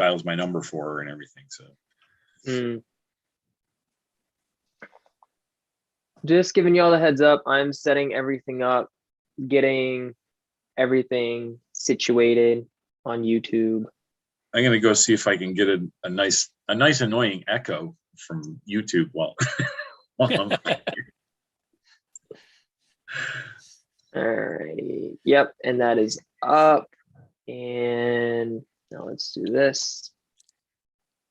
dials my number for her and everything. So just giving you all the heads up, I'm setting everything up, getting everything situated on YouTube. I'm gonna go see if I can get a nice annoying echo from YouTube while I'm Alrighty. Yep, and that is up. And now let's do this.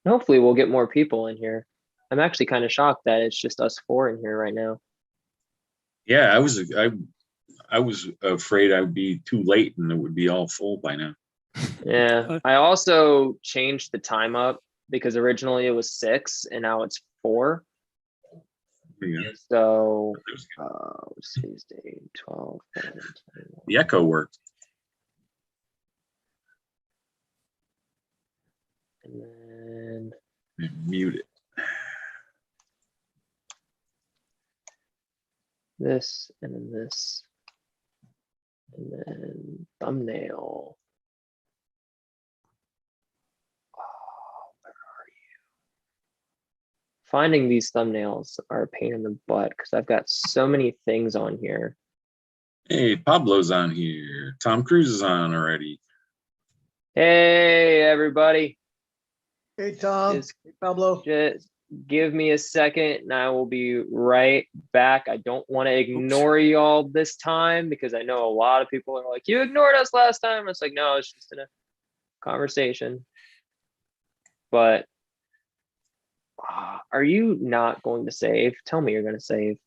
Hopefully we'll get more people in here. I'm actually kind of shocked that it's just us 4 in here right now. Yeah, I was afraid I would be too late and it would be all full by now. Yeah, I also changed the time up because originally it was 6 and now it's 4. Yeah. So what's today's date? 12. 11, The echo worked. and then Mute it. this, and then this, and then thumbnail. Finding these thumbnails are a pain in the butt because I've got so many things on here. Hey, Pablo's on here. Tom Cruise is on already. Hey, everybody. Hey, Tom. Just, hey, Pablo. just give me a second and I will be right back. I don't want to ignore y'all this time because I know a lot of people are like, you ignored us last time. It's like, no, it's just in a conversation. But are you not going to save? Tell me you're going to save.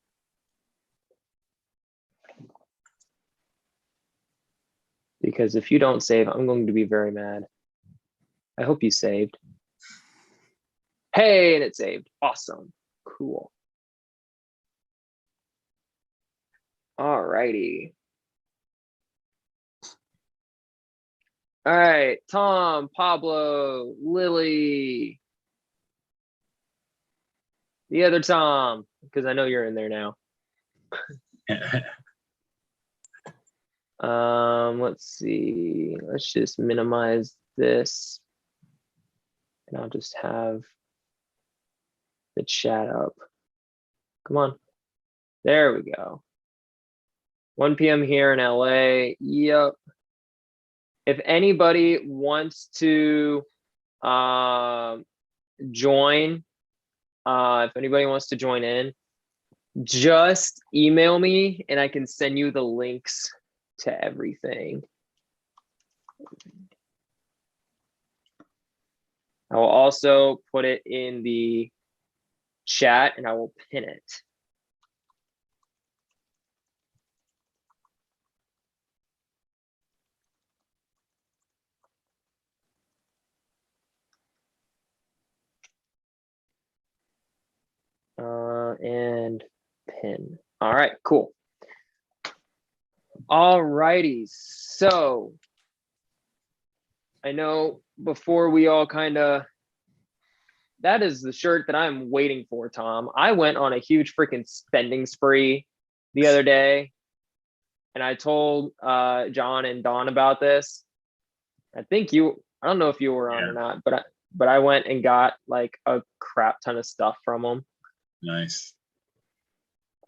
Because if you don't save, I'm going to be very mad. I hope you saved. Hey, and it saved. Awesome. Cool. All righty. All right, Tom, Pablo, Lily. The other Tom, because I know you're in there now. Let's see. Let's just minimize this. And I'll just have the chat up. Come on. There we go. 1 p.m. here in LA. Yep. If anybody wants to join, if anybody wants to join in, just email me and I can send you the links to everything. I will also put it in the chat and I will pin it. And pin. All right, cool. All righty. So I know before we all kind of, that is the shirt that I'm waiting for, Tom. I went on a huge freaking spending spree the other day and I told John and Dawn about this. I think I don't know if you were on or not, but I went and got like a crap ton of stuff from them. Nice.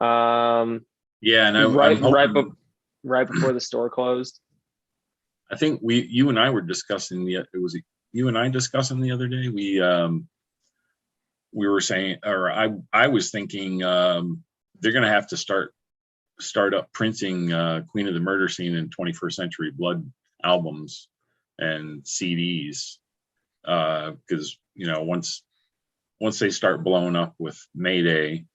Yeah, and right before the store closed. I think you and I were discussing you and I discussing the other day. We were saying, or I was thinking they're gonna have to start up printing Queen of the Murder Scene and 21st Century Blood albums and CDs because once they start blowing up with MayDay,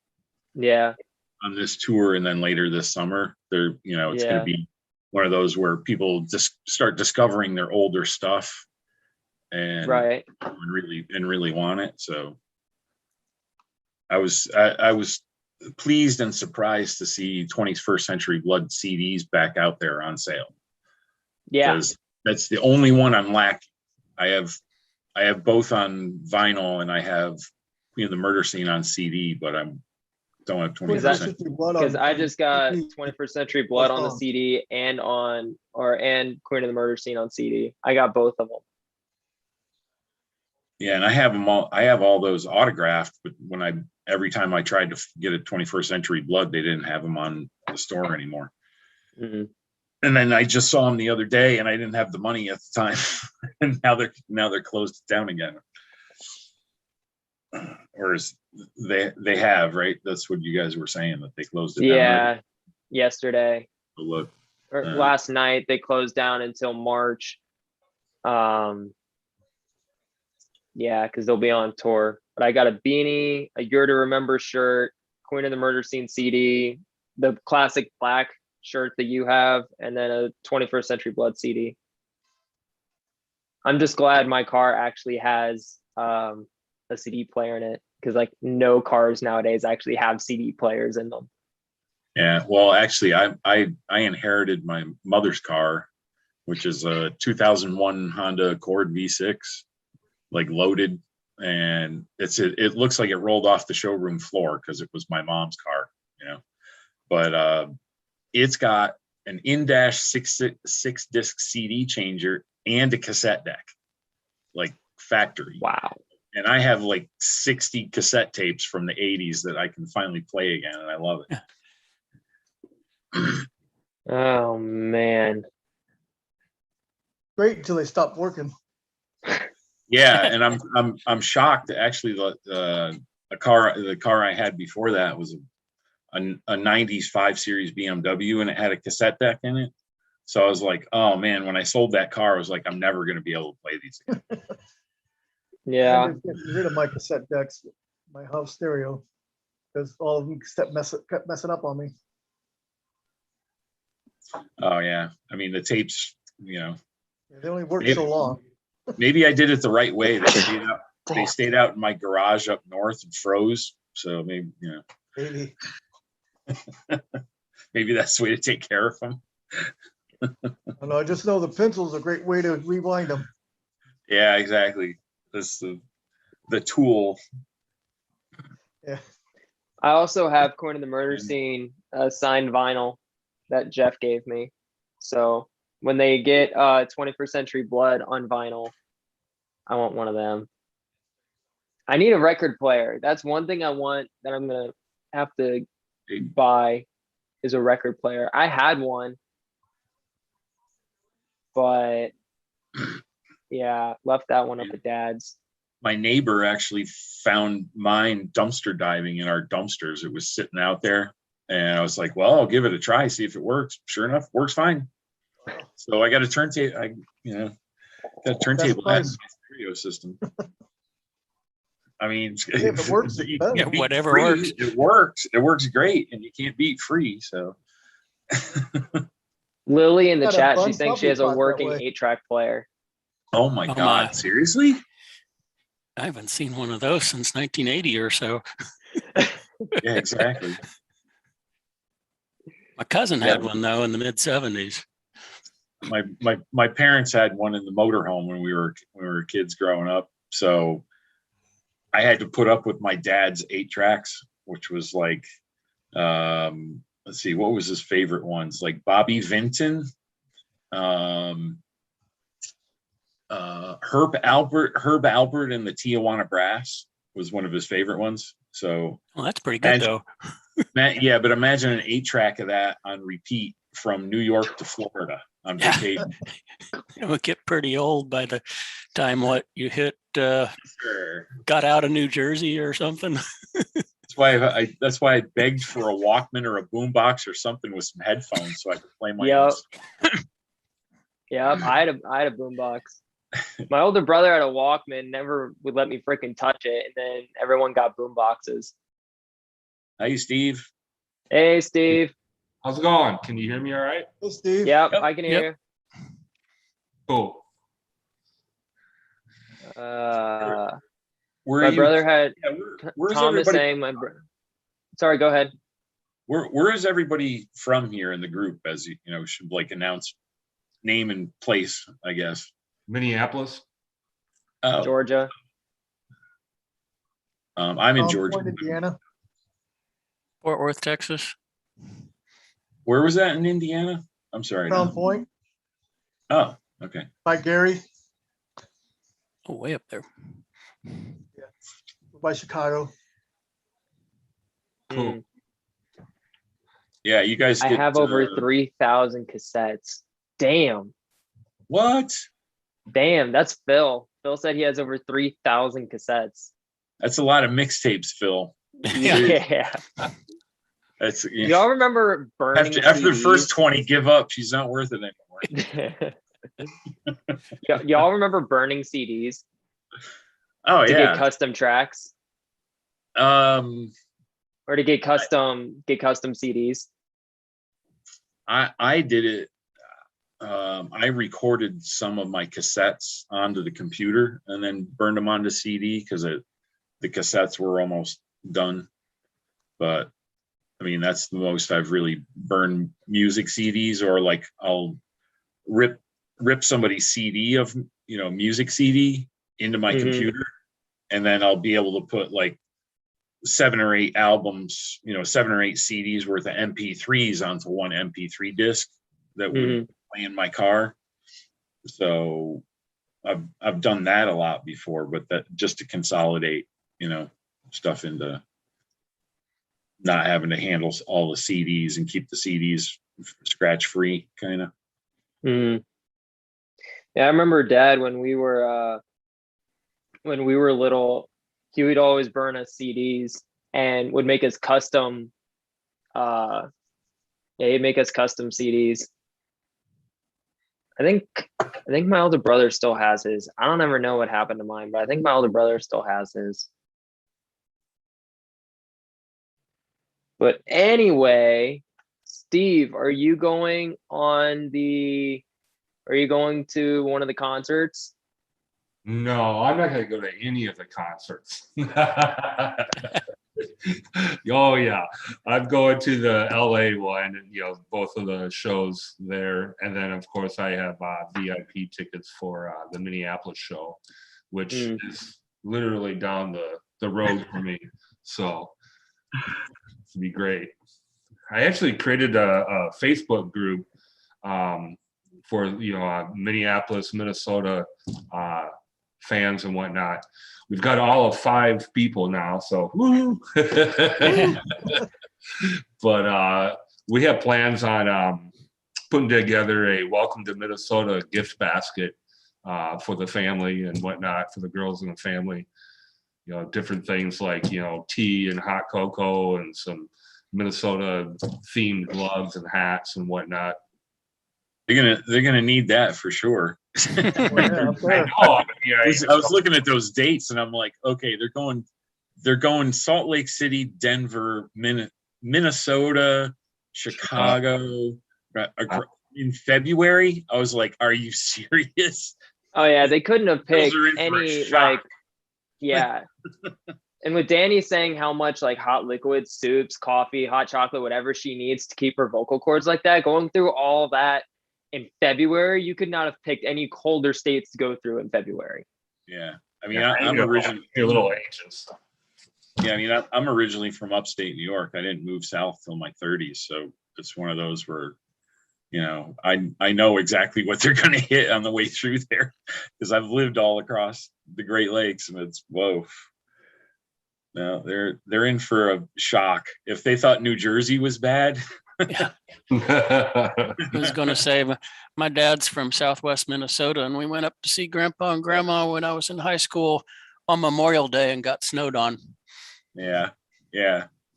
yeah, on this tour and then later this summer, it's going to be one of those where people just start discovering their older stuff and really want it. So I was pleased and surprised to see 21st Century Blood CDs back out there on sale. Yeah, because that's the only one I'm lacking. I have both on vinyl and I have Queen of the Murder Scene on CD, but I don't have 21st Century Blood. Because I just got 21st Century Blood on the CD and Queen of the Murder Scene on CD. I got both of them. Yeah, and I have them all. I have all those autographed, but every time I tried to get a 21st Century Blood, they didn't have them on the store anymore. Mhm. And then I just saw them the other day, and I didn't have the money at the time, and now they're closed down again. Whereas they have, right? That's what you guys were saying, that they closed it down. Yeah, yesterday So look, or last night they closed down until March. Yeah, because they'll be on tour. But I got a beanie, a Year to Remember shirt, Queen of the Murder Scene CD, the classic black shirt that you have, and then a 21st Century Blood CD. I'm just glad my car actually has a CD player in it, because like no cars nowadays actually have CD players in them. yeah. Well, actually, I inherited my mother's car, which is a 2001 Honda Accord V6, like loaded, and it looks like it rolled off the showroom floor because it was my mom's car, But it's got an in-dash six disc CD changer and a cassette deck, like factory. Wow. And I have like 60 cassette tapes from the 80s that I can finally play again, and I love it. Oh man. Great until they stop working. Yeah, and I'm shocked that actually the car I had before that was a 90s 5 Series BMW, and it had a cassette deck in it. So I was like, oh man, when I sold that car, I was like, I'm never going to be able to play these again. Yeah. I'm just getting rid of my cassette decks, my house stereo, because all of them kept messing up on me. Oh yeah, I mean the tapes, Yeah, they only work Maybe- so long. maybe I did it the right way. They stayed out in my garage up north and froze. So maybe Maybe. maybe that's the way to take care of them. I just know the pencil's a great way to rewind them. Yeah, exactly. That's the tool. Yeah. I also have Queen of the Murder Scene signed vinyl that Jeff gave me. So when they get 21st Century Blood on vinyl, I want one of them. I need a record player. That's one thing I want that I'm gonna have to buy, is a record player. I had one, but yeah, left that one up at Dad's. My neighbor actually found mine dumpster diving in our dumpsters. It was sitting out there, and I was like, well, I'll give it a try, see if it works. Sure enough, works fine. So I got a turntable. Got a turntable that in my stereo system. I mean, If it works, you it can't beat whatever free. works. It works. It works great, and you can't beat free. So Lily in the Got a chat, fun she's saying she puppy has a pot that working way. 8-track player. oh my Oh, God, my. seriously? I haven't seen one of those since 1980 or so. Yeah, exactly. My cousin Yeah. had one though in the mid 70s. My parents had one in the motorhome when we were kids growing up. So I had to put up with my dad's 8-tracks, which was like, let's see, what was his favorite ones? Like Bobby Vinton, Herb Albert and the Tijuana Brass was one of his favorite ones. So Well, that's pretty good though. yeah, but imagine an 8-track of that on repeat from New York to Florida on Yeah. vacation. It would get pretty old by the time you hit Sure. got out of New Jersey or something. That's why I begged for a Walkman or a boombox or something with some headphones so I could play my Yep. own. Yep, I had a boombox. My older brother had a Walkman, never would let me freaking touch it, and then everyone got boomboxes. Hey, Steve. Hey, Steve. How's it going? Can you hear me all right? Hey, Steve. Yep, Yep. I can hear Cool. you. Where My are you? brother had Yeah, where's Tom is everybody? saying sorry, go ahead. Where is everybody from here in the group? As you know, should like announce name and place, I guess. Minneapolis. Oh, Georgia. I'm in Palm Georgia. Point, Indiana. Fort Worth, Texas. Where was that in Indiana? I'm sorry. Crown Point Oh, okay. by Gary. Oh, way up there. by Chicago. Cool. Mm. Yeah, you guys I get, have over 3,000 cassettes. Damn. what? Damn, that's Phil. Phil said he has over 3,000 cassettes. That's a lot of mixtapes, Phil. Yeah. That's Y'all remember burning after the first CDs? 20, give up. She's not worth it anymore. Y'all remember burning CDs Oh to get yeah. custom tracks Um, or to get custom CDs? I did it. I recorded some of my cassettes onto the computer and then burned them onto CD because the cassettes were almost done. But I mean, that's the most I've really burned music CDs, or like I'll rip somebody's CD of, music CD into my Mhm. computer, and then I'll be able to put like 7 or 8 albums, 7 or 8 CDs worth of MP3s onto one MP3 disc that would play in my car. So I've done that a lot before, but that just to consolidate, stuff into not having to handle all the CDs and keep the CDs scratch free, kind of. Mm. Yeah, I remember Dad when we were little, he would always burn us CDs and would make us custom. He'd make us custom CDs. I think my older brother still has his. I don't ever know what happened to mine, but I think my older brother still has his. But anyway, Steve, are you going to one of the concerts? No, I'm not going to go to any of the concerts. Oh yeah, I'm going to the LA one, and both of the shows there, and then of course I have VIP tickets for the Minneapolis show, which is literally down the road for me. So it'll be great. I actually created a Facebook group for Minneapolis, Minnesota fans and whatnot. We've got all of 5 people now, so woo! But we have plans on putting together a welcome to Minnesota gift basket for the family and whatnot, for the girls in the family. Different things like tea and hot cocoa and some Minnesota themed gloves and hats and whatnot. They're gonna need that for sure. Yeah, up there. I was looking at those dates and I'm like, okay, they're going Salt Lake City, Denver, Minnesota, Chicago in February. I was like, are you serious? Oh yeah, they couldn't have picked Girls are in for a any shock. yeah. And with Danny saying how much like hot liquids, soups, coffee, hot chocolate, whatever she needs to keep her vocal cords like that, going through all that in February, you could not have picked any colder states to go through in February. Yeah, I mean, I'm originally a little anxious. Yeah, I mean, I'm originally from upstate New York. I didn't move south till my 30s, so it's one of those where, I know exactly what they're going to hit on the way through there because I've lived all across the Great Lakes, and it's whoa. No, they're in for a shock. If they thought New Jersey was bad. I was going to say, my dad's from Southwest Minnesota, and we went up to see Grandpa and Grandma when I was in high school on Memorial Day and got snowed on. Yeah.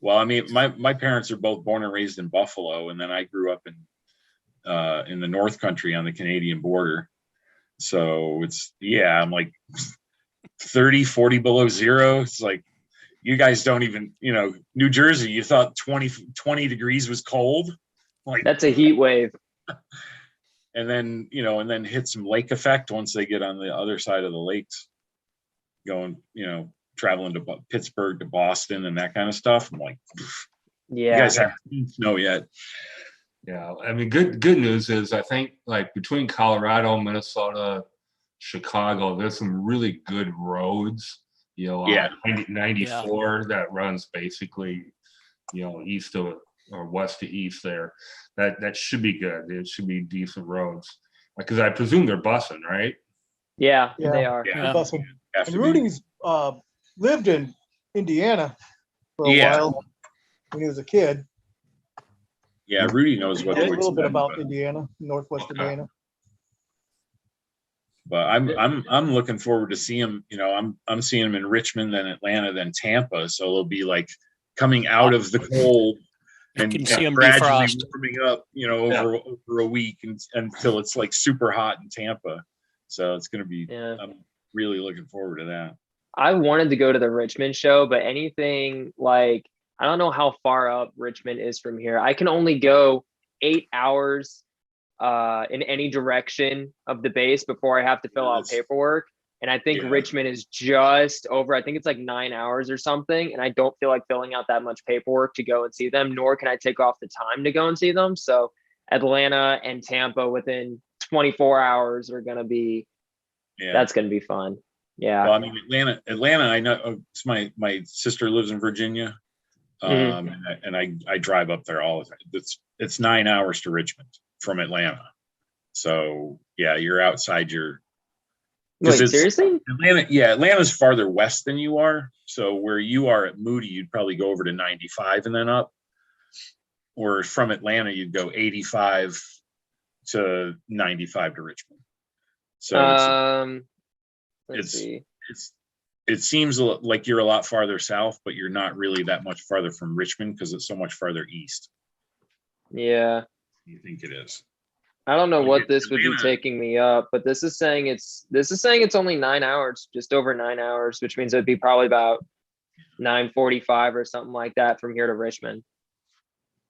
Well, I mean, my parents are both born and raised in Buffalo, and then I grew up in the North Country on the Canadian border. So I'm like 30, 40 below zero. It's like, you guys don't even, New Jersey, you thought 20 degrees was cold. Like That's a heat wave. And then, hit some lake effect once they get on the other side of the lakes, going, traveling to Pittsburgh to Boston and that kind of stuff. I'm like, Yeah. You guys haven't seen snow yet. Yeah, I mean, good news is I think like between Colorado, Minnesota, Chicago, there's some really good roads. 94 that runs basically, east to or west to east there. That should be good. It should be decent roads because I presume they're busing, right? Yeah, Yeah. they are. Yeah. Busing. Have And to be. Rudy's lived in Indiana for a Yeah. while when he was a kid. Yeah, Rudy knows what Knows a Lloyd's little bit done, about but- Indiana, Northwest Okay. Indiana. But I'm looking forward to see him. You know, I'm seeing him in Richmond, then Atlanta, then Tampa. So it'll be like coming out of the cold You and can see 'em gradually defrost. warming up. You know, over a week until it's like super hot in Tampa. So it's gonna be. Yeah. I'm really looking forward to that. I wanted to go to the Richmond show, but anything like, I don't know how far up Richmond is from here. I can only go 8 hours in any direction of the base before I have to fill out That's- paperwork. And I think Yeah. Richmond is just over, I think it's like 9 hours or something. And I don't feel like filling out that much paperwork to go and see them, nor can I take off the time to go and see them. So Atlanta and Tampa within 24 hours are going to be, Yeah. that's going to be fun. Yeah. Well, I mean, Atlanta. I know. It's my sister lives in Virginia, Mhm. and I drive up there all the time. It's 9 hours to Richmond from Atlanta. So yeah, you're outside your. 'Cause Wait, it's- seriously? Atlanta, yeah, Atlanta's farther west than you are. So where you are at Moody, you'd probably go over to 95 and then up. Or from Atlanta, you'd go 85 to 95 to Richmond. So Let's it's- see. it seems like you're a lot farther south, but you're not really that much farther from Richmond because it's so much farther east. Yeah. You think it is? I don't know Like, what this would be Atlanta- taking me up, but this is saying it's only 9 hours, just over 9 hours, which means it'd be probably about 9:45 or something like that from here to Richmond.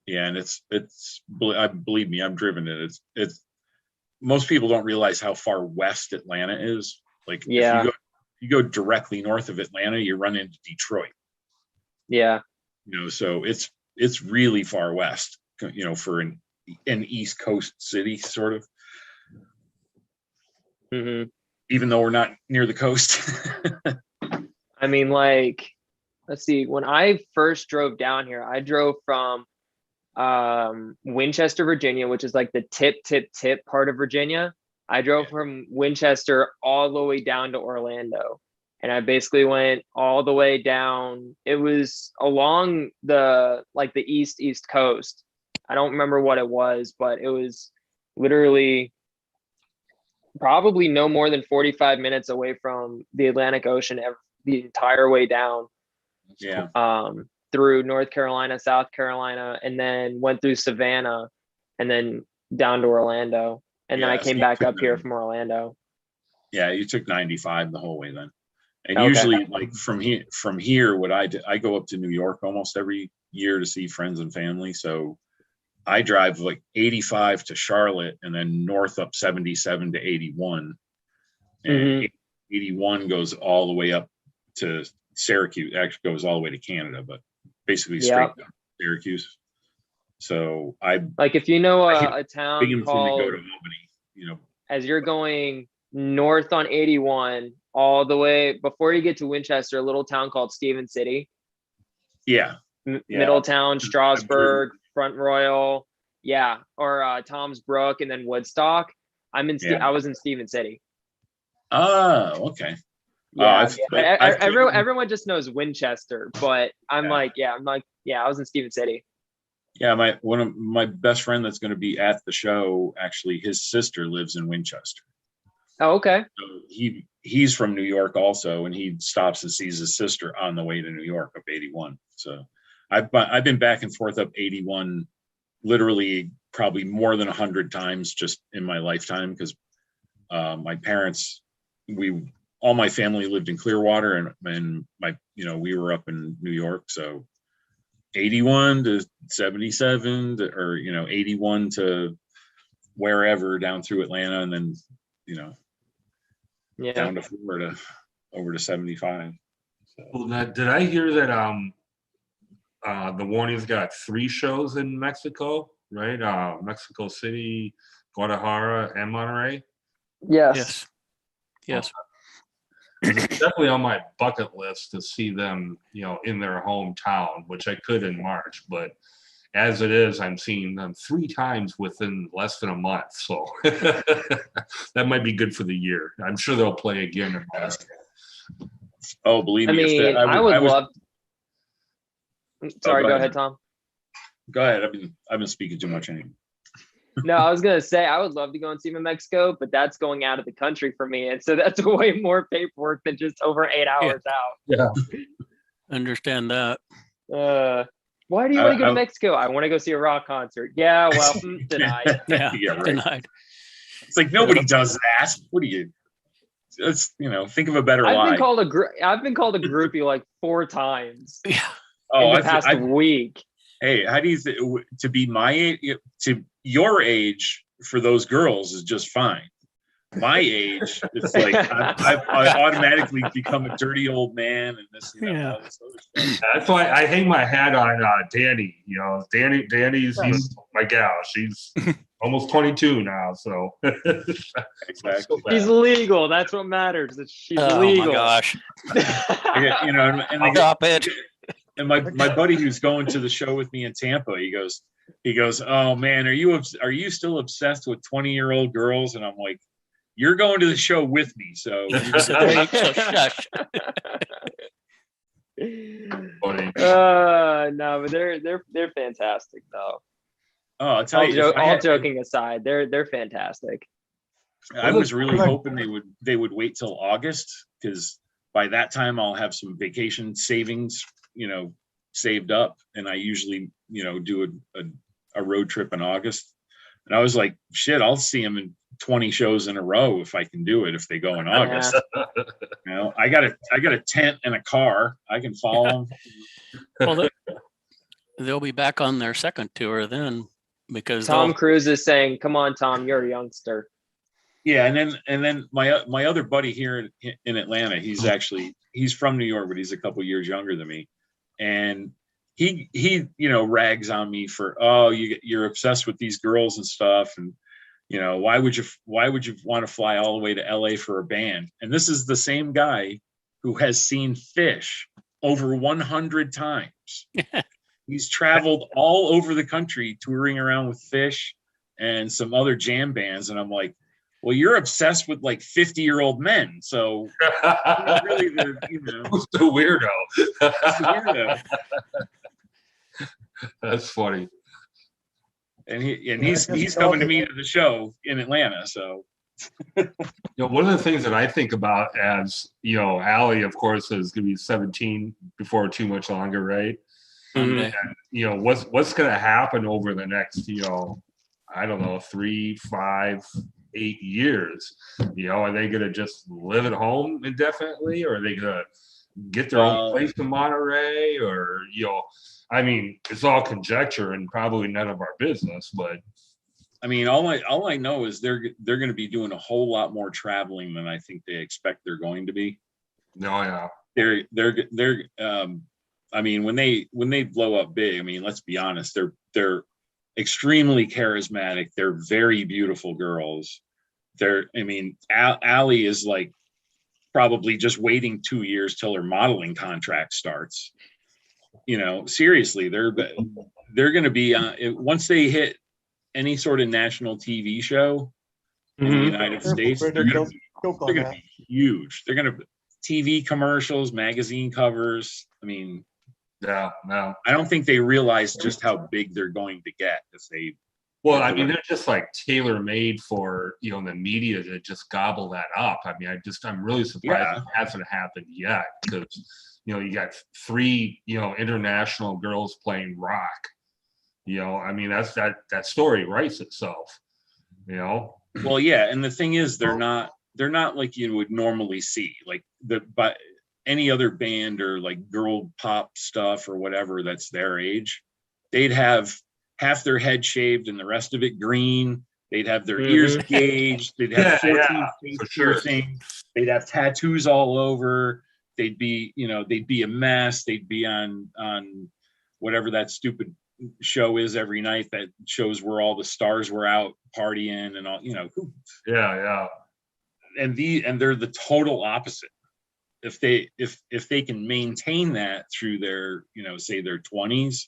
Yeah, and believe me, I've driven it. It's most people don't realize how far west Atlanta is. Like Yeah. if you go directly north of Atlanta, you run into Detroit. Yeah. You know, so it's really far west. You know, for an East Coast city, sort of. hmm Even though we're not near the coast. I mean, like, let's see. When I first drove down here, I drove from Winchester, Virginia, which is like the tip part of Virginia. I drove from Winchester all the way down to Orlando. And I basically went all the way down. It was along the east coast. I don't remember what it was, but it was literally probably no more than 45 minutes away from the Atlantic Ocean the entire way down. Yeah. Through North Carolina, South Carolina, and then went through Savannah and then down to Orlando. And then I Yeah, so came you back took up here the- from Orlando. Yeah, you took 95 the whole way then. And Okay. usually like from here, what I do, I go up to New York almost every year to see friends and family. So I drive like 85 to Charlotte and then north up 77 to 81. And Mhm. 81 goes all the way up to Syracuse, actually goes all the way to Canada, but basically straight Yep. down to Syracuse. So I Like if you know I hit a big town in to go called, to Albany, you know. as you're going north on 81 all the way before you get to Winchester, a little town called Stephen City, Yeah. Middletown, Strasburg, Front Royal, yeah, or Tom's Brook, and then Woodstock. I was in Stephen City. Okay. Yeah, I've everyone just knows Winchester, but I'm Yeah. like, I was in Stephen City. Yeah, one of my best friend that's going to be at the show, actually, his sister lives in Winchester. Oh, okay. So he's from New York also, and he stops and sees his sister on the way to New York up 81. So I've been back and forth up 81, literally probably more than 100 times just in my lifetime because my parents, all my family lived in Clearwater, and we were up in New York, so 81 to 77 to, or 81 to wherever down through Atlanta, and then Yeah. down to Florida over to 75. So, Well, did I hear that the Warnings got 3 shows in Mexico, right? Mexico City, Guadalajara, and Monterrey. Yes. Yes. It's definitely on my bucket list to see them, in their hometown, which I could in March. But as it is, I'm seeing them 3 times within less than a month. So that might be good for the year. I'm sure they'll play again in March. Oh, believe I me, mean, I would love. Sorry, go go ahead. ahead, Tom. Go ahead. I've been speaking too much anyway. No, I was gonna say I would love to go and see him in Mexico, but that's going out of the country for me, and so that's way more paperwork than just over 8 hours out. Yeah. Understand that. Why do you want to go to Mexico? I want to go see a rock concert. Yeah, well, denied. Yeah, Yeah, right. denied. It's like nobody does that. What do you? It's think of a better I've lie. been called a groupie like 4 times Yeah. Oh, in the past week. Hey, how do you to be my age, to your age for those girls is just fine. My age, it's like I automatically become a dirty old man and this, Yeah. all this other stuff. That's why I hang my hat on Danny. You know, Danny's my gal. She's almost 22 now, so Exactly. She's legal. That's what matters. That she's Oh legal. my gosh. Yeah, Stop it. and my buddy who's going to the show with me in Tampa, he goes, oh man, are you still obsessed with 20-year-old girls? And I'm like, you're going to the show with me, so So shush. funny. No, but they're fantastic though. oh, I'll tell you, All joking aside, they're fantastic. I was really hoping they would wait till August, because by that time I'll have some vacation savings, saved up, and I usually, do a road trip in August. And I was like, shit, I'll see them in 20 shows in a row if I can do it, if they go in August. I got a tent and a car. I can follow them. Well, they'll be back on their second tour then, because Tom Cruise is saying, "Come on, Tom, you're a youngster." Yeah, and then my other buddy here in Atlanta, he's from New York, but he's a couple years younger than me, and he rags on me for, oh, you're obsessed with these girls and stuff, and why would you want to fly all the way to LA for a band? And this is the same guy who has seen Fish over 100 times. He's traveled all over the country touring around with Fish and some other jam bands, and I'm like, well, you're obsessed with like 50-year-old men, so you're really Who's the weirdo? Who's the weirdo? That's funny. And he's coming to me to the show in Atlanta. So, one of the things that I think about, as Allie, of course, is going to be 17 before too much longer, right? Sunday. And, what's going to happen over the next, I don't know, 3, 5, 8 years? Are they going to just live at home indefinitely, or are they going to get their own place in Monterey, or I mean, it's all conjecture and probably none of our business, but I mean, all I know is they're going to be doing a whole lot more traveling than I think they expect they're going to be. No, yeah, they're I mean, when they blow up big, I mean, let's be honest, they're extremely charismatic. They're very beautiful girls. Allie is like probably just waiting 2 years till her modeling contract starts. Seriously, they're going to be once they hit any sort of national TV show in the United States, they're going to be huge. They're going to TV commercials, magazine covers. I mean, yeah, no, I don't think they realize just how big they're going to get if they. Well, I mean, they're just like tailor-made for the media to just gobble that up. I mean, I'm really surprised it hasn't happened yet, because you got 3 international girls playing rock. I mean, that story writes itself. Well, yeah, and the thing is, they're not like you would normally see, like but any other band or like girl pop stuff or whatever that's their age. They'd have half their head shaved and the rest of it green. They'd have their ears gauged. They'd have 14 face piercings. They'd have tattoos all over. They'd be a mess. They'd be on whatever that stupid show is every night that shows where all the stars were out partying and all, Yeah. And they're the total opposite. If they can maintain that through their, say their 20s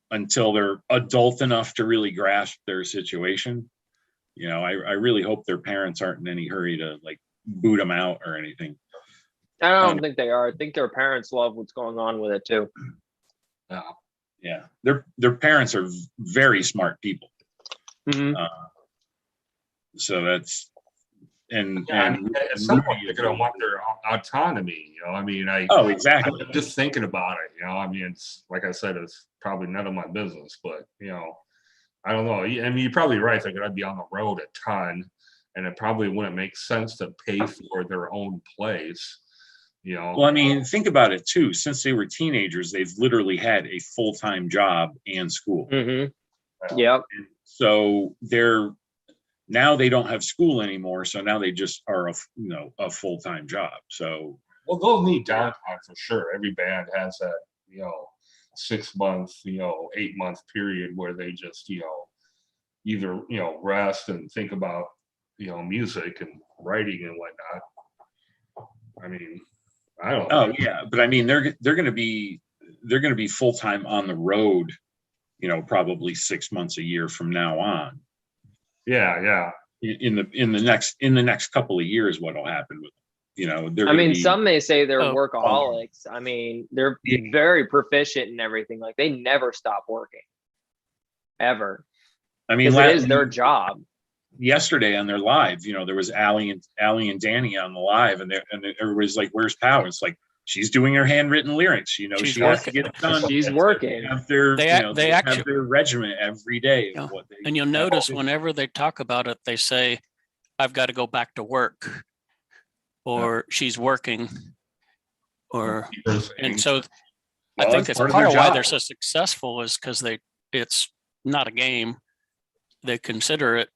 until they're adult enough to really grasp their situation, I really hope their parents aren't in any hurry to like boot them out or anything. I don't think they are. I think their parents love what's going on with it too. Yeah, their parents are very smart people. Mhm. So that's and Yeah, I and mean, at some point they're gonna want their autonomy, you know, I mean, oh, exactly. I'm just thinking about it, you know, I mean, it's, like I said, it's probably none of my business, but, you know, I don't know, I mean, you're probably right, they're gonna be on the road a ton, and it probably wouldn't make sense to pay for their own place, you know? Well, I mean, think about it too. Since they were teenagers, they've literally had a full-time job and school. Mhm. Yep. So now they don't have school anymore. So now they just are a full-time job. So Well, they'll need downtime for sure. Every band has that, you know, 6 month, you know, 8 month period where they just, you know, either, you know, rest and think about, you know, music and writing and whatnot. I mean, I don't know. oh yeah, but I mean they're gonna be full-time on the road, probably 6 months a year from now on. Yeah, yeah. In the next couple of years, what'll happen with them? They're I gonna mean, be some may say they're Oh. workaholics. I mean, they're very proficient in everything. Like they never stop working, ever, I mean, because it is their job. yesterday on their live, there was Allie and Danny on the live, and everybody's like, "Where's Pow?" And it's like, she's doing her handwritten lyrics. She's She has to working. get it done. She's working. They have their, They they actually- have their regiment every day. Yeah. Of what they And you'll have to notice do. whenever they talk about it, they say, I've got to go back to work, or she's working, or, and so I Well, think that's that's part of part their of why job. they're so successful is because it's not a game. They consider it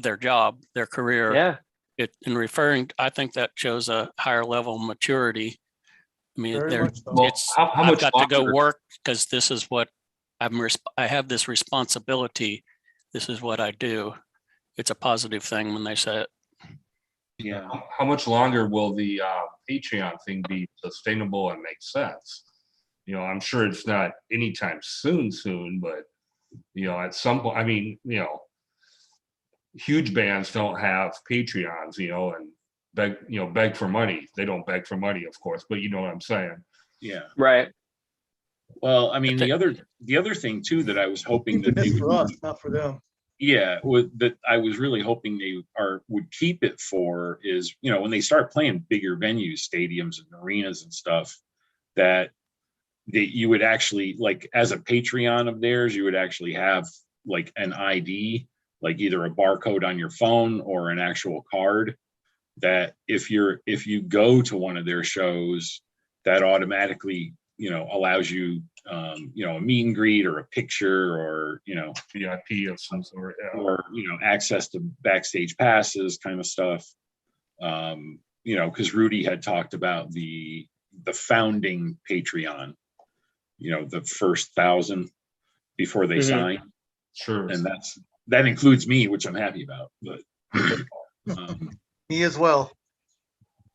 their job, their career. Yeah. I think that shows a higher level of maturity. I mean, Very much so. Well, it's, how I've much got to go longer- work because this is what I have this responsibility. This is what I do. It's a positive thing when they say it. Yeah. How much longer will the Patreon thing be sustainable and make sense? You know, I'm sure it's not anytime soon, but you know, at some point, I mean, you know, huge bands don't have Patreons, you know, and beg for money. They don't beg for money, of course, but you know what I'm saying. Yeah. Right. Well, I mean, the other thing too that I was hoping that Keeping they it would, for us, not for them. that I was really hoping they would keep it for is, when they start playing bigger venues, stadiums and arenas and stuff, that you would actually, like, as a Patreon of theirs, you would actually have like an ID, like either a barcode on your phone or an actual card, that if you go to one of their shows, that automatically, allows you, a meet and greet or a picture or, VIP of some sort. Yeah. or, access to backstage passes kind of stuff. Because Rudy had talked about the founding Patreon, the first 1,000 before they Mhm. sign. Sure. And that includes me, which I'm happy about. But Me as well.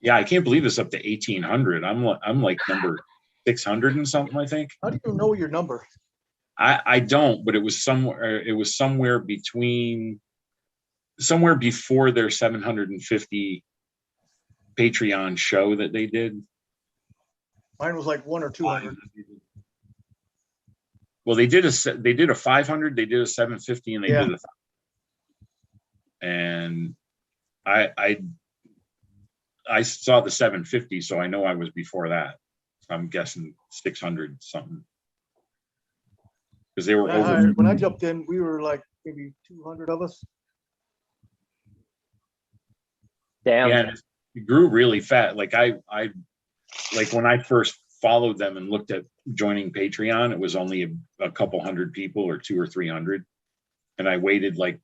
yeah, I can't believe it's up to 1,800. I'm like number 600 and something, I think. How do you know your number? I don't, but it was somewhere before their 750 Patreon show that they did. Mine was like 100 or 200. Well, they did a 500, they did a 750, and they Yeah. did a 1,000. And I saw the 750, so I know I was before that. So I'm guessing 600 something, because they were over. When I jumped in, we were like maybe 200 of us. Damn. Yeah, and it grew really fast. Like I like when I first followed them and looked at joining Patreon, it was only a couple hundred people, or 200 or 300, and I waited like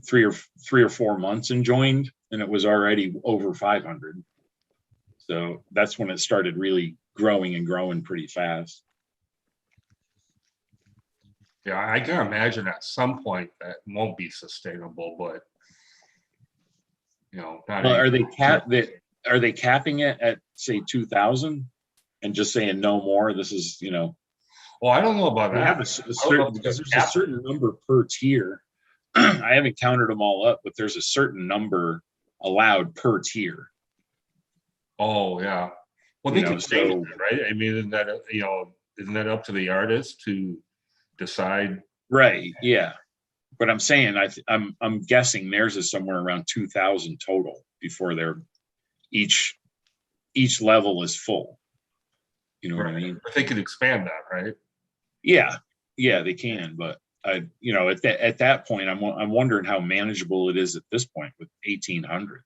three or 4 months and joined, and it was already over 500. So that's when it started really growing pretty fast. Yeah, I can imagine at some point that won't be sustainable, but you know, not Well, are any- they capping it at, say, 2,000 and just saying no more? This is, Well, I don't know about we have a that. certain, because there's a certain number per tier. I haven't counted them all up, but there's a certain number allowed per tier. Oh, yeah. Well, You they know, can change so- it, right? I mean, isn't that up to the artist to decide? Right, yeah. But I'm saying, I'm guessing theirs is somewhere around 2,000 total before they're, each level is full. You know what I mean? But they could expand that, right? Yeah, yeah, they can, but you know, at that point, I'm wondering how manageable it is at this point with 1,800.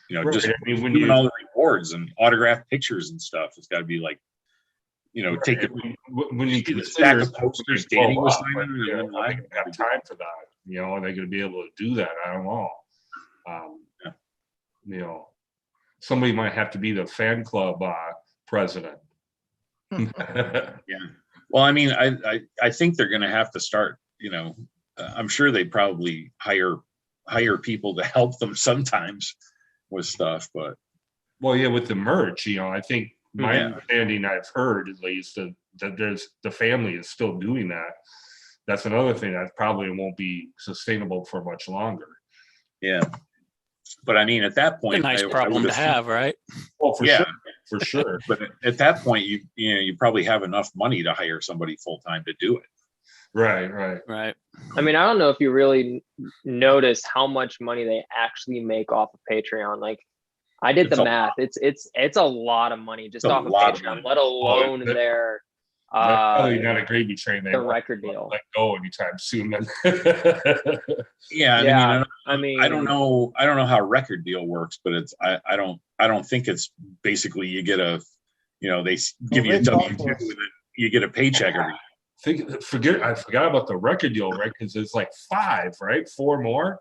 You know, Right, just I mean, when doing you- all the rewards and autographed pictures and stuff. It's got to be like, you know, take it. When you See the stack consider of posters blow Danny was up, signing, but, and you know, then are they live. gonna have time for that? You know, are they going to be able to do that? I don't know. Yeah. You know, somebody might have to be the fan club president. Yeah. Well, I mean, I think they're going to have to start. You know, I'm sure they probably hire people to help them sometimes with stuff, but Well, yeah, with the merch, you know, I think my Yeah. understanding I've heard at least that there's the family is still doing that. That's another thing that probably won't be sustainable for much longer. yeah. But I mean, at that point, A nice I problem would to have, right? Well, for Yeah. sure, for sure. But at that point, you probably have enough money to hire somebody full time to do it. Right, right. Right. I mean, I don't know if you really notice how much money they actually make off of Patreon. Like, I did It's the a math. It's a lot of money just It's a off of lot of Patreon, money. let alone that- their That's probably not a gravy train. They the won't record deal. let go anytime soon. Then. Yeah. Yeah, I mean, I don't know how record deal works, but it's I don't think it's basically you get a, you know, they give you a they talk W-2 to and us. then you get a paycheck every. I forgot about the record deal, right? Because it's like 5, right? 4 more.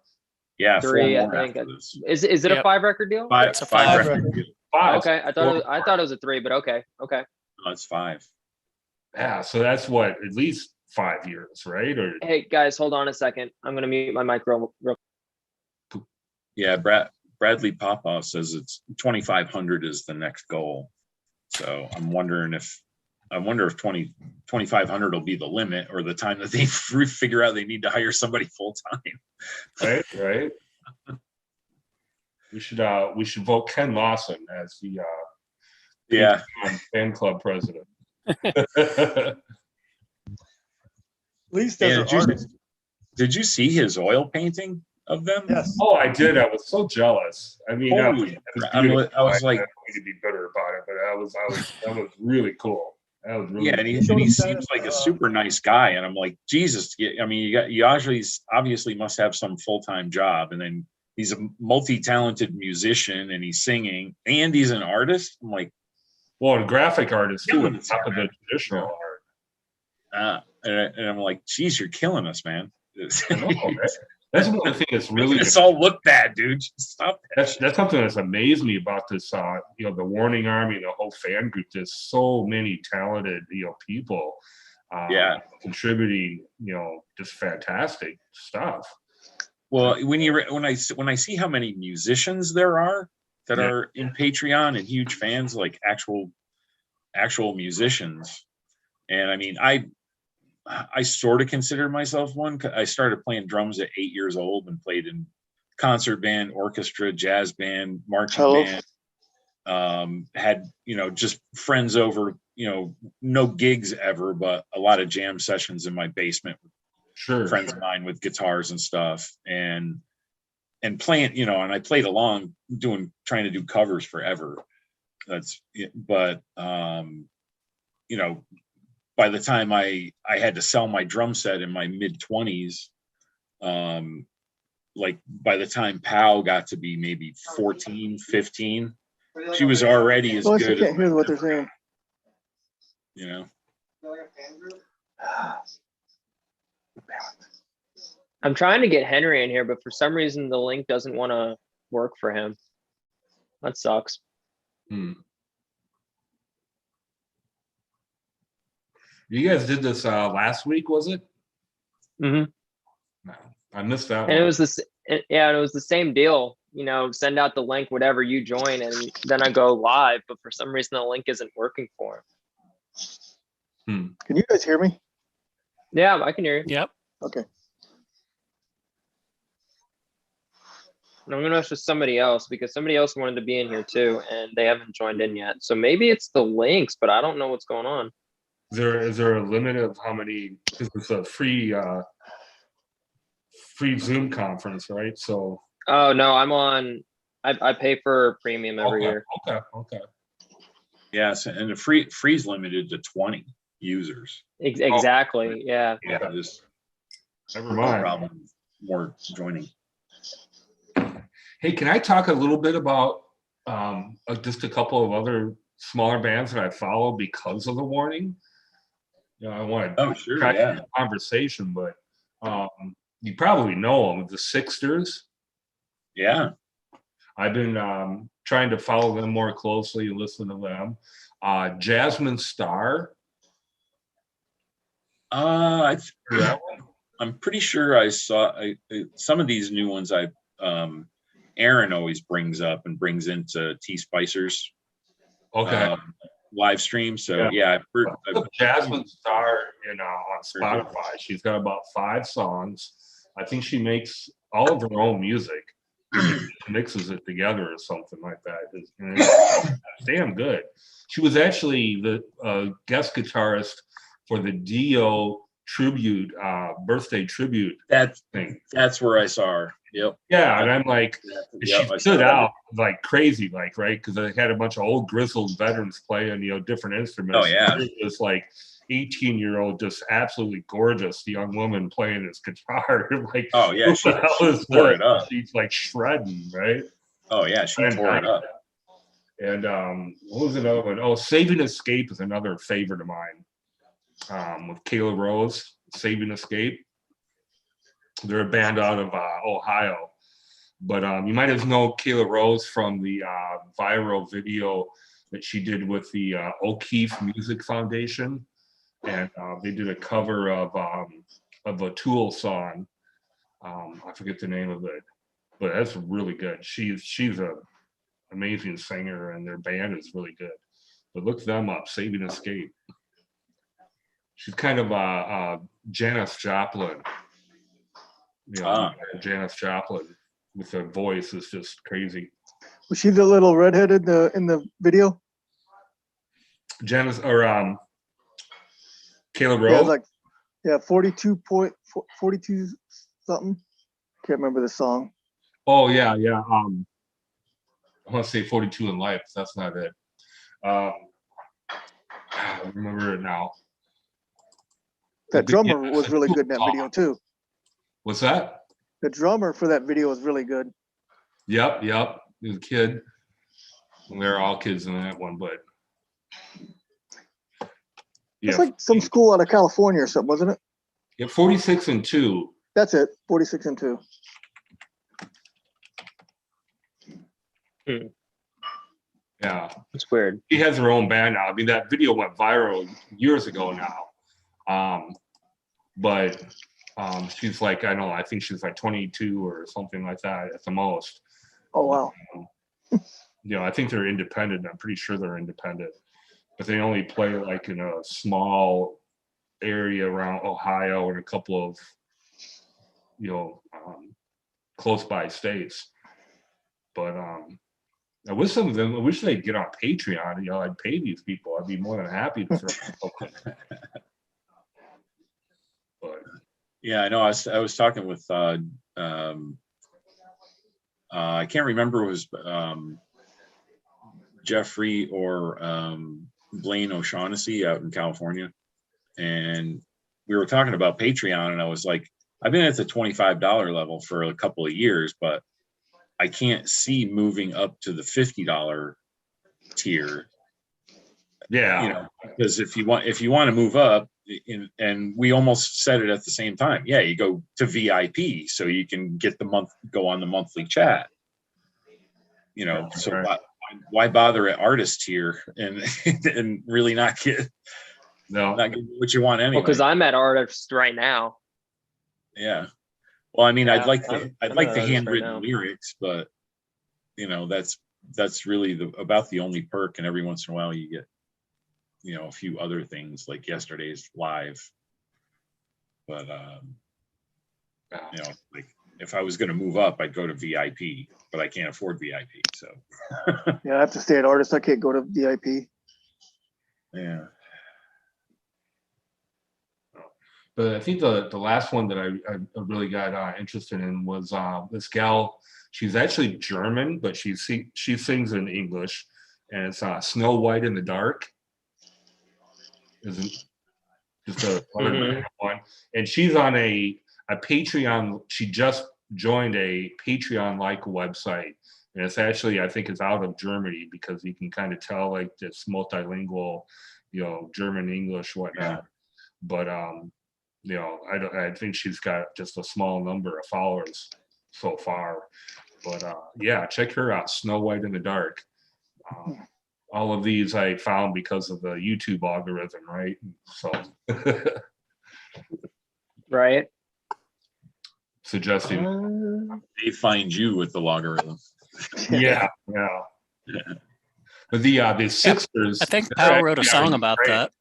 Yeah, 3, I 4 more think. after this. Is it a Yep. 5 record deal? It's a 5. record deal. 5. Okay, I thought it was a 3, but okay. No, it's 5. Yeah, so that's what, at least 5 years, right? Or Hey guys, hold on a second. I'm gonna mute my mic real. Yeah, Bradley Popoff says it's 2,500 is the next goal. So I'm wondering if 2,500 will be the limit, or the time that they figure out they need to hire somebody full time. right. We should vote Ken Lawson as the Yeah. fan club president. At least as Yeah, an artist. did you see his oil painting of them? Yes. Oh, I did. I was so jealous. I mean, Holy it was crap. beautiful. I was like, I don't need to be bitter about it, but that was really cool. That was really yeah, and They showed he us seems that, like a super nice guy, and I'm like, Jesus. I mean, you obviously must have some full-time job, and then he's a multi-talented musician, and he's singing, and he's an artist. I'm like, well, and graphic artists too, Killing on it, top of the man. traditional art. and I'm like, geez, you're killing us, man. I know, man. That's one thing that's really It's all look bad, dude. Stop that. that's something that's amazed me about this the Warning Army, the whole fan group. There's so many talented people Yeah. contributing, just fantastic stuff. Well, when I see how many musicians there are that Yeah. are in Patreon and huge fans, like actual musicians, and I mean, I sort of consider myself one. I started playing drums at 8 years old and played in concert band, orchestra, jazz band, marching band. Had, just friends over, no gigs ever, but a lot of jam sessions in my basement with Sure. friends of mine with guitars and stuff, and playing, and I played along trying to do covers forever. But by the time I had to sell my drum set in my mid-20s, like by the time Pal got to be maybe 14, 15, she was already as Plus, good you as can't hear what they're saying. I'm trying to get Henry in here, but for some reason the link doesn't want to work for him. That sucks. You guys did this last week, was it? hmm No, I missed that And one. it was the same deal. Send out the link, whatever you join, and then I go live. But for some reason the link isn't working for him. Can you guys hear me? Yeah, I can hear you. Yep. Okay. And I'm gonna mess with somebody else because somebody else wanted to be in here too, and they haven't joined in yet. So maybe it's the links, but I don't know what's going on. Is there a limit of how many? Because it's a free Zoom conference, right? So Oh no, I'm on. I pay for premium every year. Okay. Yes, and the free's limited to 20 users. Exactly. Yeah. Yeah, just Never no mind. problem more joining. Hey, can I talk a little bit about just a couple of other smaller bands that I follow because of the warning? You know, I want to Oh, sure, try to yeah. have a conversation, but you probably know them, the Sixters. Yeah. I've been trying to follow them more closely and listen to them. Jasmine Star. I'm pretty sure I saw some of these new ones. Aaron always brings up and brings into T Spicer's Okay. live stream. So yeah, Jasmine Star on Spotify. She's got about 5 songs. I think she makes all of her own music. Mixes it together or something like that. It's damn good. She was actually the guest guitarist for the Dio tribute, birthday tribute thing. That's where I saw her. Yep. Yeah, and I'm like, Yep, she stood out like crazy, like, right? Because I had a bunch of old grizzled veterans playing, different instruments. Oh yeah. This like 18-year-old, just absolutely gorgeous young woman playing this guitar. Like, oh yeah, she tore it up. She's like shredding, right? Oh yeah, she tore it up. And what was another one? Oh, Saving Escape is another favorite of mine. With Kayla Rose, Saving Escape. They're a band out of Ohio. But you might have known Kayla Rose from the viral video that she did with the O'Keefe Music Foundation. And they did a cover of a Tool song. I forget the name of it, but that's really good. She's an amazing singer, and their band is really good. But look them up, Saving Escape. She's kind of Janis Joplin. Janis Joplin with her voice is just crazy. Was she the little redhead in the video? Janis or Kayla Rose? Yeah, 42 something. Can't remember the song. Oh yeah. I want to say 42 in Life. That's not it. I remember it now. That drummer was really good in that video too. What's that? The drummer for that video was really good. Yep. He was a kid. They're all kids in that one, but yeah. It's like some school out of California or something, wasn't it? Yeah, 46 and 2. That's it. 46 and 2. Yeah. It's weird. She has her own band now. I mean, that video went viral years ago now. But she's like, I think she's like 22 or something like that at the most. Oh, wow. I think they're independent. I'm pretty sure they're independent. But they only play like in a small area around Ohio and a couple of, close by states. But I wish some of them, I wish they'd get on Patreon. I'd pay these people. I'd be more than happy to throw something. But yeah, I know. I was talking with I can't remember, it was Jeffrey or Blaine O'Shaughnessy out in California, and we were talking about Patreon, and I was like, I've been at the $25 level for a couple of years, but I can't see moving up to the $50 tier. yeah, because if you want to move up, and we almost said it at the same time. Yeah, you go to VIP so you can get go on the monthly chat. So right. Why bother at artist tier and really not get what you want anyway? Well, because I'm at artist right now. Yeah. Well, I mean, Yeah, I'd like I'm the handwritten lyrics, but that's really about the only perk. And every once in a while you get, a few other things like yesterday's live. But like if I was going to move up, I'd go to VIP, but I can't afford VIP. So, Yeah, I have to stay at artist. I can't go to VIP. yeah. But I think the last one that I really got interested in was this gal. She's actually German, but she sings in English, and it's Snow White in the Dark. Isn't just a one, and she's on a Patreon. She just joined a Patreon-like website, and it's actually, I think it's out of Germany, because you can kind of tell like this multilingual, German, English, whatnot. But I think she's got just a small number of followers so far. But yeah, check her out, Snow White in the Dark. All of these I found because of the YouTube algorithm, right? So Right. suggesting. They find you with the logarithm. Yeah. But the Sixers. I think Powell wrote a song about that.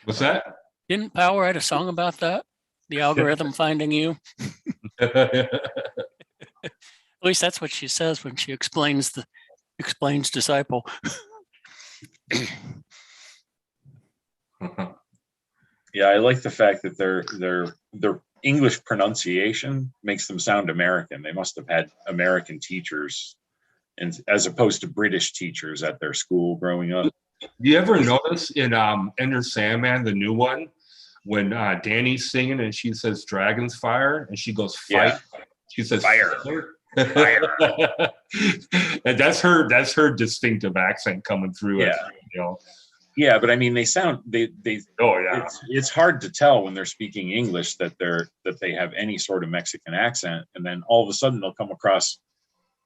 What's that? Didn't Powell write a song about that? The algorithm finding you? At least that's what she says when she explains disciple. Yeah, I like the fact that their English pronunciation makes them sound American. They must have had American teachers, and as opposed to British teachers at their school growing up. You ever notice in Enter Sandman, the new one, when Danny's singing and she says "Dragon's Fire" and she goes "Fight"? Yeah. She says Fire. Fire. And that's her distinctive accent coming through. Yeah. Yeah, but I mean, they sound they. Oh yeah. It's hard to tell when they're speaking English that they have any sort of Mexican accent, and then all of a sudden they'll come across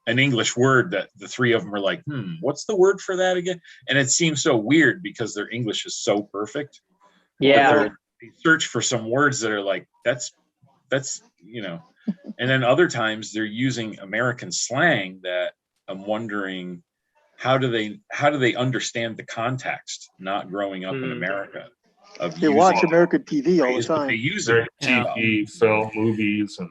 an English word that the three of them are like, what's the word for that again? And it seems so weird because their English is so perfect. Yeah. They search for some words that are like, that's and then other times they're using American slang that I'm wondering, how do they understand the context, not growing up in America? They watch American TV all the But time. they use it. TV, film, movies, and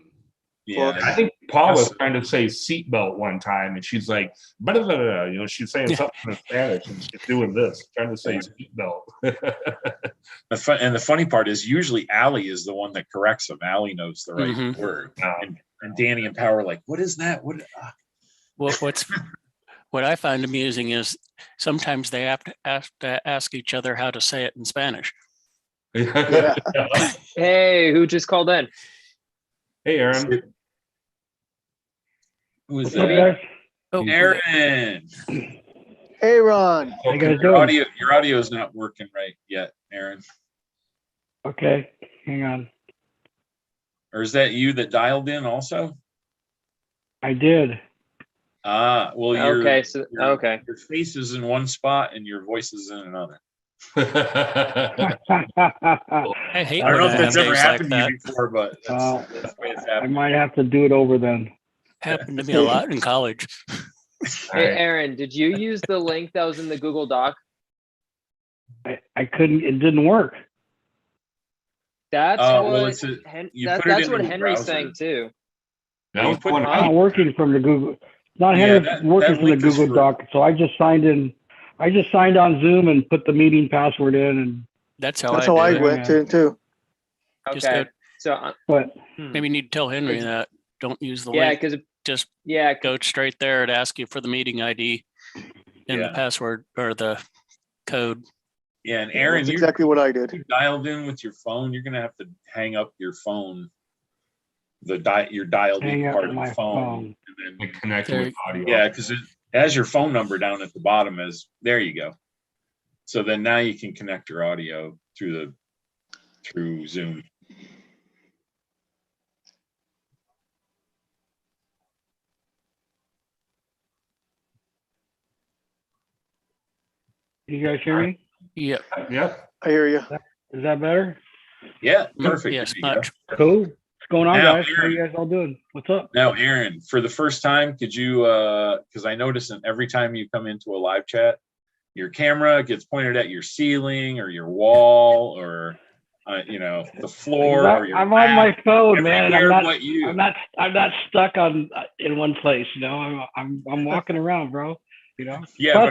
Yeah. I think Paul was trying to say seatbelt one time, and she's like, blah, blah, blah, she's saying something in Spanish, and she's doing this, trying to say seatbelt. And the funny part is usually Allie is the one that corrects them. Allie knows the right word. And Danny and Power are like, what is that? Well, what I find amusing is sometimes they have to ask each other how to say it in Spanish. Yeah. Hey, who just called in? Hey, Aaron. Who is What's up, that? guys? Oh, Aaron. Hey, Ron. How you guys Your doing? audio is not working right yet, Aaron. Okay, hang on. Or is that you that dialed in also? I did. Well, Okay, your face is in one spot and your voice is in another. I hate I don't know when if that's it ever happens like happened to that. you before, but that's the way it's I happened. might have to do it over then. Happened to me a lot in college. Hey, Aaron, did you use the link that was in the Google Doc? I couldn't, it didn't work. That's well, what you that's put it into what the Henry's browser. saying too. That was one It's not working from the Google. It's not Yeah, working that from the link is Google for- Doc. So I just signed in. I just signed on Zoom and put the meeting password in, and That's how That's I how I do it. went to too. Just Okay, go- so but Maybe you need to tell Henry that. Don't use the yeah, link. because Just yeah, go straight there and ask you for the meeting ID and the Yeah. password or the code. Yeah, and Aaron, that's exactly what I did. you dialed in with your phone. You're gonna have to hang up your phone, your dialed hang in up part on of my the phone, phone. and then like connected with audio. yeah, because it has your phone number down at the bottom. There you go. So then now you can connect your audio through Zoom. You guys hear me? Yep. Yep. I hear you. Is that better? Yeah, perfect. Yes, There you go. much. Cool. What's going on, Now, guys? How Aaron. you guys all doing? What's up? Now, Aaron, for the first time, could you, because I notice that every time you come into a live chat, your camera gets pointed at your ceiling or your wall, or the floor. Or your I'm on my phone, man, and everywhere but you. I'm not stuck in one place. I'm walking around, bro. Yeah,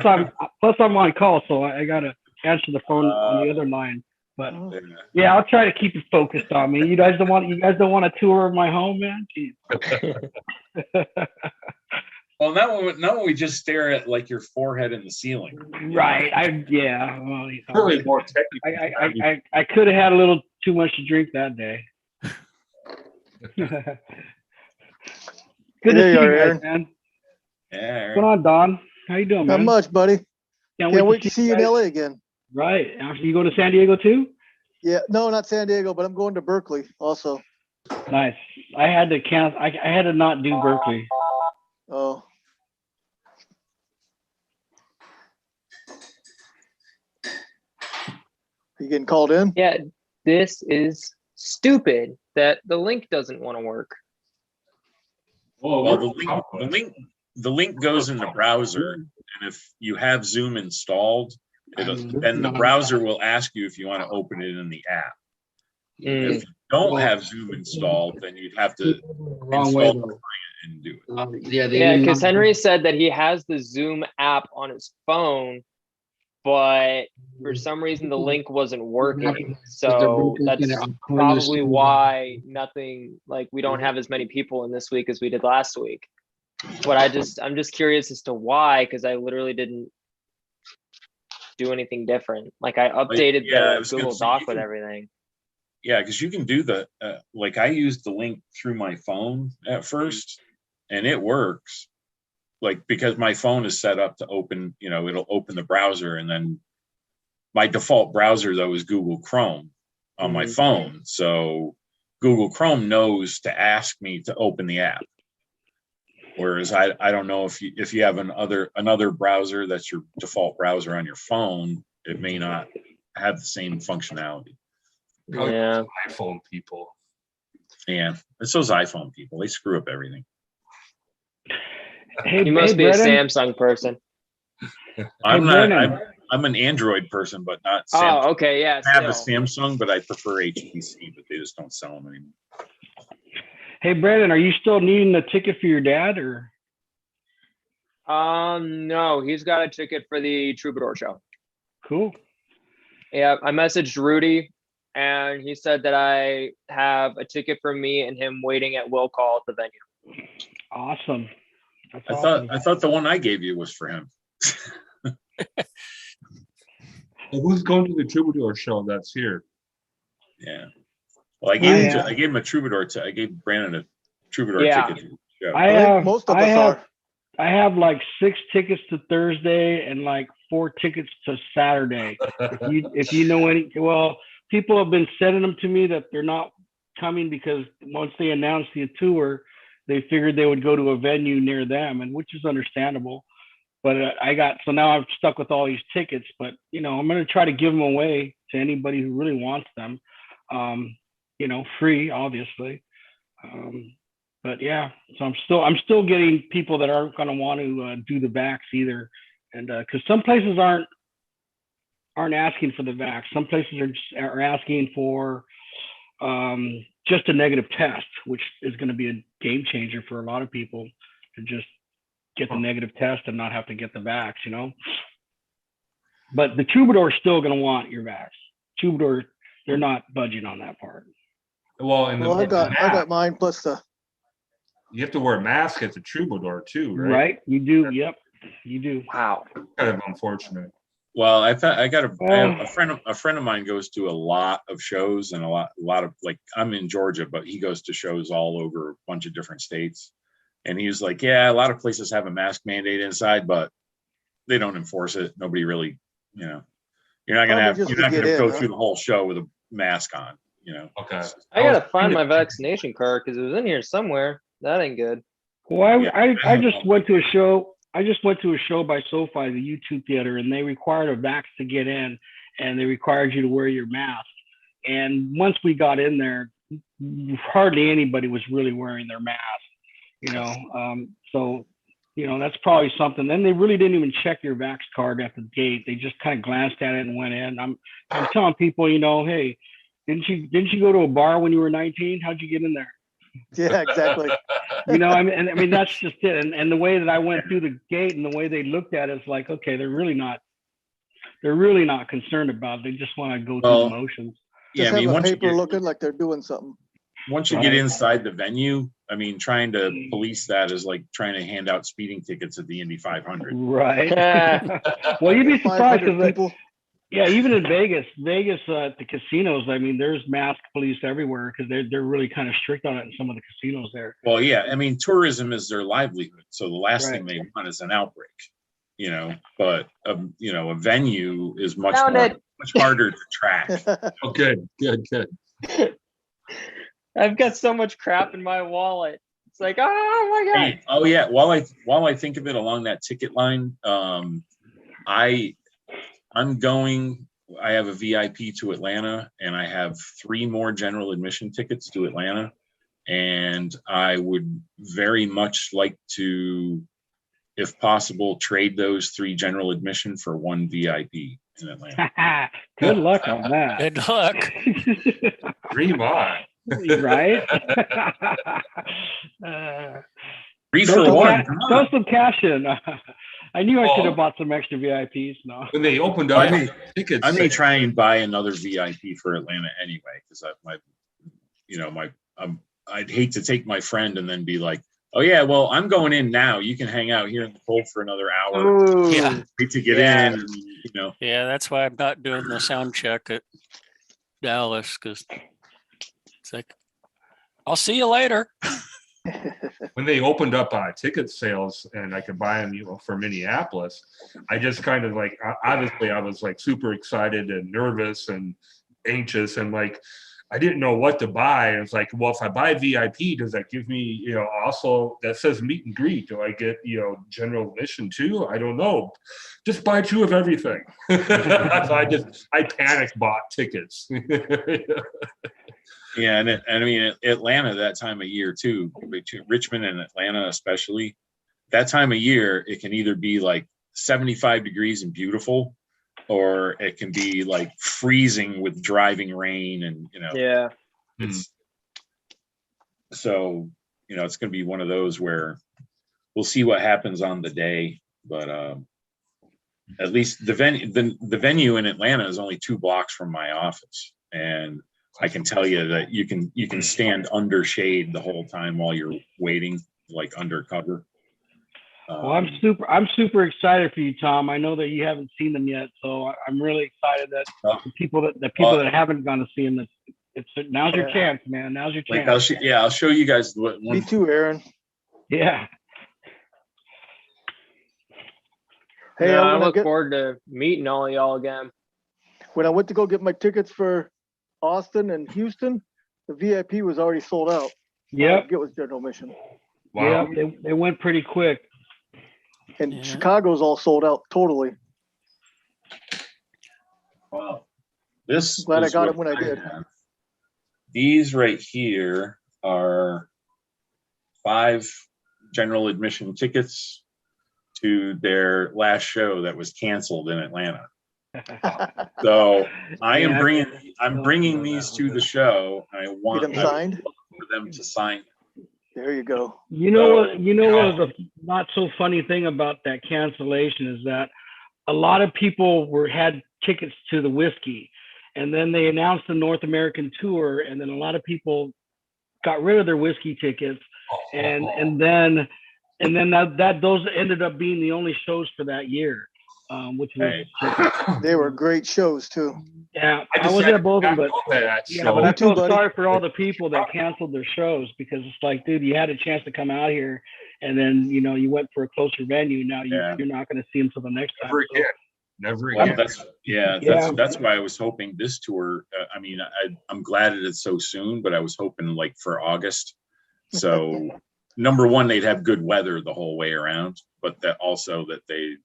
Plus I'm on call, so I gotta answer the phone on the other line. But Oh, yeah, I'll try to keep it focused on me. You guys don't want a tour of my home, man? Jeez. well, now when we just stare at like your forehead in the ceiling. Right. Well, Really more technical. I could have had a little too much to drink that day. Good to There see you are, you guys, Aaron. man. Yeah. What's going on, Don? How you doing, Not man? much, buddy. Can't wait to see you in guys. LA again. Right. After you go to San Diego too? Yeah, no, not San Diego, but I'm going to Berkeley also. Nice. I had to cancel. I had to not do Berkeley. Oh. Are you getting called in? Yeah, this is stupid that the link doesn't want to work. Well, the link goes in the browser, and if you have Zoom installed, then the browser will ask you if you want to open it in the app. If you don't have Zoom installed, then you'd have to install the client and do it. Yeah, because Henry said that he has the Zoom app on his phone, but for some reason the link wasn't working. So that's probably why we don't have as many people in this week as we did last week. But I'm just curious as to why, because I literally didn't do anything different. Like I updated the Google Doc with everything. Yeah, because you can do I used the link through my phone at first, and it works. Like, because my phone is set up to open, it'll open the browser, and then my default browser though is Google Chrome on my phone. So Google Chrome knows to ask me to open the app. Whereas I don't know if you have another browser that's your default browser on your phone, it may not have the same functionality. Yeah, iPhone people. Yeah, it's those iPhone people. They screw up everything. Hey, you must be Brennan. a Samsung person. I'm Brennan. not. I'm an Android person, but not Samsung. Oh, okay, yeah. I have a still. Samsung, but I prefer HTC, but they just don't sell them anymore. Hey, Brandon, are you still needing a ticket for your dad, or? No, he's got a ticket for the Troubadour show. Cool. Yeah, I messaged Rudy, and he said that I have a ticket for me and him waiting at will call at the venue. Awesome. That's I awesome. thought the one I gave you was for him. Who's going to the Troubadour show that's here? Yeah. Well, I gave him a Troubadour. I gave Brandon a Troubadour ticket to the show. I think most of us are. I have like 6 tickets to Thursday and like 4 tickets to Saturday. if you know any, well, people have been sending them to me that they're not coming because once they announced the tour, they figured they would go to a venue near them, and which is understandable. But so now I'm stuck with all these tickets, but I'm going to try to give them away to anybody who really wants them. Free, obviously. But yeah, so I'm still getting people that aren't going to want to do the vax either. And because some places aren't asking for the vax. Some places are asking for just a negative test, which is going to be a game changer for a lot of people to just get the negative test and not have to get the vax, But the Troubadour is still going to want your vax. Troubadour, they're not budging on that part. Well, I got mine plus the. You have to wear a mask at the Troubadour too, right? Right, you do. Yep, you do. Wow. Kind of unfortunate. Well, I have a friend of mine goes to a lot of shows, and a lot of, like, I'm in Georgia, but he goes to shows all over a bunch of different states. And he was like, yeah, a lot of places have a mask mandate inside, but they don't enforce it. Nobody really, you're not gonna go through the whole show with a mask on, Okay. I gotta find my vaccination card because it was in here somewhere. That ain't good. Well, I just went to a show. I just went to a show by SoFi, the YouTube theater, and they required a vax to get in, and they required you to wear your mask. And once we got in there, hardly anybody was really wearing their mask. So that's probably something. Then they really didn't even check your vax card at the gate. They just kind of glanced at it and went in. I'm telling people, hey, Didn't you go to a bar when you were 19? How'd you get in there? Yeah, exactly. You know, I mean, that's just it. And the way that I went through the gate and the way they looked at it, it's like, okay, they're really not concerned about it. They just want to go through the motions. Yeah, Just I mean, have a once you paper get, looking like they're doing something. once you get inside the venue, I mean, trying to police that is like trying to hand out speeding tickets at the Indy 500. Right. Well, you'd be surprised 500 because people. yeah, even in Vegas, at the casinos, I mean, there's masked police everywhere because they're really kind of strict on it in some of the casinos there. Well, yeah, I mean, tourism is their livelihood, so the last thing Right. they want is an outbreak, you know. But you know, a venue is much Found more, it. much harder to track. Oh, good. I've got so much crap in my wallet. It's like, oh my God. Hey, oh yeah, while I think of it along that ticket line, I'm going. I have a VIP to Atlanta, and I have 3 more general admission tickets to Atlanta, and I would very much like to, if possible, trade those 3 general admission for 1 VIP in Atlanta. Good luck on that. Good luck. Dream on. Right? 3 throw for some 1. throw some cash in. I knew I should Oh. have bought some extra VIPs. No. When they opened up tickets, I may try and buy another VIP for Atlanta anyway, because I'd hate to take my friend and then be like, oh yeah, well, I'm going in now. You can hang out here in the cold for another hour. Ooh. Yeah. Wait to get Yeah. in, and, you know. Yeah, that's why I'm not doing the sound check at Dallas, because it's like, I'll see you later. when they opened up ticket sales and I could buy them, for Minneapolis, I just kind of like, obviously I was like super excited and nervous and anxious, and like, I didn't know what to buy. And it's like, well, if I buy VIP, does that give me, also that says meet and greet? Do I get, general admission too? I don't know. Just buy 2 of everything. So I panic bought tickets. Yeah, and I mean, Atlanta that time of year too, between Richmond and Atlanta especially, that time of year, it can either be like 75 degrees and beautiful, or it can be like freezing with driving rain, and Yeah. it's so it's going to be one of those where we'll see what happens on the day, but at least the venue in Atlanta is only 2 blocks from my office, and I can tell you that you can stand under shade the whole time while you're waiting, like under cover. Well, I'm super excited for you, Tom. I know that you haven't seen them yet, so I'm really excited that the people that haven't gone to see them, now's your chance, man. Now's your chance. I'll show you guys what Me too, Aaron. Yeah. Hey, I look forward to meeting all of y'all again. when I went to go get my tickets for Austin and Houston, the VIP was already sold out. Yep. It was general admission. Wow. Yeah, they went pretty quick. And Yeah. Chicago's all sold out totally. Wow. This Glad I is got what it when I did. have. These right here are 5 general admission tickets to their last show that was canceled in Atlanta. So I'm bringing these to the show. I want Get them signed. for them to sign. There you go. You know what was the not so funny thing about that cancellation is that a lot of people had tickets to the whiskey, and then they announced the North American tour, and then a lot of people got rid of their whiskey tickets, and then those ended up being the only shows for that year, which was They were great shows too. yeah. I wasn't at both of them, but that yeah, but I Me too, feel buddy. sorry for all the people that canceled their shows, because it's like, dude, you had a chance to come out here, and then you went for a closer venue. Now you're not going to see them till the next time. Never So, again. Never Well, again. that's why I was hoping this tour. I mean, I'm glad that it's so soon, but I was hoping like for August. So number one, they'd have good weather the whole way around, but that also that they,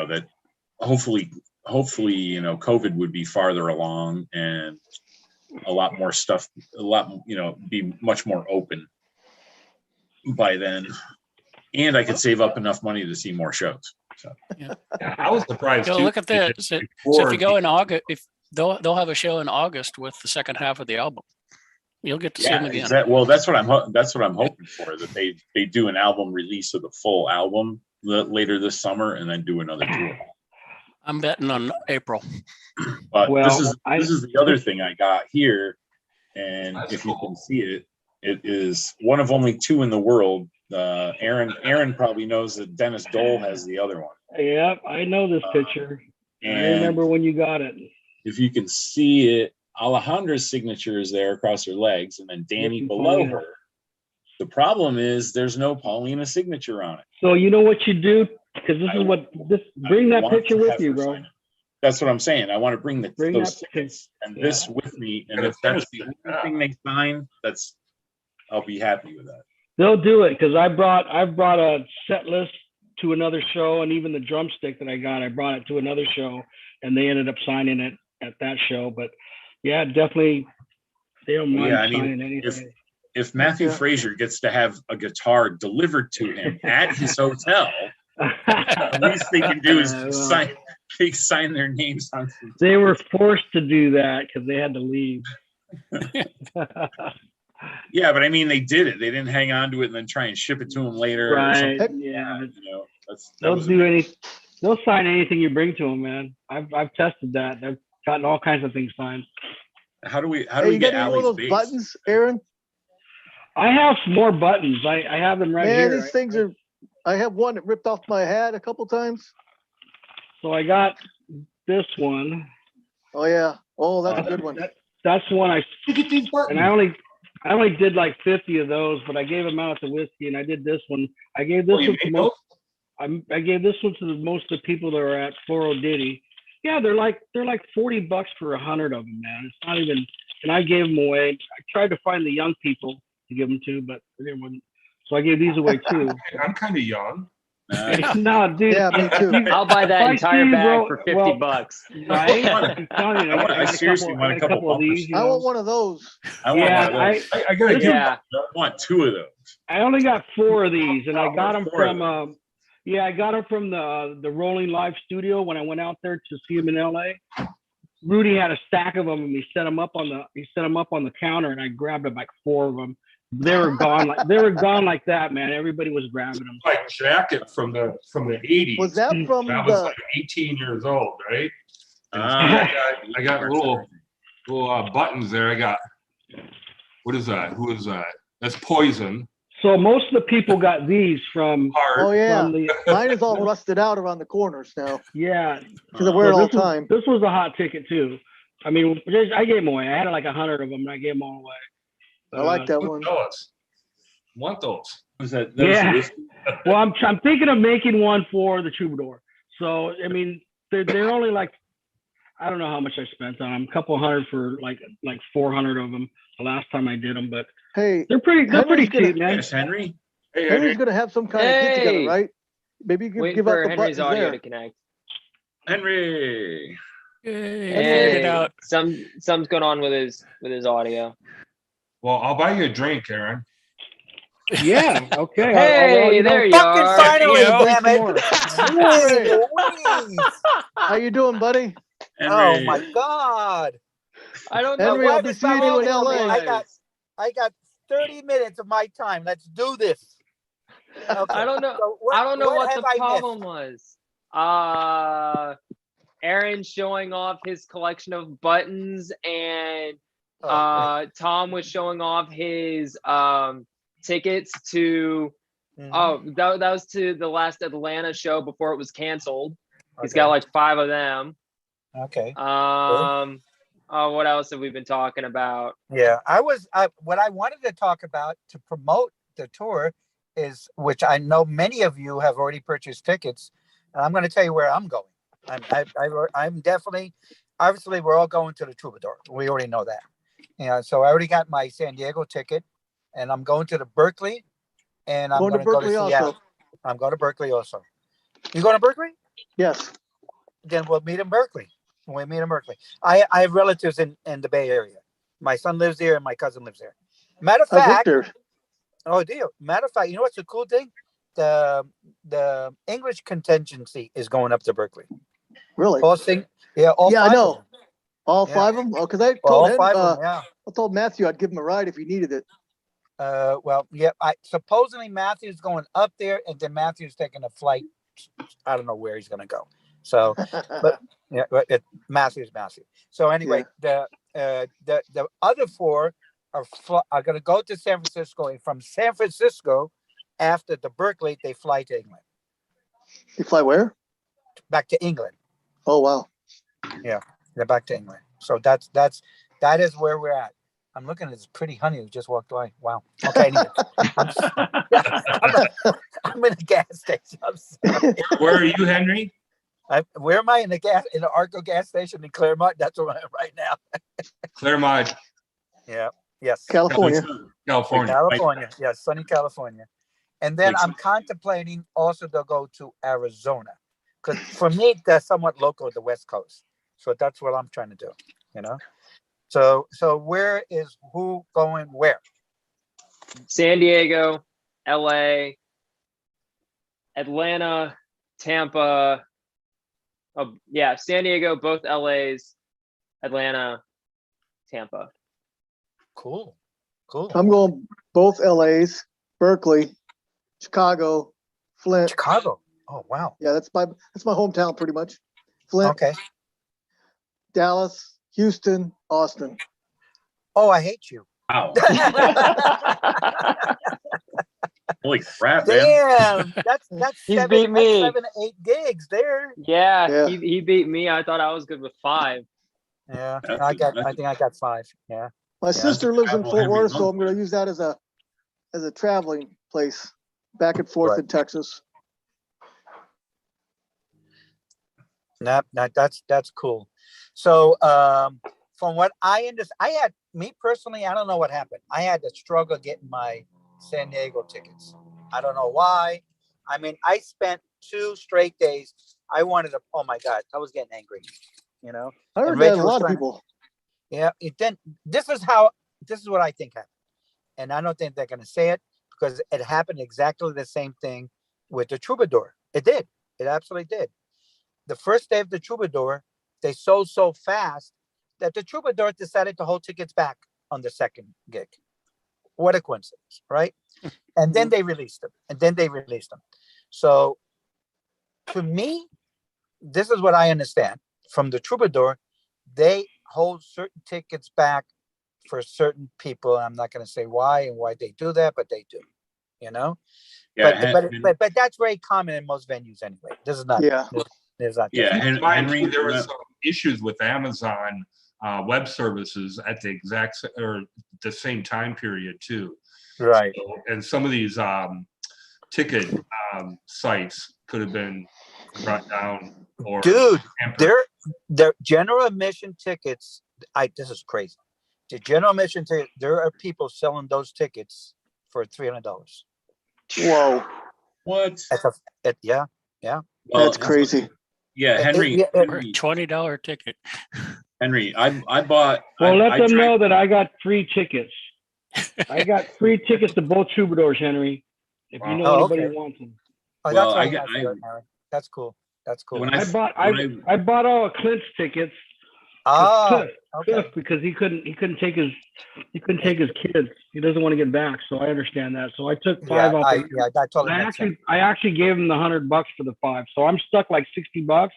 that hopefully, COVID would be farther along and a lot more stuff, be much more open by then. And I could save up enough money to see more shows. So Yeah, I was surprised too. Look at this. So if you go in August, if they'll have a show in August with the second half of the album. You'll get to see Yeah, them again. well, that's what I'm hoping for, that they do an album release of the full album later this summer and then do another tour. I'm betting on April. But Well, this is the other thing I got here, and That's if you cool. can see it, it is one of only two in the world. Aaron probably knows that Dennis Dole has the other one. Yep, I know this picture. I And remember when you got it. if you can see it, Alejandra's signature is there across her legs, and then Danny Yes, below Paulina. her. The problem is there's no Paulina signature on it. So you know what you do? Because bring I that want picture to with have you, her bro. sign it. That's what I'm saying. I want to bring Bring those that tickets and yeah. this with me. And if that's the only thing they sign, I'll be happy with that. They'll do it because I brought a set list to another show, and even the drumstick that I brought it to another show, and they ended up signing it at that show. But yeah, definitely, they don't mind Yeah, I mean, signing anything. If Matthew Yeah. Frazier gets to have a guitar delivered to him at his hotel, the least they can do is sign their names on some They were forced to do that because they had to leave. Yeah, but I mean, they did it. They didn't hang on to it and then try and ship it to him later. Or Right? something. Yeah. You know, that They'll was do amazing. They'll sign anything you bring to them, man. I've tested that. I've gotten all kinds of things signed. How do we Hey, you get got any more Allie's of those bass? buttons, Aaron? I have some more buttons. I have them right Man, here. these things are. I have one that ripped off my hat a couple times. So I got this one. Oh yeah. Oh, that's a good one. That's the one Look at these buttons. and I only did like 50 of those, but I gave them out to whiskey, and I did this one. I gave this Oh, you one to made most. I gave this one to most of the people that are at Foro Diddy. Yeah, they're like $40 for 100 of them, man. It's not even. And I gave them away. I tried to find the young people to give them to, but they didn't. So I gave these away too. I'm kind of young. No, dude. Yeah, me too. I'll buy that I entire see, bag bro. for $50. Right? I'm telling you, I seriously want a couple of these. I want one of those. I want Yeah, one of those. I gotta get. Yeah. I want two of those. I only got 4 of these, and I got them Four of from I got them from the Rolling Live studio when I went out there to see him in LA. Rudy had a stack of them, and he set them up on the counter, and I grabbed like 4 of them. They were gone like that, man. Everybody was grabbing them. My jacket from the 80s. Was that from I was the? like 18 years old, right? And Ah. I got little buttons there. I got, what is that? Who is that? That's Poison. So most of the people got these from. Heart. Oh yeah. From the, Mine is all rusted out around the corners now yeah. because I wear it So all the time. This was a hot ticket too. I mean, I gave them away. I had like 100 of them, and I gave them all away. I like that one. Those. Want those? Was that Yeah. was Well, I'm thinking of making one for the Troubadour. So I mean, they're only like, I don't know how much I spent on them. A couple hundred for like 400 of them the last time I did them, but Hey, they're pretty Henry's cheap, man. Yes, Henry. Hey, Henry's gonna have some kind of get together, Hey! right? Maybe you can Waiting give out for the Henry's buttons audio there. to connect. Henry. Yay, I Hey, figured it out. something's going on with his audio. well, I'll buy you a drink, Aaron. Yeah. Okay. Hey, there you Fucking are. finally, There you damn it. Hey. Louise. How you doing, buddy? Oh Henry. my God. I don't know. Henry, My I'll wife be is seeing you in telling me LA. I got 30 minutes of my time. Let's do this. Okay. I don't know. So I don't know what have the I problem missed? was. Aaron showing off his collection of buttons, and Oh, Tom was showing off his tickets to. mhm. Oh, that was to the last Atlanta show before it was canceled. He's Okay. got like 5 of them. Okay. What else have we been talking about? Yeah, what I wanted to talk about to promote the tour is, which I know many of you have already purchased tickets, and I'm going to tell you where I'm going. I'm definitely, obviously, we're all going to the Troubadour. We already know that. Yeah, so I already got my San Diego ticket, and I'm going to the Berkeley, and I'm Going to going to go to Berkeley Seattle. also. I'm going to Berkeley also. You going to Berkeley? Yes. Then we'll meet in Berkeley. We meet in Berkeley. I have relatives in the Bay Area. My son lives there, and my cousin lives there. Matter of fact, Victor. oh dear. Matter of fact, you know what's a cool thing? The English contingency is going up to Berkeley. Really? All 5 Yeah, I of know. them. All Yeah. 5 of them? Oh, because I Well, all told him, 5 of them, yeah. I told Matthew I'd give him a ride if he needed it. Well, yeah, supposedly Matthew's going up there, and then Matthew's taking a flight. I don't know where he's gonna go. So, but yeah, but Matthew's Matthew. So anyway, the other 4 are gonna go to San Francisco, and from San Francisco, after the Berkeley, they fly to England, You fly where? back to England. Oh, wow. Yeah, they're back to England. So that is where we're at. I'm looking at this pretty honey who just walked away. Wow. Okay. Anyway, I'm in a gas station. I'm sorry. Where are you, Henry? Where am I in the Arco gas station in Claremont? That's where I am right now. Claremont, Yeah. Yes. California. California. California. Yes, sunny California. And then Like- I'm contemplating also to go to Arizona, because for me that's somewhat local, the West Coast. So that's what I'm trying to do. You know. So where is who going where? San Diego, LA, Atlanta, Tampa. Oh, yeah, San Diego, both LAs, Atlanta, Tampa. Cool. I'm going both LAs, Berkeley, Chicago, Flint. Chicago. Oh wow. Yeah, that's my hometown pretty much. Flint, Okay. Dallas, Houston, Austin. Oh, I hate you. Wow. Holy crap, man. Damn, that's He's seven, beat me. that's 7 to 8 gigs there. Yeah, Yeah. he beat me. I thought I was good with 5. Yeah, That's I a- think I got 5. Yeah. My sister lives in travel Fort every Worth, so month. I'm going to use that as a traveling place back and forth Right. in Texas. That's cool. So from what I understand, me personally, I don't know what happened. I had to struggle getting my San Diego tickets. I don't know why. I mean, I spent 2 straight days. I wanted to, oh my God, I was getting angry, you know? I heard And that a Rachel was lot of trying- people. Yeah, this is what I think happened. And I don't think they're going to say it because it happened exactly the same thing with the Troubadour. It did. It absolutely did. The first day of the Troubadour, they sold so fast that the Troubadour decided to hold tickets back on the second gig. What a coincidence, right? And then they released them. So to me, this is what I understand from the Troubadour. They hold certain tickets back for certain people. I'm not going to say why and why they do that, but they do, you know? Yeah, But that's very common in most venues anyway. This is not. Yeah. This is not. yeah, different. Keep in mind, Henry, there was some issues with Amazon web services at the the same time period too. Right. So, and some of these ticket sites could have been brought down or Dude, hampered. their general admission tickets. This is crazy. The general admission ticket. There are people selling those tickets for $300. Whoa, what? Yeah. Well, that's crazy. Yeah, Henry, Yeah, For a Henry, $20 ticket. Henry, I bought. Well, I let them tried- know that I got free tickets. I got free tickets to both Troubadours, Henry. If you know Oh, anybody okay. wants them. Oh, Well, that's I right. get- That's cool. That's cool. When I bought all of Clint's tickets. Oh, Cliff, okay. because he couldn't take his kids. He doesn't want to get back, so I understand that. So I took 5 off. That totally makes sense. I actually gave him the $100 for the 5, so I'm stuck like $60.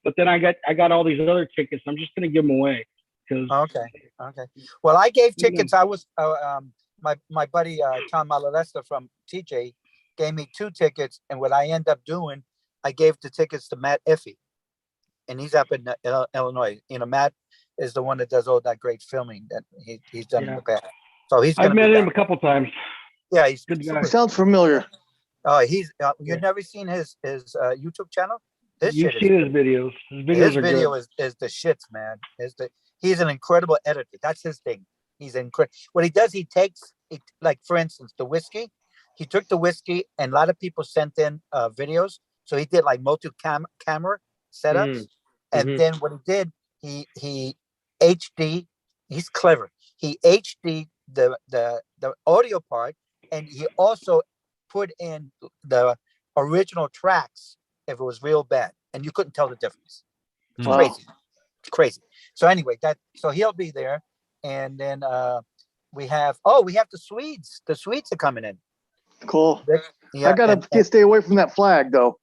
But then I got all these other tickets. I'm just gonna give them away because Okay. Well, I gave tickets. I was my buddy Tom Malalesta from TJ gave me 2 tickets, and what I end up doing, I gave the tickets to Matt Effie, and he's up in Illinois. You know, Matt is the one that does all that great filming that he's done in the past. So he's. I've gonna be met him down. a couple times. Yeah, he's Good guy. super. Sounds familiar. Oh, he's. You've never seen his YouTube channel? This You've shit is seen his videos. His videos his are video good. is the shits, man. He's an incredible editor. That's his thing. He's incredible. What he does, he takes it, like for instance, the whiskey. He took the whiskey, and a lot of people sent in videos. So he did like camera setups, and Mhm. then what he did, he HD. He's clever. He HD the audio part, and he also put in the original tracks if it was real bad, and you couldn't tell the difference. It's Wow. crazy. crazy. So anyway, so he'll be there, and then we have the Swedes. The Swedes are coming in. Cool. Yeah, I gotta stay away from that flag though.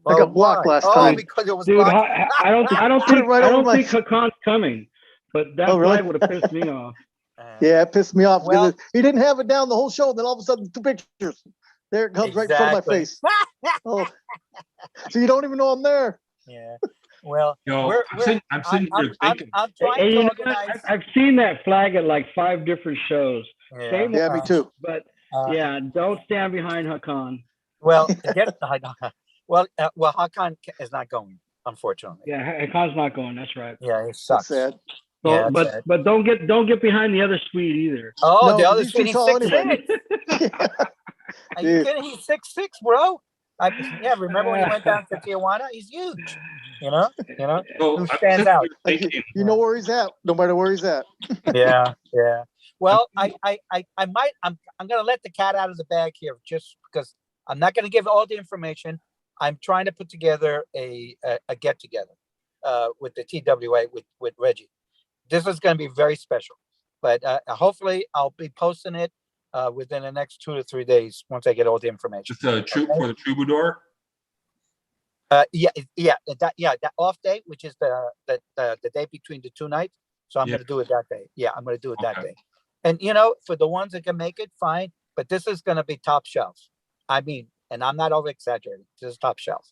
I got blocked last time. because it was Dude, blocked. I don't Put it think right I over don't my- think Hakan's coming, but that Oh, really? flag would have pissed me off. Yeah, it pissed me off Well- because he didn't have it down the whole show. Then all of a sudden, 2 pictures. There it comes right in front of my Exactly. face. Oh, so you don't even know I'm there. Yeah. Well, You know, we're, I'm sitting here thinking. I'm trying And to you know what? organize. I've seen that flag at like 5 different shows. Yeah. Same Yeah, me too. But Uh, yeah, don't stand behind Hakan. Well, Hakan is not going, unfortunately. Yeah, Hakan's not going. That's right. Yeah, it That's sucks. sad. So, Yeah, that's sad. but don't get behind the other Swede either. Oh, No, the other he's too Swede, he's tall 6'6". anyway. Are you Dude. kidding? He's 6'6", bro. Remember when he went down to Tijuana? He's huge. You know. So Who I'm stands sitting out? here Like, thinking, you know where he's at, no matter where he's at. Yeah. Well, I'm gonna let the cat out of the bag here, just because I'm not gonna give all the information. I'm trying to put together a get together with the TWA with Reggie. This is gonna be very special, but hopefully I'll be posting it within the next 2 to 3 days once I get all the information. just a troop for the troubadour. That off day, which is the day between the 2 nights. So I'm Yeah. gonna do it that day. Yeah, I'm gonna do it that Okay. day. And for the ones that can make it, fine. But this is gonna be top shelf. I mean, and I'm not over exaggerating. This is top shelf.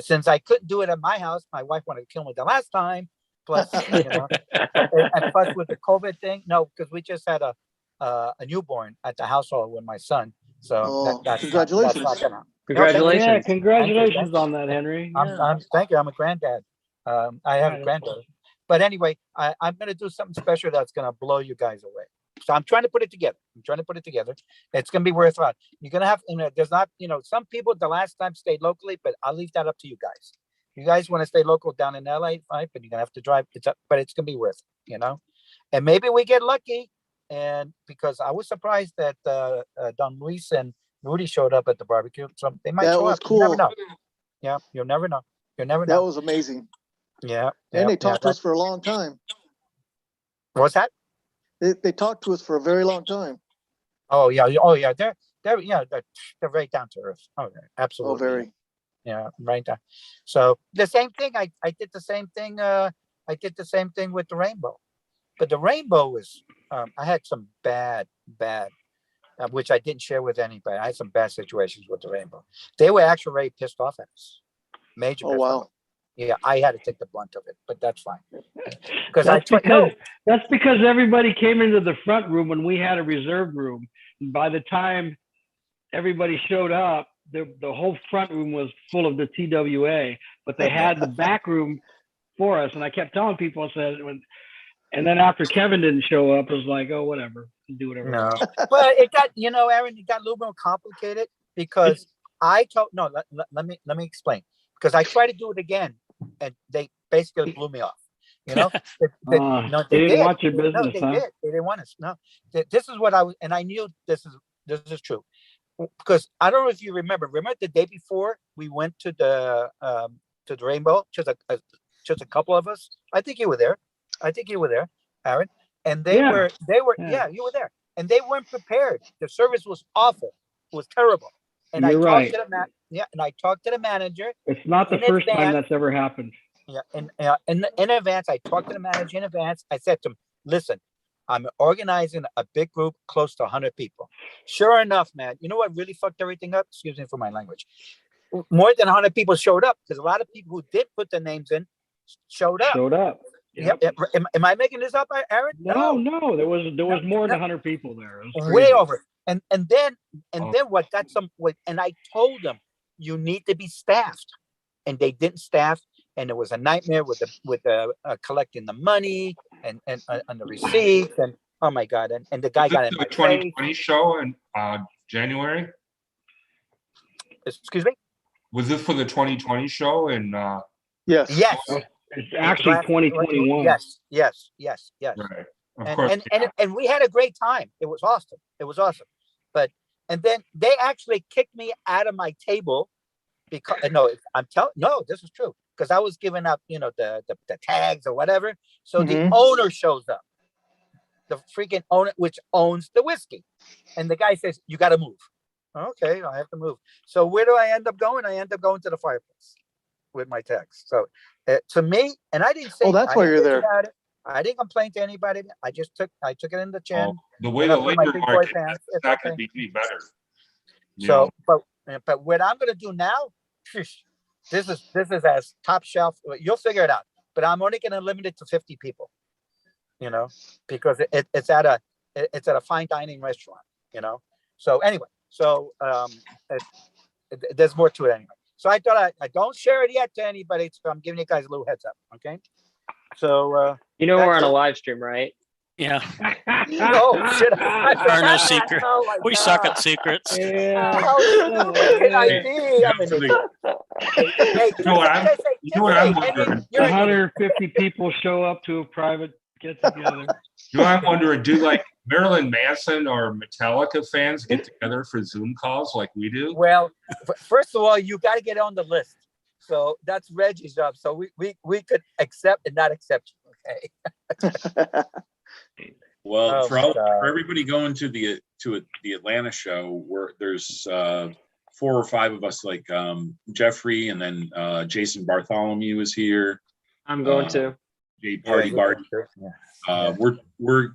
Since I couldn't do it at my house, my wife wanted to kill me the last time. Plus, and plus with the COVID thing, no, because we just had a newborn at the household with my son. So Oh, that's congratulations. not gonna. Congratulations. Yeah, congratulations Thank you. on that, Henry. Thank you. I'm a granddad. I have a Yeah. granddaughter. But anyway, I'm going to do something special that's going to blow you guys away. So I'm trying to put it together. It's going to be worthwhile. You're going to have, there's not, some people the last time stayed locally, but I'll leave that up to you guys. You guys want to stay local down in LA, fine, but you're going to have to drive. But it's going to be worth it, And maybe we get lucky. And because I was surprised that Don Luis and Rudy showed up at the barbecue. So they might That show was up. You never cool. know. Yeah, you'll never know. That was amazing. Yeah. And they talked to us for a long time. What's that? They talked to us for a very long time. Oh yeah. They're very down to earth. Oh, absolutely. Oh, very. Yeah, right down. So the same thing. I did the same thing. I did the same thing with the rainbow, but the rainbow was. I had some bad, which I didn't share with anybody. I had some bad situations with the rainbow. They were actually very pissed off at us. Major. Oh, pissed wow. off. Yeah, I had to take the brunt of it, but that's fine. That's because everybody came into the front room when we had a reserve room. And by the time everybody showed up, the whole front room was full of the TWA, but they had the back room for us. And I kept telling people, I said, and then after Kevin didn't show up, it was like, oh, whatever, do whatever. No, but it got, Aaron, it got a little more complicated because let me explain. Because I tried to do it again, and they basically blew me off. They didn't want your business, no, they huh? did. They didn't want us. No, this is what I was, and I knew this is true. Because I don't know if you remember. Remember the day before we went to the Rainbow, just a couple of us. I think you were there, Aaron. And they were, Yeah. you were there, and they weren't prepared. The service was awful. It was terrible. And You're right. And I talked to the manager. It's not the in first time advance. that's ever happened. Yeah, in advance, I talked to the manager in advance. I said to him, "Listen, I'm organizing a big group, close to 100 people." Sure enough, man, you know what really fucked everything up? Excuse me for my language. More than 100 people showed up because a lot of people who did put their names in showed up. Yep. Yeah. Am I making this up, Aaron? No, there was more than 100 people there. It was Way crazy. over. And then what got and I told them you need to be staffed, and they didn't staff, and it was a nightmare with the collecting the money and the receipts, and oh my god, and the guy got in the my 2020 show in January. Excuse me. Was this for the 2020 show in? Yes. Yes. It's actually 2021. Yes. Right. Of course. And we had a great time. It was awesome. But and then they actually kicked me out of my table because no, this is true. because I was giving up, you know, the tags or whatever. So the Mhm. owner shows up, the freaking owner, which owns the whiskey, and the guy says, "You got to move." Okay, I have to move. So where do I end up going? I end up going to the fireplace with my tags. So to me, and I didn't say, Oh, that's I why didn't you're bitch there. about it. I didn't complain to anybody. I took it in the chin. Oh, the way and I the put my labor big boy market, pants. it's It's not okay. gonna be any better. You So, know, but what I'm gonna do now, this is as top shelf. You'll figure it out. But I'm only gonna limit it to 50 people. You know, because it's at a fine dining restaurant. You know. So anyway, there's more to it anyway. So I thought I don't share it yet to anybody. So I'm giving you guys a little heads up. Okay. So You know, we're on that's a it. live stream, right? Yeah, Oh shit! I are no forgot. secret. Oh my We God. suck at secrets. Yeah. How stupid can I be? I'm an For idiot. the- Hey, You know what I'm- you know what I'm wondering? You're an idiot. 150 people show up to a private get together. You know, I'm wondering, do like Marilyn Manson or Metallica fans get together for Zoom calls like we do? Well, first of all, you got to get on the list. So that's Reggie's job. So we could accept and not accept you. Okay. Well, Oh, for God. everybody going to the Atlanta show, where there's 4 or 5 of us, like Jeffrey, and then Jason Bartholomew is here. I'm going to. Jay Party Bart. Yeah. We're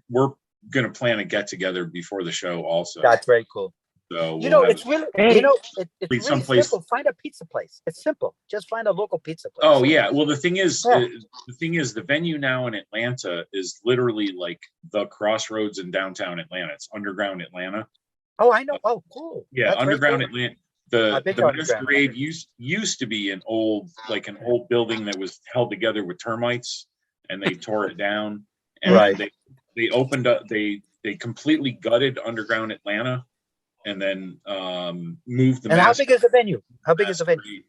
gonna plan a get together before the show also. That's very cool. So You we'll know, have- it's really, Hey. you know, it's Be really someplace- simple. Find a pizza place. It's simple. Just find a local pizza place. Oh yeah. Well, the thing is, Yeah. the venue now in Atlanta is literally like the Crossroads in downtown Atlanta. It's Underground Atlanta. Oh, I know. Oh, cool. Yeah, That's very Underground cool. Atlanta. I've been The to Underground. Masquerade used to be an old building that was held together with termites, and they tore it down. And Right. they opened up. They completely gutted Underground Atlanta, and then moved the. And how big is the venue? How big is the venue?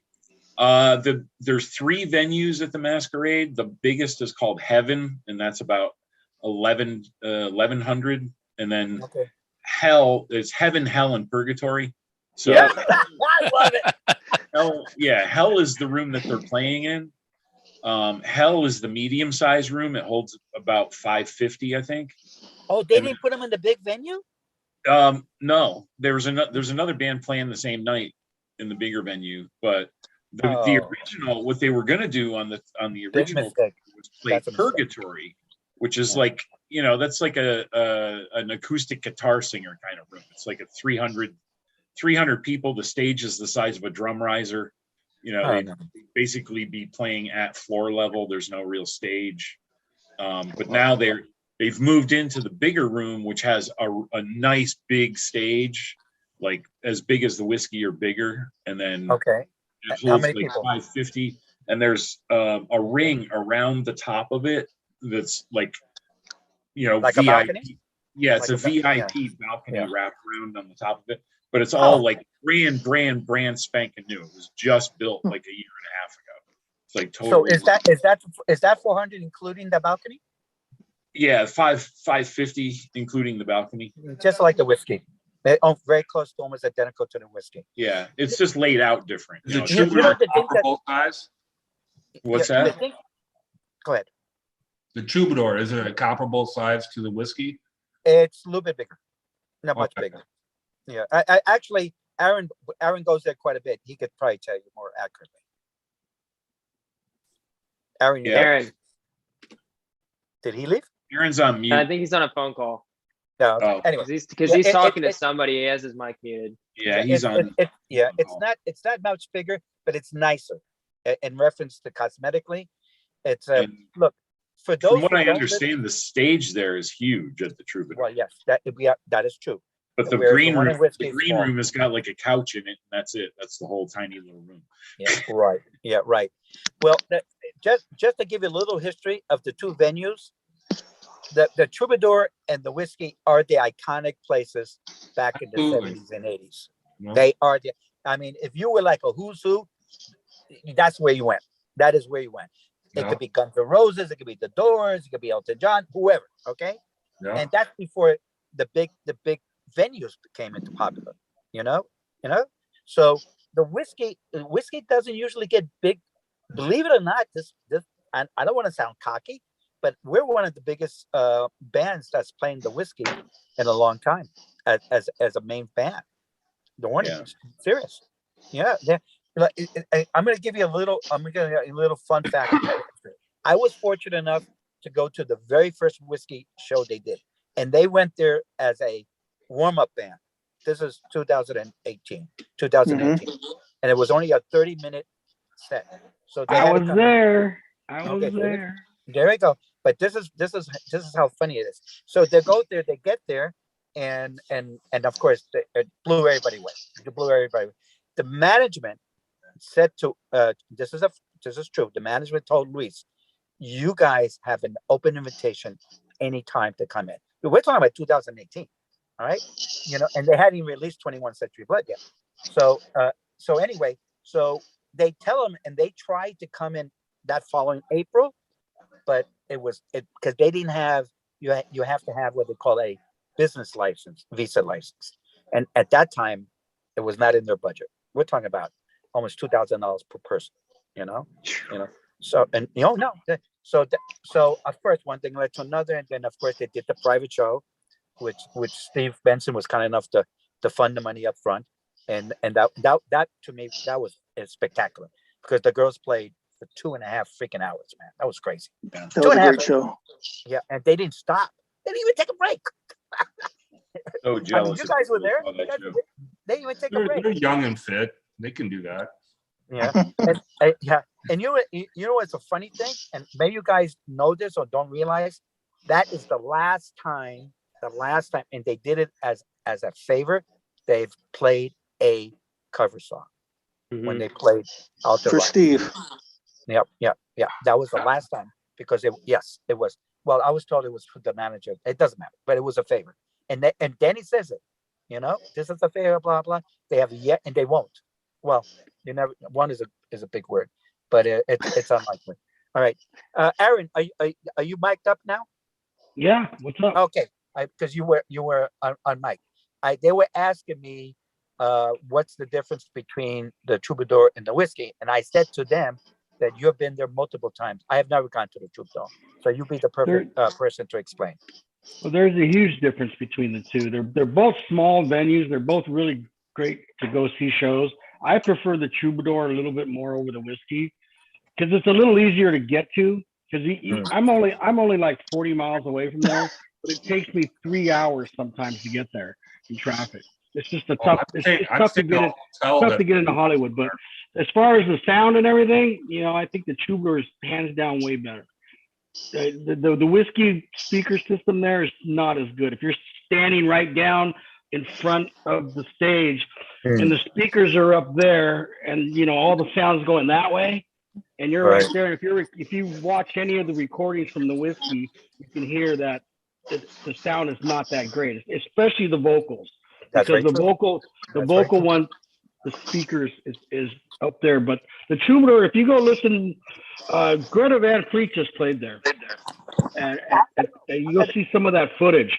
There's 3 venues at the Masquerade. The biggest is called Heaven, and that's about 1100. And then Okay. Hell is Heaven, Hell, and Purgatory. So Yeah. I love it. Hell is the room that they're playing in. Hell is the medium-sized room. It holds about 550, I think. Oh, they didn't put them in the big venue? No, there's another band playing the same night in the bigger venue, but the Oh. original, what they were gonna do on the Big original mistake. was play That's a mistake. Purgatory, which is Yeah. like, you know, that's like an acoustic guitar singer kind of room. It's like a 300 people. The stage is the size of a drum riser. You know, Oh, they'd no. basically be playing at floor level. There's no real stage. But now they've moved into the bigger room, which has a nice big stage, like as big as the whiskey or bigger. And then Okay. it How holds many like people? 550. And there's a ring around the top of it that's like, you know, Like a VIP. balcony? Yeah, it's Like a a VIP balcony Yeah. wrapped around on the top of it. But it's all Oh. like brand spanking new. It was just built like a year and a half ago. It's like So totally. is that 400 including the balcony? Yeah, 550 including the balcony. Just like the whiskey. Very close to almost identical to the whiskey. Yeah, it's just laid out different. Is You know, it it's you just- know troubadour the thing that- comparable size? What's You- you that? think- Go ahead. The troubadour, is it a comparable size to the whiskey? It's a little bit bigger, not much Okay. bigger. Yeah, I actually, Aaron goes there quite a bit. He could probably tell you more accurately. Aaron, you Yeah. there? Aaron, Did he leave? Aaron's on mute. I think he's on a phone call No. Okay. Oh. Anyway, because Yeah, he's talking to somebody. He has his mic muted. Yeah, he's on. It's not much bigger, but it's nicer in reference to cosmetically. It's And look for those. from what who I don't understand, the stage there is huge at the Troubadour. well, yes, that is true. But the whereas the green one in room, Whiskey the is green small. room has got like a couch in it, and that's it. That's the whole tiny little room. Yeah, right. Yeah, right. Well, just to give you a little history of the 2 venues, the Troubadour and the Whiskey are the iconic places back in the Absolutely. 70s and 80s. No? They are the. I mean, if you were like a who's who, that's where you went. That is where you went. It Yeah. could be Guns N' Roses, it could be The Doors, it could be Elton John, whoever. Okay, Yeah. and that's before the big venues became into popular. You know. So the whiskey doesn't usually get big believe it or not, and I don't want to sound cocky, but we're one of the biggest bands that's playing the whiskey in a long time as a main band. The one serious. Yeah. I'm going to give you a little fun fact. I was fortunate enough to go to the very first whiskey show they did, and they went there as a warm-up band. This is 2018, and it was only a 30-minute set. So they I had to was come there. I Okay, was there. there we go. But this is how funny it is. So they go there, they get there, and of course it blew everybody away. It blew everybody away. The management said to this is true. The management told Luis, "You guys have an open invitation anytime to come in." We're talking about 2018, all right? You know, and they hadn't even released 21 Century Blood yet. So anyway, so they tell them, and they tried to come in that following April, but it because they didn't have you have to have what they call a business license, visa license, and at that time, it was not in their budget. We're talking about almost $2,000 per person. You know. So and no. So of course, one thing led to another, and then of course they did the private show, which Steve Benson was kind enough to fund the money up front, and that to me that was spectacular because the girls played for 2.5 freaking hours, man. That was crazy. That was a great show. Yeah, and they didn't stop. They didn't even take a break. So jealous. You guys were there. Saw that show. They didn't even take a break. They're young and fit. They can do that. Yeah, and you know what's a funny thing, and maybe you guys know this or don't realize, that is the last time, and they did it as a favor. They've played a cover song when they played Alto For Rock. Steve. Yeah. That was the last time because it was. Well, I was told it was for the manager. It doesn't matter, but it was a favor. And Danny says it. You know, this is a favor. Blah blah. They have yet, and they won't. Well, you never. One is a big word, but it's unlikely. All right, Aaron, are you mic'd up now? Yeah. What's up? Okay, because you were on mic. They were asking me, what's the difference between the Troubadour and the whiskey, and I said to them that you have been there multiple times. I have never gone to the Troubadour, so you be the perfect person to explain. Well, there's a huge difference between the two. They're both small venues. They're both really great to go see shows. I prefer the Troubadour a little bit more over the whiskey because it's a little easier to get to. Because I'm only like 40 miles away from there, but it takes me 3 hours sometimes to get there in traffic. It's just a tough. It's tough to get it. Tough to get into Hollywood. But as far as the sound and everything, you know, I think the Troubadour is hands down way better. The whiskey speaker system there is not as good. If you're standing right down in front of the stage and the speakers are up there and you know all the sound's going that way and you're right there, and if you watch any of the recordings from the whiskey, you can hear that the sound is not that great, especially the vocals. Because the vocal one, the speakers is up there. But the Troubadour, if you go listen, Greta Van Fleet just played there, and you'll see some of that footage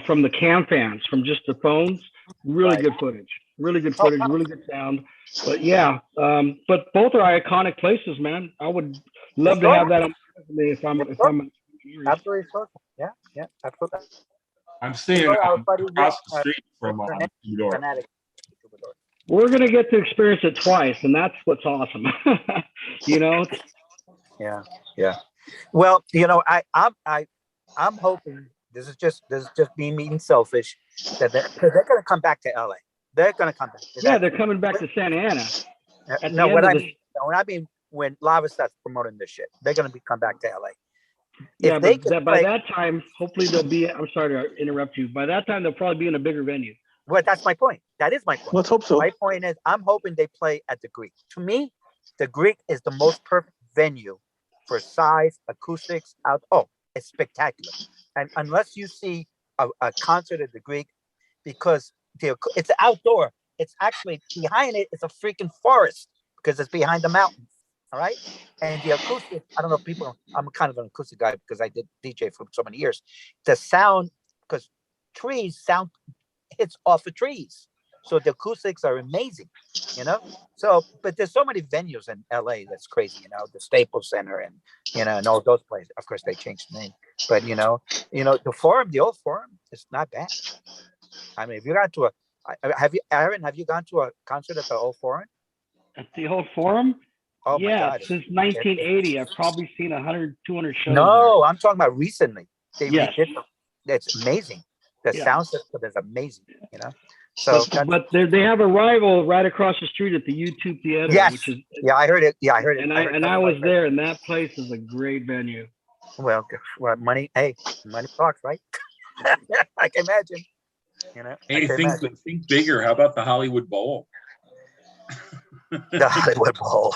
from the cam fans, from just the phones. Really good footage, really good sound. But yeah, but both are iconic places, man. I would love to have that on me if I'm absolutely social. Yeah, absolutely. I'm staying across the street from Troubadour. We're gonna get to experience it twice, and that's what's awesome. You know. Yeah. Well, you know, I'm hoping this is just me being selfish that they're gonna come back to LA. They're gonna come back. They're coming back to Santa Ana. No, what I mean when Lava starts promoting this shit, they're gonna come back to LA. Yeah, but by that time, hopefully they'll be. I'm sorry to interrupt you. By that time, they'll probably be in a bigger venue. Well, that's my point. That is my point. Let's hope so. My point is, I'm hoping they play at the Greek. To me, the Greek is the most perfect venue for size, acoustics. It's spectacular. And unless you see a concert at the Greek, because it's outdoor, it's actually behind it. It's a freaking forest because it's behind the mountains. All right. And the acoustic, I don't know, I'm kind of an acoustic guy because I did DJ for so many years. The sound, because trees sound hits off of trees. So the acoustics are amazing, you know? So, but there's so many venues in LA that's crazy, you know, the Staples Center and, you know, and all those places. Of course, they changed the name, but you know, the Forum, the old Forum, is not bad. I mean, if you got to have you, Aaron, have you gone to a concert at the old Forum? At the old Forum? Oh my Yeah, God. since 1980, I've probably seen 100, 200 shows No, I'm talking about recently. They Yes. redid them. That's amazing. The Yeah. sound system is amazing, you know? So there. But they have a rival right across the street at the U2 Theater, yes, which is, yeah, I heard it. Yeah, I heard it. and heard I something was like that. there, and that place is a great venue. Well, money, hey, money talks, right? I can imagine. You know, I Hey, can imagine. think bigger. How about the Hollywood Bowl? The Hollywood Bowl.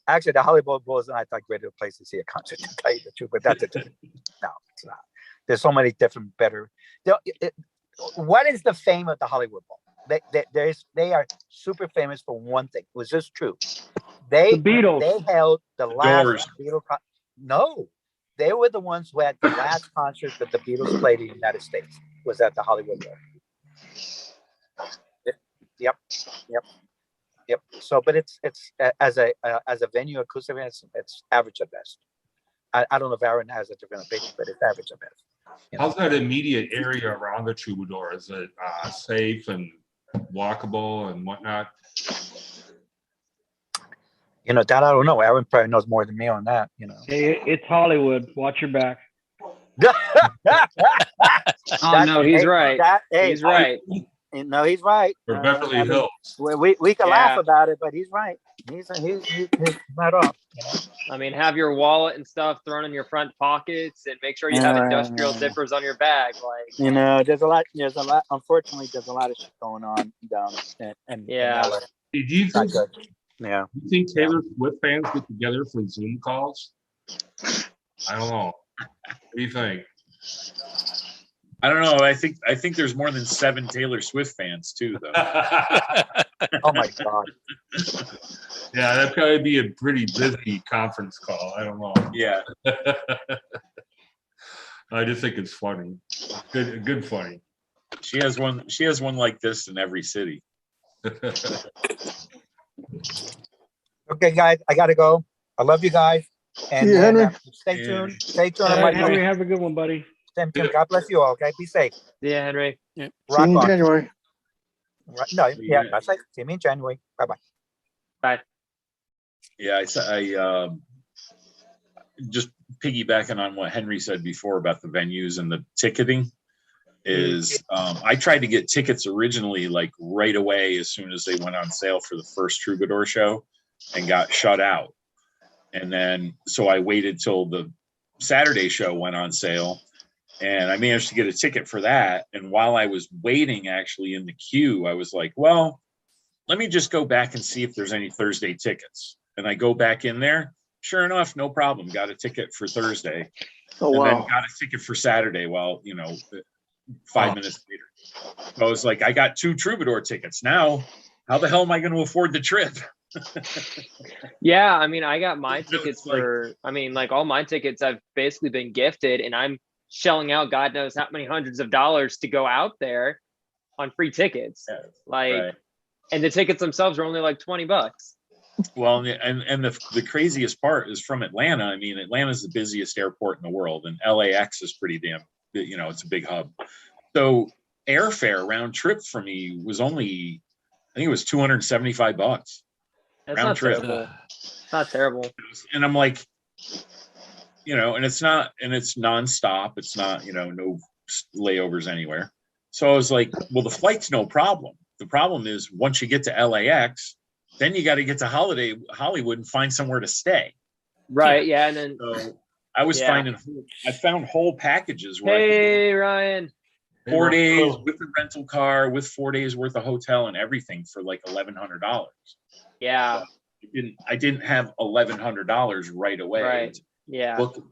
Actually, the Hollywood Bowl is not that great of a place to see a concert, to tell you the truth, but that's a different. No, it's not. There's so many different better. What is the fame of the Hollywood Bowl? They are super famous for one thing. Was this true? The Beatles. They held the last Doors. Beatles. No, they were the ones who had the last concert that the Beatles played in the United States. Was at the Hollywood Bowl. Yep. So, but it's as a venue acoustic, it's average at best. I don't know if Aaron has a different opinion, but it's average at best. You know? How's that immediate area around the Troubadour? Is it safe and walkable and whatnot? You know, that I don't know. Aaron probably knows more than me on that. You know. Hey, it's Hollywood. Watch your back. Oh no, he's right. He's right. No, he's right. Or Beverly Hills? We can laugh Yeah. about it, but he's right. He's not off. You know? I mean, have your wallet and stuff thrown in your front pockets, and make sure you have industrial zippers on your bag. Like, You know, there's a lot. Unfortunately, there's a lot of shit going on down in Yeah. LA. Do you Not think, good. Yeah. you think Taylor Swift fans get together for Zoom calls? I don't know. What do you think? I don't know. I think there's more than 7 Taylor Swift fans too, though. Oh my God. Yeah, that'd probably be a pretty busy conference call. I don't know. Yeah. I just think it's funny. Good funny. She has one like this in every city. Okay, guys, I gotta go. I love you guys. And See you, then, Henry. stay Yeah. tuned. Stay tuned. All on right, my Henry, have a good one, buddy. Stay tuned. God bless you all. Okay, be safe. yeah, Henry. See you Rock in on. January. Right. No, yeah, Yeah. that's like see me in January. Bye bye. Yeah, I just piggybacking on what Henry said before about the venues and the ticketing is I tried to get tickets originally like right away as soon as they went on sale for the first Troubadour show and got shut out. And then so I waited till the Saturday show went on sale and I managed to get a ticket for that. And while I was waiting actually in the queue, I was like, well, let me just go back and see if there's any Thursday tickets. And I go back in there. Sure enough, no problem. Got a ticket for Thursday. Oh, and then wow. got a ticket for Saturday. Well, 5 minutes later. So I was like, I got 2 Troubadour tickets. Now, how the hell am I going to afford the trip? Yeah, I mean, I got my So tickets it's like- for. I mean, like all my tickets, I've basically been gifted, and I'm shelling out God knows how many hundreds of dollars to go out there on free tickets. Yeah, Like, right. and the tickets themselves are only like $20. Well, and the craziest part is from Atlanta. I mean, Atlanta's the busiest airport in the world, and LAX is pretty damn, it's a big hub. So airfare round trip for me was only, I think it was $275. That's Round not trip. terrible. It's not terrible. And I'm like, and it's nonstop. It's not, no layovers anywhere. So I was like, well, the flight's no problem. The problem is once you get to LAX, then you got to get to Hollywood and find somewhere to stay. Right. Yeah. And then, So I was Yeah. I found whole packages where I could hey, Ryan. do 4 days with the rental car, with 4 days worth of hotel and everything for like $1,100. Yeah. I didn't have $1,100 right away. Right. Yeah. Book.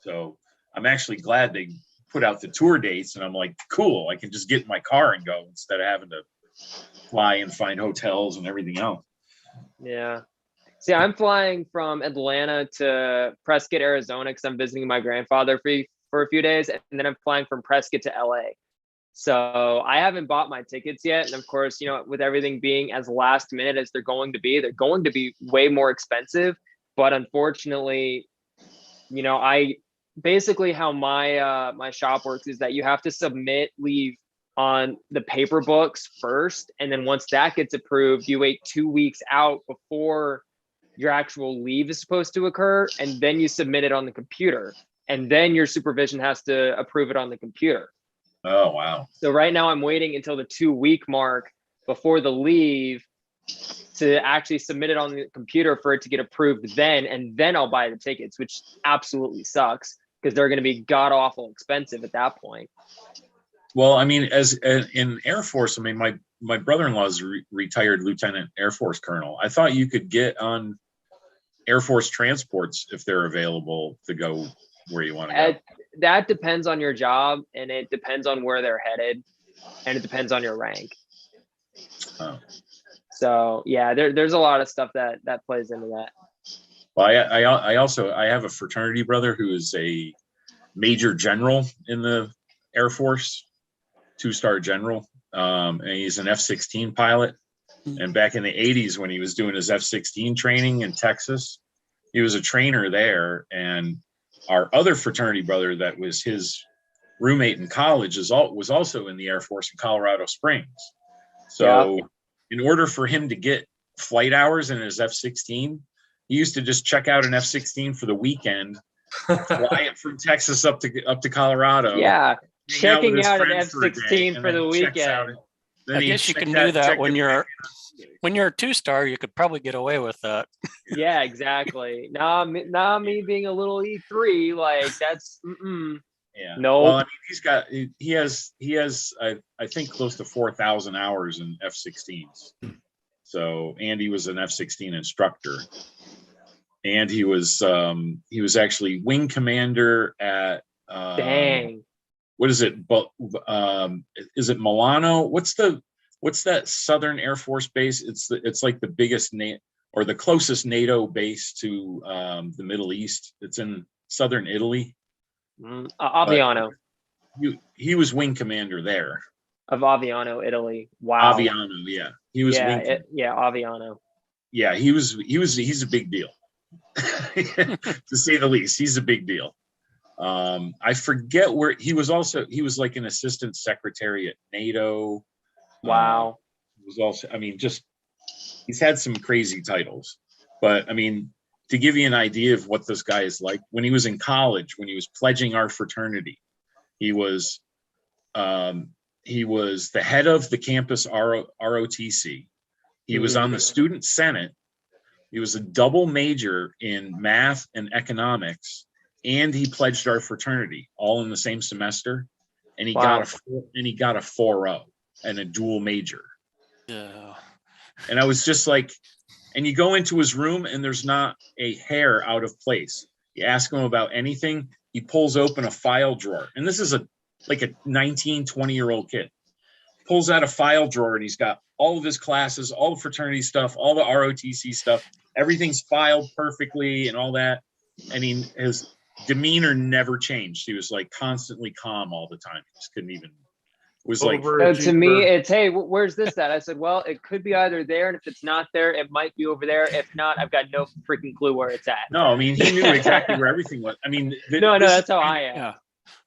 So I'm actually glad they put out the tour dates, and I'm like, cool, I can just get in my car and go instead of having to fly and find hotels and everything else. Yeah. See, I'm flying from Atlanta to Prescott, Arizona, because I'm visiting my grandfather for a few days, and then I'm flying from Prescott to LA. So I haven't bought my tickets yet. And of course, you know, with everything being as last minute as they're going to be way more expensive. But unfortunately, you know, I basically how my my shop works is that you have to submit leave on the paper books first. And then once that gets approved, you wait 2 weeks out before your actual leave is supposed to occur. And then you submit it on the computer. And then your supervision has to approve it on the computer. Oh, wow. So right now I'm waiting until the 2 week mark before the leave to actually submit it on the computer for it to get approved then, and then I'll buy the tickets, which absolutely sucks because they're going to be god awful expensive at that point. Well, I mean, as in Air Force, I mean, my brother-in-law is retired Lieutenant Air Force Colonel. I thought you could get on Air Force transports if they're available to go where you want to go. That depends on your job, and it depends on where they're headed, and it depends on your rank. Oh. So yeah, there's a lot of stuff that plays into that. Well, I also have a fraternity brother who is a major general in the Air Force, 2-star general, and he's an F-16 pilot. And back in the 80s, when he was doing his F-16 training in Texas, he was a trainer there. And our other fraternity brother that was his roommate in college was also in the Air Force in Colorado Springs. So in order for him to get flight hours in his F-16, he used to just check out an F-16 for the weekend, fly it from Texas up to Colorado. Yeah, checking out an F-16 for the weekend. I guess you can do that when you're a 2-star. You could probably get away with that. Yeah, exactly. Nah, me being a little E3, like that's Yeah. no. Well, I mean, he has I think close to 4,000 hours in F-16s. So, and he was an F-16 instructor, and he was actually wing commander at Dang. What is it? But is it Milano? What's that Southern Air Force base? It's like the biggest or the closest NATO base to the Middle East. It's in southern Italy. Aviano. He was wing commander there. Of Aviano, Italy. Wow. Aviano, yeah. He was Aviano. Yeah, he's a big deal. To say the least. He's a big deal. I forget where he was like an assistant secretary at NATO. Wow. He was also, I mean, just he's had some crazy titles. But I mean, to give you an idea of what this guy is like, when he was in college, when he was pledging our fraternity, he was the head of the campus ROTC. He was on the student senate. He was a double major in math and economics, and he pledged our fraternity all in the same semester. And he got a 4.0 and a dual major. Yeah. And I was just like, and you go into his room and there's not a hair out of place. You ask him about anything, he pulls open a file drawer. And this is like a 19, 20-year-old kid. Pulls out a file drawer and he's got all of his classes, all the fraternity stuff, all the ROTC stuff. Everything's filed perfectly and all that. And his demeanor never changed. He was like constantly calm all the time. He just couldn't even. Was like to me, it's, hey, where's this at? I said, well, it could be either there, and if it's not there, it might be over there. If not, I've got no freaking clue where it's at. No, I mean, he knew exactly where everything was. I mean, no, that's how I am. Yeah.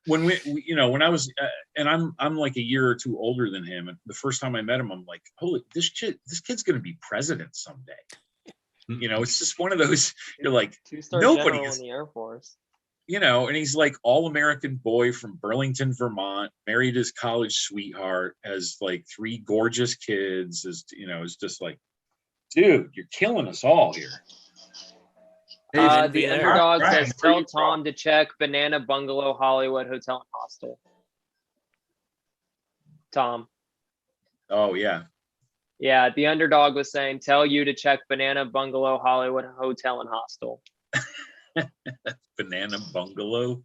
When when I was, and I'm like a year or two older than him, and the first time I met him, I'm like, holy, this kid's gonna be president someday. It's just one of those. You're like, 2-star nobody general is in the Air Force. And he's like all-American boy from Burlington, Vermont, married his college sweetheart, has like 3 gorgeous kids, is just like, dude, you're killing us all here. The underdog says, tell Tom to check Banana Bungalow, Hollywood Hotel and Hostel. Tom. Oh, yeah. Yeah, the underdog was saying, tell you to check Banana Bungalow, Hollywood Hotel and Hostel. Banana Bungalow.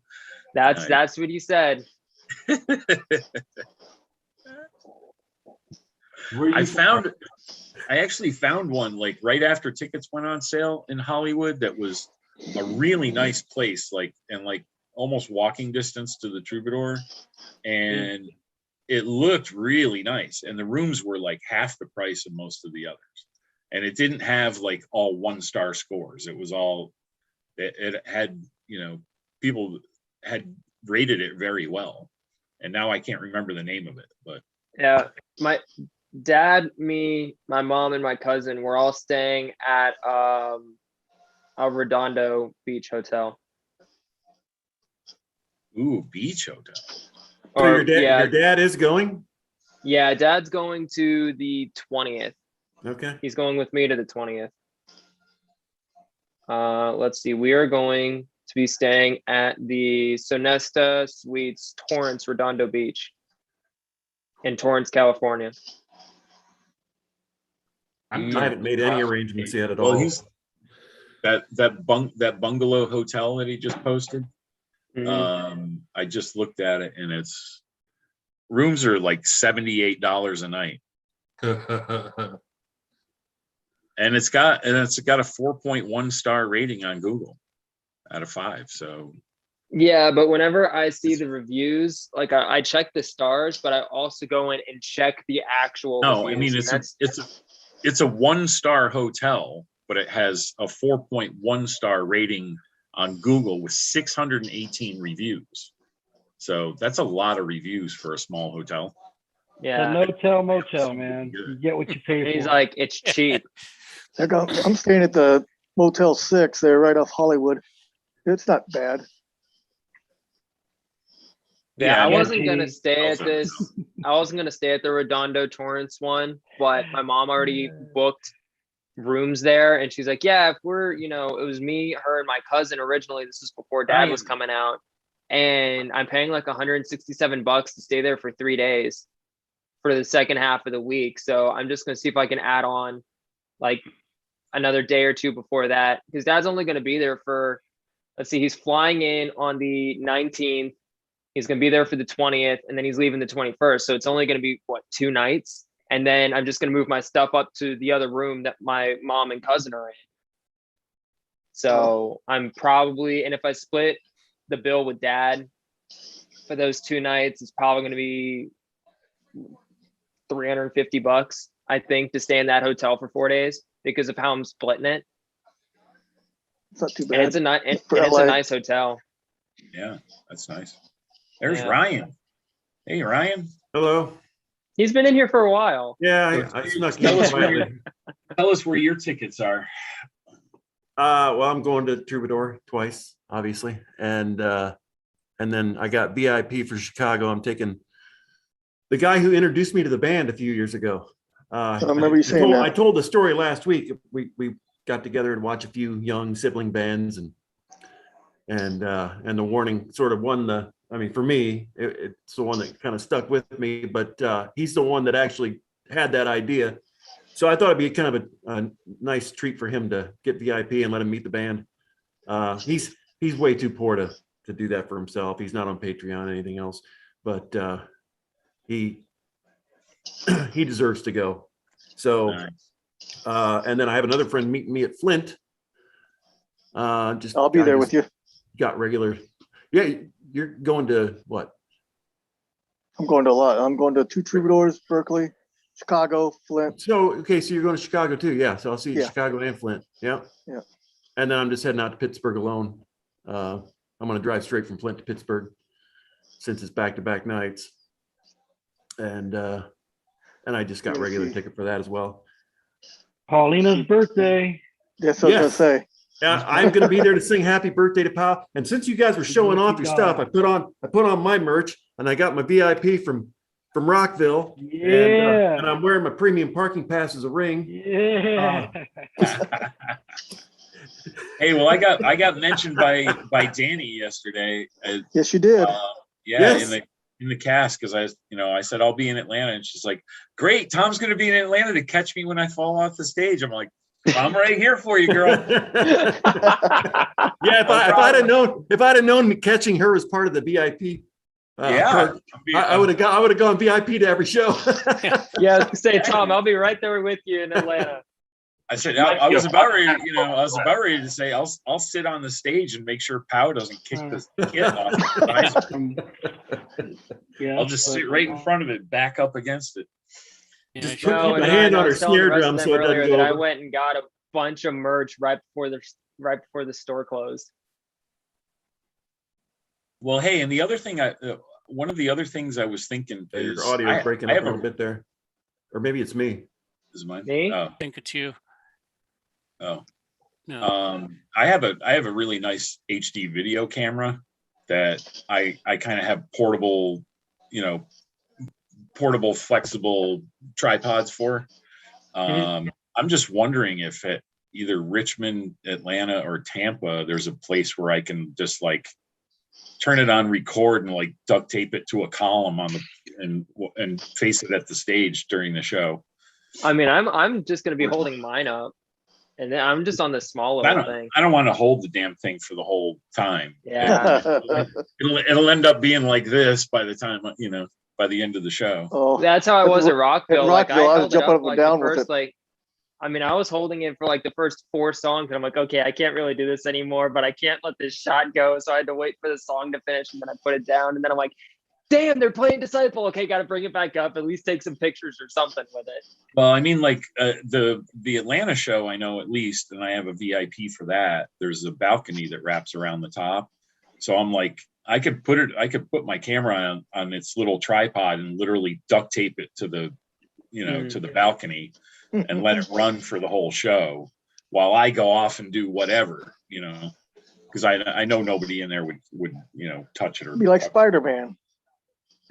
That's what he said. I actually found one like right after tickets went on sale in Hollywood. That was a really nice place, like almost walking distance to the Troubadour, and it looked really nice, and the rooms were like half the price of most of the others, and it didn't have like all 1-star scores. It was all, it had, you know, people had rated it very well, and now I can't remember the name of it, but Yeah, my dad, me, my mom, and my cousin were all staying at a Redondo Beach hotel. ooh, beach hotel. So Or your dad is going? yeah, dad's going to the 20th. Okay. He's going with me to the 20th. Let's see. We are going to be staying at the Sonesta Suites Torrance Redondo Beach in Torrance, California. I haven't made any arrangements yet at all. Well, he's that bungalow hotel that he just posted. Mhm. I just looked at it, and it's rooms are like $78 a night, and it's got a 4.1 star rating on Google out of 5. So Yeah, but whenever I see the reviews, like I check the stars, but I also go in and check the actual. no, I reviews, mean and it's a 1-star hotel, but it has a 4.1 star rating on Google with 618 reviews. So that's a lot of reviews for a small hotel. yeah. The no-tell motel, man. You get what you pay And for. he's like, it's cheap. Heck, I'm staying at the Motel 6 there right off Hollywood. It's not bad. Yeah, I I mean, wasn't gonna stay at also, this. I wasn't gonna stay at the Redondo Torrance one, but my mom already booked rooms there, and she's like, "Yeah, if we're, you know, it was me, her, and my cousin originally. This was before Dad was coming out, and I'm paying like $167 to stay there for 3 days for the second half of the week. So I'm just gonna see if I can add on like another day or two before that, because Dad's only gonna be there for, let's see, he's flying in on the 19th. He's going to be there for the 20th, and then he's leaving the 21st. So it's only going to be, what, 2 nights? And then I'm just going to move my stuff up to the other room that my mom and cousin are in. So I'm probably, and if I split the bill with Dad for those 2 nights, it's probably going to be $350, I think, to stay in that hotel for 4 days because of how I'm splitting it. It's not too And bad. it's For it's LA. a nice hotel. yeah, that's nice. There's Yeah. Ryan. Hey, Ryan. Hello. He's been in here for a while. Yeah, I snuck Tell in us where quietly. Tell us where your tickets are. Well, I'm going to Troubadour twice, obviously, and then I got VIP for Chicago. I'm taking the guy who introduced me to the band a few years ago. I remember you saying I that. told the story last week. We got together and watched a few young sibling bands, and the Warning sort of won the. I mean, for me, it's the one that kind of stuck with me. But he's the one that actually had that idea. So I thought it'd be kind of a nice treat for him to get VIP and let him meet the band. He's way too poor to do that for himself. He's not on Patreon or anything else, but he deserves to go. So, Nice. and then I have another friend meeting me at Flint. I'll be there with you. Got regular. Yeah, you're going to what? I'm going to a lot. I'm going to 2 Troubadours, Berkeley, Chicago, Flint. So, okay, so you're going to Chicago too. Yeah. So I'll see you in Yeah. Chicago and Flint. Yeah. Yeah. And then I'm just heading out to Pittsburgh alone. I'm going to drive straight from Flint to Pittsburgh since it's back-to-back nights. And I just got regular ticket for that as well. Paulina's birthday. That's what I was gonna say. Yeah, I'm going to be there to sing happy birthday to Pal. And since you guys were showing off your stuff, I put on my merch and I got my VIP from Rockville. Yeah. And I'm wearing my premium parking pass as a ring. Yeah. Hey, well, I got mentioned by Danny yesterday. Yes, you did. Yeah, Yes. in the cast, because I said I'll be in Atlanta, and she's like, "Great, Tom's going to be in Atlanta to catch me when I fall off the stage." I'm like, "I'm right here for you, girl." Yeah, if I'd have known catching her as part of the VIP, perk, I would have gone VIP to every show. Yeah, I was gonna say, Tom, I'll be right there with you in Atlanta. I said, I was about ready, I was about ready to say, I'll sit on the stage and make sure Pow doesn't kick the kit off. Yeah, I'll just sit right in front of it, back up against it. Yeah, Just sure. keep No, a and hand I on her was telling the snare rest of drum them so it earlier doesn't go that I over. went and got a bunch of merch right before the store closed. Well, hey, and the other thing, one of the other things I was thinking is, Your audio's breaking I up have a little bit there. Or maybe it's me. Is mine? Me? Oh, I think it's you. oh. No. I have a really nice HD video camera that I kind of have portable, flexible tripods for. I'm just wondering if at either Richmond, Atlanta, or Tampa, there's a place where I can just like turn it on record and like duct tape it to a column on and face it at the stage during the show. I mean, I'm just gonna be holding mine up, and then I'm just on the small little thing. I don't want to hold the damn thing for the whole time. Yeah. It'll end up being like this by the time, by the end of the show. Oh, That's how I was at Rockville. Like I Rockville, I was held it jumping up up and like down the with first it. I was holding it for like the first 4 songs, and I'm like, okay, I can't really do this anymore, but I can't let this shot go. So I had to wait for the song to finish, and then I put it down, and then I'm like, damn, they're playing Disciple. Okay, got to bring it back up. At least take some pictures or something with it. Well, I mean, like the Atlanta show, I know at least, and I have a VIP for that. There's a balcony that wraps around the top, so I'm like, I could put my camera on its little tripod and literally duct tape it to the, to the balcony, and let it run for the whole show while I go off and do whatever, because I know nobody in there would touch it or Be like Spider-Man.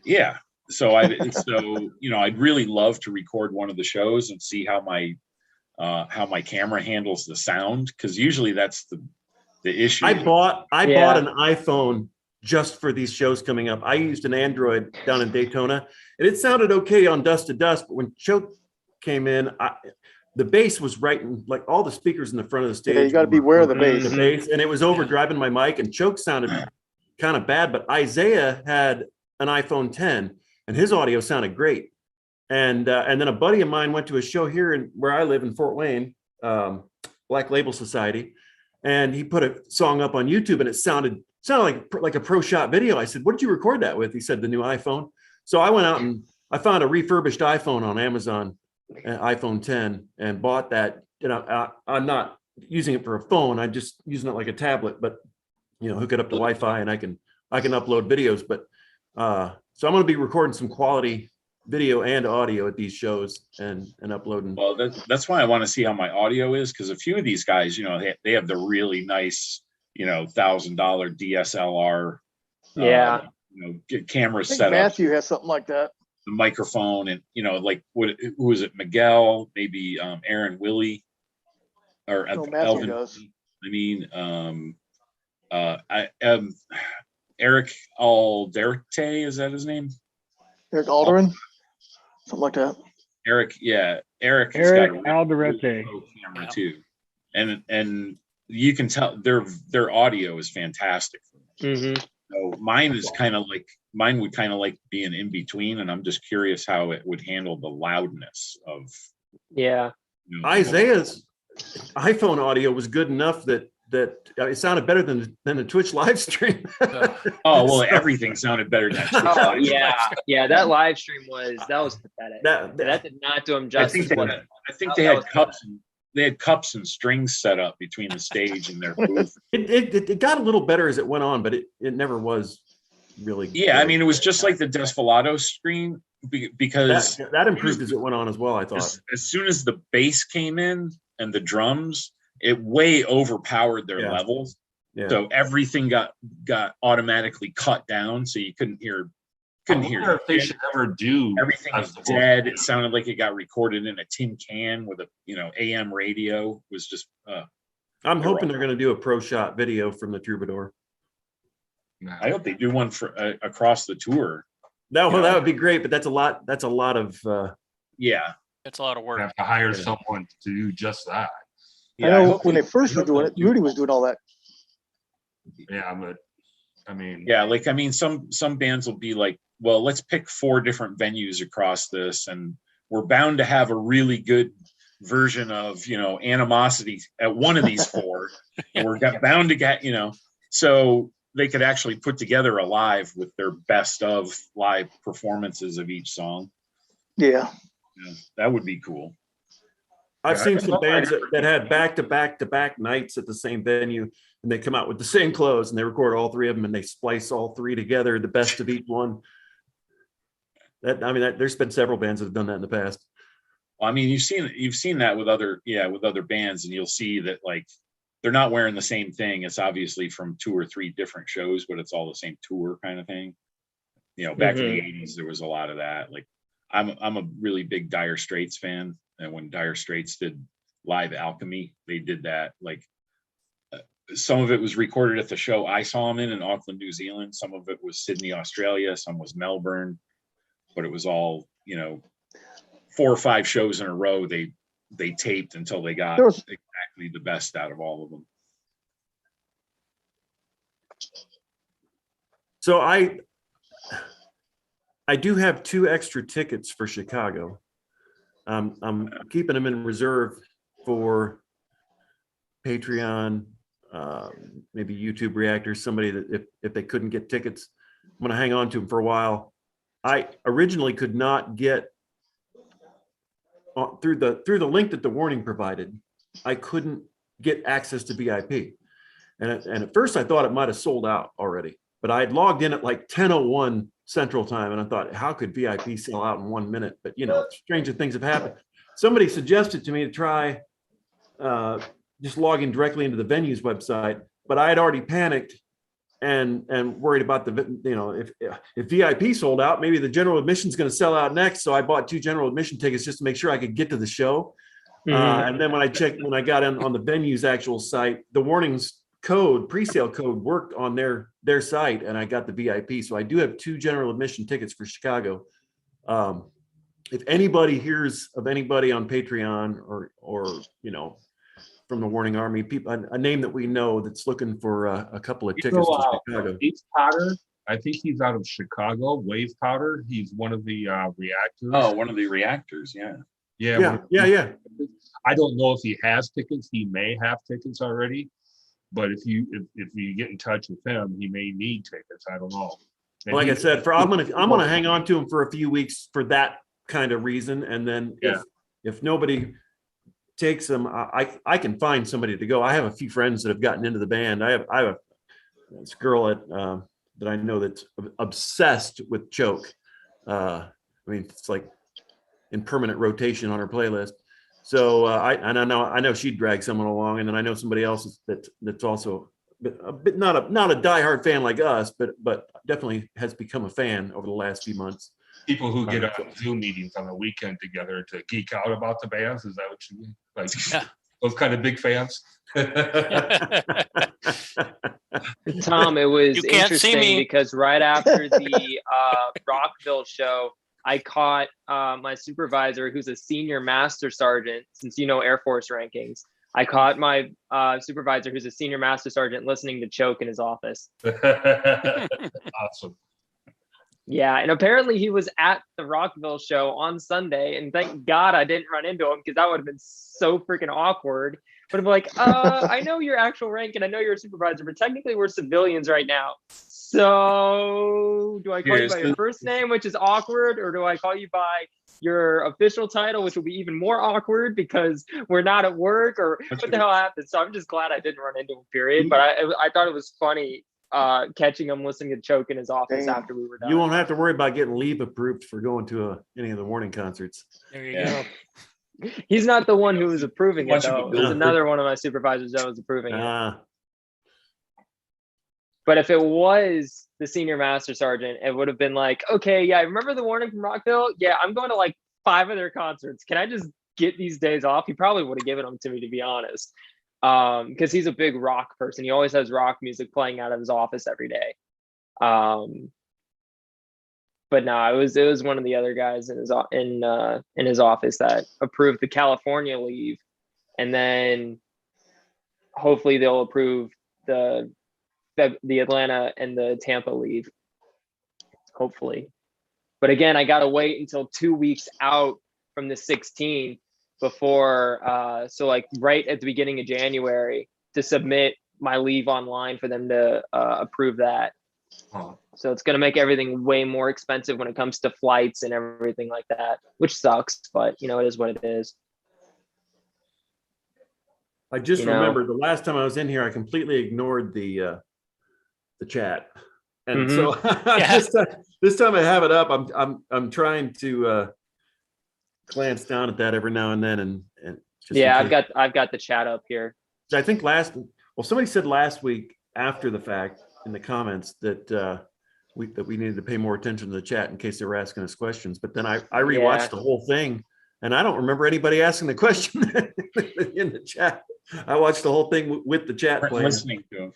Yeah. So I'd really love to record one of the shows and see how my camera handles the sound, because usually that's the issue. I bought an iPhone just for these shows coming up. I used an Android down in Daytona, and it sounded okay on Dust to Dust, but when Choke came in, the bass was right in, like, all the speakers in the front of the stage. Yeah, you got to beware of the bass. The bass, and it was overdriving my mic, and Choke sounded kind of bad, but Isaiah had an iPhone 10 and his audio sounded great. And then a buddy of mine went to a show here where I live in Fort Wayne, Black Label Society, and he put a song up on YouTube, and it sounded like a pro shot video. I said, "What did you record that with?" He said, "The new iPhone." So I went out and I found a refurbished iPhone on Amazon, an iPhone 10, and bought that. I'm not using it for a phone. I'm just using it like a tablet, but hook it up to Wi-Fi, and I can upload videos. But so I'm going to be recording some quality video and audio at these shows and uploading. Well, that's why I want to see how my audio is, because a few of these guys, they have the really nice, $1,000 DSLR, camera I think setup. Matthew has something like that. The microphone, and who is it? Miguel, maybe Aaron Willie, or Matthew Elvin. does. I mean, Eric Alderte, is that his name? Eric Alderin, something like that. Eric Eric has got a Alderete. really low camera too, and you can tell their audio is fantastic. So mine would kind of like being in between, and I'm just curious how it would handle the loudness of. Yeah. Isaiah's iPhone audio was good enough that it sounded better than the Twitch live stream. Oh well, everything sounded better than Twitch Oh live stream. yeah. That live stream was pathetic. That did not do him I justice. think they had cups. They had cups and strings set up between the stage and their booth. It got a little better as it went on, but it never was really. Yeah, good. I mean, it was just like the Desfilato screen, because that improved as it went on as well, I thought. As soon as the bass came in and the drums, it way overpowered their levels. Yeah. So everything got automatically cut down, so you couldn't hear. If they should ever do Everything was dead. It sounded like it got recorded in a tin can with a AM radio. It was just. I'm hoping they're going to do a pro shot video from the Troubadour. I hope they do one for across the tour. That would be great, but that's a lot. That's a lot of. Yeah, That's a lot of You work. have to hire someone to do just that. I know when they first were doing it, Rudy was doing all that. Yeah, but I mean, some bands will be like, well, let's pick 4 different venues across this, and we're bound to have a really good, version of, animosity at one of these four. And we're bound to get, so they could actually put together a live with their best of live performances of each song. Yeah. That would be cool. I've Yeah, seen I some love bands that. that had back nights at the same venue, and they come out with the same clothes and they record all three of them and they splice all three together, the best of each one. There's been several bands that have done that in the past. Well, I mean, you've seen that with other bands, and you'll see that like they're not wearing the same thing. It's obviously from 2 or 3 different shows, but it's all the same tour kind of thing. Back in the 80s, there was a lot of that. Like I'm a really big Dire Straits fan. And when Dire Straits did Live Alchemy, they did that. Like some of it was recorded at the show I saw them in Auckland, New Zealand. Some of it was Sydney, Australia. Some was Melbourne, but it was all, 4 or 5 shows in a row. They taped until they got exactly the best out of all of them. So I do have 2 extra tickets for Chicago. I'm keeping them in reserve for Patreon, maybe YouTube Reactor, somebody that if they couldn't get tickets, I'm going to hang on to them for a while. I originally could not get through the link that the warning provided. I couldn't get access to VIP, and at first I thought it might have sold out already. But I had logged in at like 10:01 Central Time, and I thought, how could VIP sell out in 1 minute? But stranger things have happened. Somebody suggested to me to try just logging directly into the venue's website, but I had already panicked and worried about if VIP sold out, maybe the general admission is going to sell out next. So I bought 2 general admission tickets just to make sure I could get to the show. And then when I got in on the venue's actual site, the warnings pre-sale code worked on their site, and I got the VIP. So I do have 2 general admission tickets for Chicago. If anybody hears of anybody on Patreon or from the Warning Army, a name that we know that's looking for a couple of tickets to Chicago. Wave Powder. I think he's out of Chicago. Wave Powder. He's one of the reactors. Oh, one of the reactors. Yeah. Yeah. I don't know if he has tickets. He may have tickets already. But if you get in touch with him, he may need tickets. I don't know. And like I said, I'm gonna hang on to him for a few weeks for that kind of reason, and then if nobody takes him, I can find somebody to go. I have a few friends that have gotten into the band. I have this girl that I know that's obsessed with Choke. It's like in permanent rotation on her playlist. So I know she'd drag someone along, and then I know somebody else that's also a bit not a diehard fan like us, but definitely has become a fan over the last few months. People who get on Zoom meetings on the weekend together to geek out about the bands, is that what you mean? Like those kind of big fans? Tom, it was You can't see interesting me. because right after the Rockville show, I caught my supervisor, who's a senior master sergeant, since Air Force rankings. I caught my supervisor, who's a senior master sergeant, listening to Choke in his office. Awesome. Yeah, and apparently he was at the Rockville show on Sunday, and thank God I didn't run into him, because that would have been so freaking awkward. But I'm like, I know your actual rank and I know you're a supervisor, but technically we're civilians right now. So do I call you by your first name, which is awkward, or do I call you by your official title, which will be even more awkward because we're not at work, or what the hell happened? So I'm just glad I didn't run into him, period. But I thought it was funny catching him listening to Choke in his office after we were done. You won't have to worry about getting leave approved for going to any of the Warning concerts. There you go. He's not the one who was approving it, though. It was another one of my supervisors that was approving it. But if it was the senior master sergeant, it would have been like, okay, yeah, remember the warning from Rockville? Yeah, I'm going to like 5 of their concerts. Can I just get these days off? He probably would have given them to me, to be honest. Because he's a big rock person. He always has rock music playing out of his office every day. But no, it was one of the other guys in his office that approved the California leave, and then hopefully they'll approve the Atlanta and the Tampa leave. Hopefully, but again, I gotta wait until 2 weeks out from the 16th before, so like right at the beginning of January to submit my leave online for them to approve that. Oh, So it's going to make everything way more expensive when it comes to flights and everything like that, which sucks, but you know, it is what it is. I just You know. remembered the last time I was in here, I completely ignored the chat. And Mhm. so this time I have it up. I'm trying to glance down at that every now and then and just Yeah, in case. I've got the chat up here. I think somebody said last week after the fact in the comments that we needed to pay more attention to the chat in case they were asking us questions. But then I rewatched Yeah. the whole thing and I don't remember anybody asking the question in the chat. I watched the whole thing with the chat playing. Listening to him.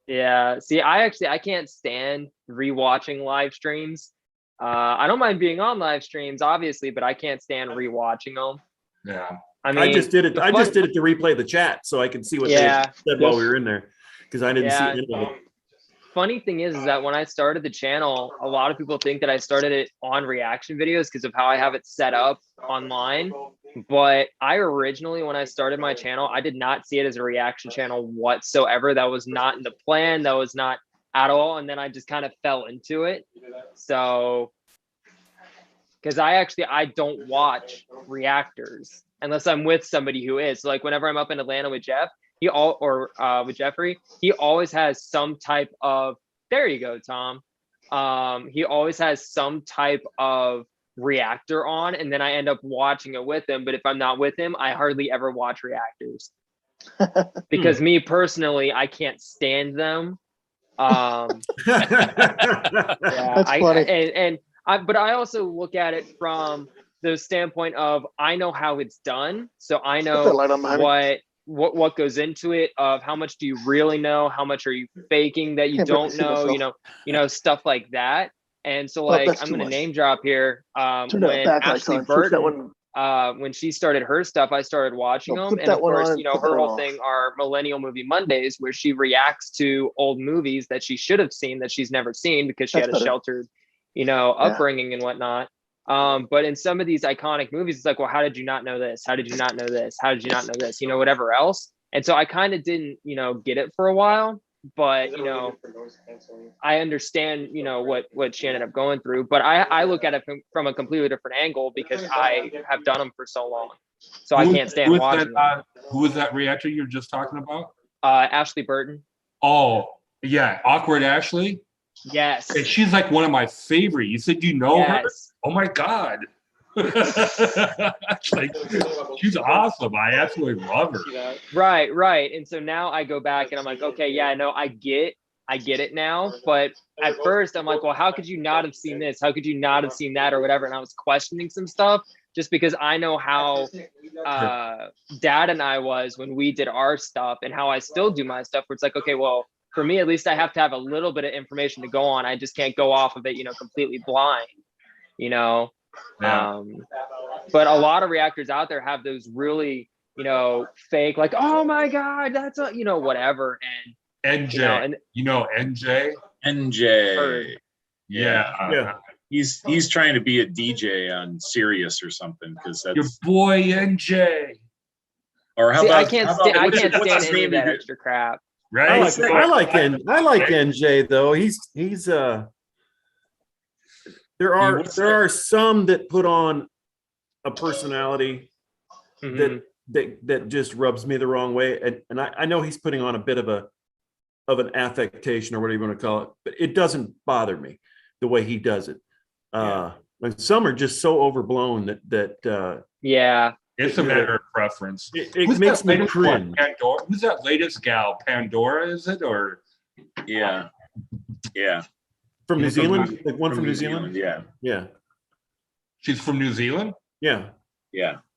Yeah. See, I can't stand rewatching live streams. I don't mind being on live streams, obviously, but I can't stand rewatching them. yeah. I mean, I just did it. the I fun- just did it to replay the chat so I could see what Yeah. they said while we were in there because I didn't see Yeah. any of it. Funny thing is that when I started the channel, a lot of people think that I started it on reaction videos because of how I have it set up online. But I originally, when I started my channel, I did not see it as a reaction channel whatsoever. That was not in the plan. That was not at all. And then I just kind of fell into it. So, because I don't watch reactors unless I'm with somebody who is. So like whenever I'm up in Atlanta with Jeff, with Jeffrey, he always has some type of, there you go, Tom. He always has some type of reactor on, and then I end up watching it with him. But if I'm not with him, I hardly ever watch reactors because me personally, I can't stand them. Yeah, That's funny. But I also look at it from the standpoint of I know how it's done, so I Put that know light on behind me. what goes into it. Of how much do you really know? How much are you faking that you Can't barely don't see know? myself. You know stuff like that. And so Oh, like that's I'm too gonna much. name drop here. Turn that When backlights Ashley on. Switch that Burton, one. when she started her stuff, I started watching No, them. put And that of one course, on you and know, put that her one whole off. thing are Millennial Movie Mondays, where she reacts to old movies that she should have seen that she's never seen because she That's had a better. sheltered, you know, upbringing and whatnot. But in some of these iconic movies, it's like, well, how did you not know this? How did you not know this? How did you not know this? You know, whatever else. And so I kind of didn't, you know, get it for a while, but you know, I understand, you know, what she ended up going through, but I look at it from a completely different angle because I have done them for so long. So I can't stand watching them. Who was that reactor you were just talking about? Ashley Burton. Oh, yeah. Awkward Ashley. Yes. And she's like one of my favorite. You said you know her? Yes. Oh my God. Like, she's awesome. I absolutely love her. Right. And so now I go back and I'm like, okay, yeah, no, I get it now. But at first I'm like, well, how could you not have seen this? How could you not have seen that or whatever? And I was questioning some stuff just because I know how Dad and I was when we did our stuff and how I still do my stuff, where it's like, okay, well, for me, at least I have to have a little bit of information to go on. I just can't go off of it, you know, completely blind, you know? Yeah. But a lot of reactors out there have those really, you know, fake, like, oh my God, that's a, you know, whatever. And NJ, you know NJ? NJ. Yeah. He's trying to be a DJ on Sirius or something because that's Your boy NJ. Or how see, about I can't stand any of that extra crap. Right? I like NJ though. He's there are some that put on a personality that just rubs me the wrong way. And I know he's putting on a bit of an affectation or whatever you want to call it, but it doesn't bother me the way he does it. And some are just so overblown that yeah. It's a matter of preference. It makes me cringe. Pandora? Who's that latest gal? Pandora, is it? Or yeah. From New Zealand? Like one from New Zealand? Yeah. She's from New Zealand? Yeah.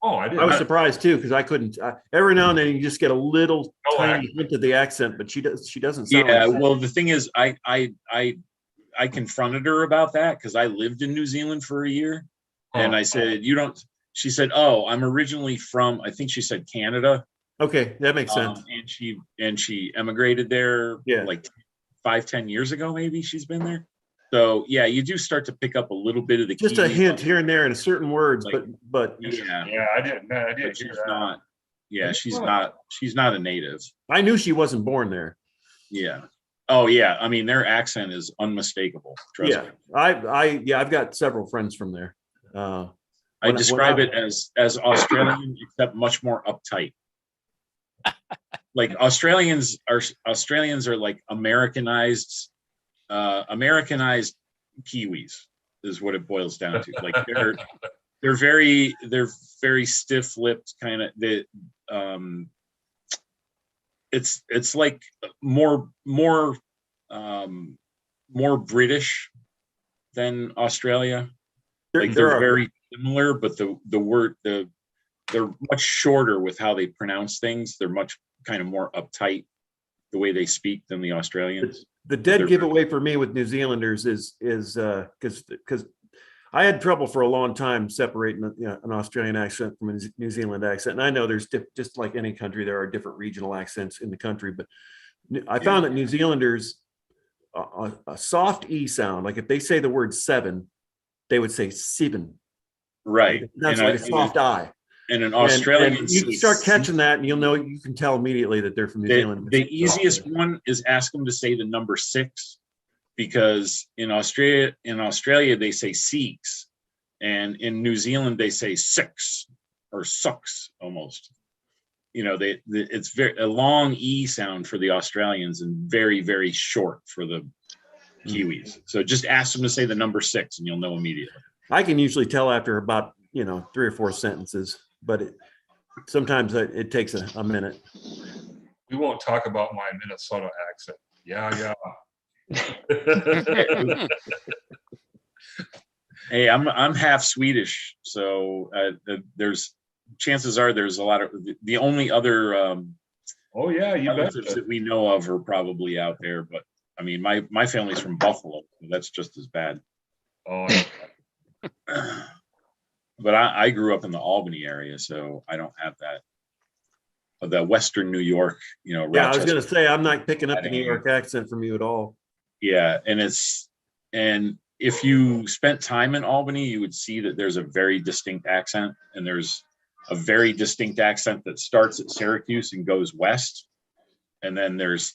Oh, I was surprised too because I couldn't. Every now and then you just get a little tiny hint of the accent, but she doesn't sound. Yeah. like Well, the thing is, I confronted her about that because I lived in New Zealand for a year, and I said, "You don't." She said, "Oh, I'm originally from," I think she said Canada. Okay, that makes sense. And she emigrated there. Yeah. Like 5-10 years ago, maybe she's been there. So yeah, you do start to pick up a little bit of the Just a Kiwi, hint here and there in certain words, Like- but Yeah, Yeah, I didn't but hear she's that. not. Yeah, I she's not a native. I knew she wasn't born there. Yeah. Oh yeah. I mean, their accent is unmistakable. Trust Yeah, me. I've got several friends from there. I when describe I- it as Australian, except much more uptight. Like Australians are like Americanized Kiwis is what it boils down to. Like they're very stiff-lipped kind of. It's like more British than Australia. Like they're very similar, but they're much shorter with how they pronounce things. They're much kind of more uptight the way they speak than the Australians. the dead they're- giveaway for me with New Zealanders is because I had trouble for a long time separating an Australian accent from a New Zealand accent. And I know there's just like any country, there are different regional accents in the country, but I found that New Zealanders, a soft E sound, like if they say the word seven, they would say seven. Right. That's And like a soft I. And an And Australian, you can start catching that, and you can tell immediately that they're from New Zealand. the easiest one is ask them to say the number 6, because in Australia they say six, and in New Zealand they say six or sucks almost. You know, it's a long E sound for the Australians and very, very short for the Kiwis. So just ask them to say the number 6 and you'll know immediately. I can usually tell after about 3 or 4 sentences, but sometimes it takes a minute. We won't talk about my Minnesota accent. Yeah. Hey, I'm half Swedish, so there's chances are there's a lot of the only other Oh yeah, you relatives bet. that we know of are probably out there. But I mean, my family's from Buffalo, so that's just as bad. Oh, But I grew up in the Albany area, so I don't have that. The Western New York, Yeah, I was Rochester. going to say, I'm not picking up the New York accent from you at all. Yeah, and if you spent time in Albany, you would see that there's a very distinct accent, and there's a very distinct accent that starts at Syracuse and goes west, and then there's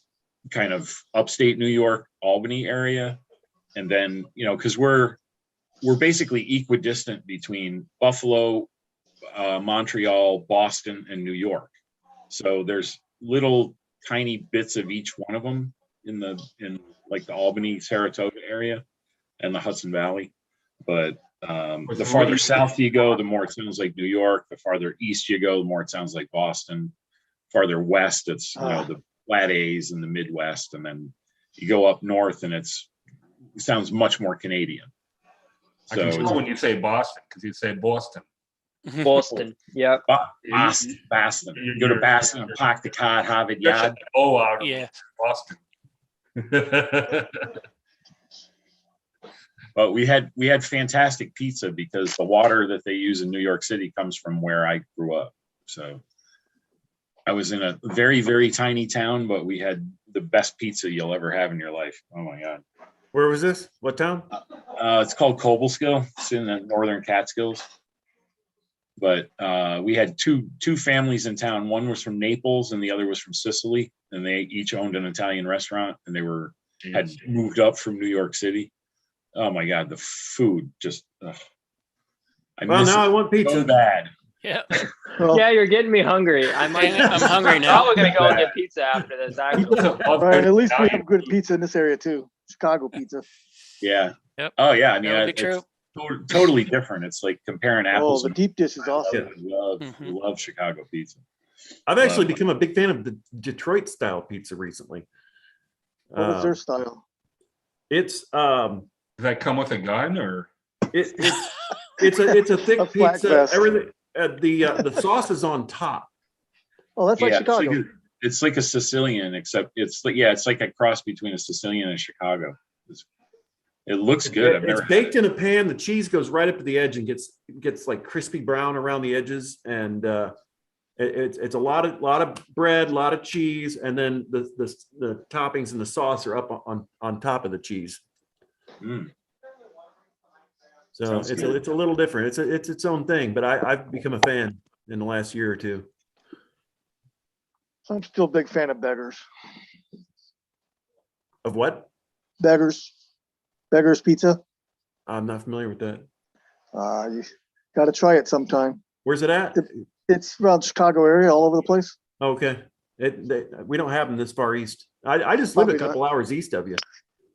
kind of upstate New York, Albany area, and then because we're basically equidistant between Buffalo, Montreal, Boston, and New York. So there's little tiny bits of each one of them in like the Albany, Saratoga area and the Hudson Valley. But the farther south you go, the more it sounds like New York. The farther east you go, the more it sounds like Boston. Farther west, it's the flat A's in the Midwest, and then you go up north, and it sounds much more Canadian. I can tell when you say Boston because you say Boston. Boston. Yep. Boston. You go to Boston and park the car at Harvard Yard. Oh, out of Yeah. Boston. But we had fantastic pizza because the water that they use in New York City comes from where I grew up. So I was in a very, very tiny town, but we had the best pizza you'll ever have in your life. Oh my God. Where was this? What town? It's called Cobleskill. It's in the northern Catskills. But we had two families in town. One was from Naples and the other was from Sicily. And they each owned an Italian restaurant, and they had moved up from New York City. Oh my God, the food just. Well, now I want pizza. So bad. Yeah. Well, Yeah, you're getting me hungry. I'm hungry now. probably gonna go and get pizza after this. Actually. all right, at least we have good pizza in this area too. Chicago pizza. Yeah. Yep. Oh yeah. I mean, That would be it's true. totally different. It's like comparing Oh, apples. the deep dish is awesome. Love Chicago pizza. I've actually become a big fan of the Detroit style pizza recently. What was their style? It's Does that come with a gun or? it's a thick A flat pizza. crust. Everything the sauce is on top. Oh, that's like Chicago. It's like a Sicilian, except it's like a cross between a Sicilian and Chicago. It looks good. It's baked in a pan. The cheese goes right up to the edge and gets like crispy brown around the edges, and it's a lot of bread, a lot of cheese, and then the toppings and the sauce are up on top of the cheese. Mm, So Sounds it's good. it's a little different. It's its own thing, but I've become a fan in the last year or two. I'm still a big fan of Beggars. Of what? Beggars. Beggars Pizza. I'm not familiar with that. You got to try it sometime. Where's it at? It's around Chicago area, all over the place. Okay. We don't have them this far east. I just live a Probably not. couple hours east of you.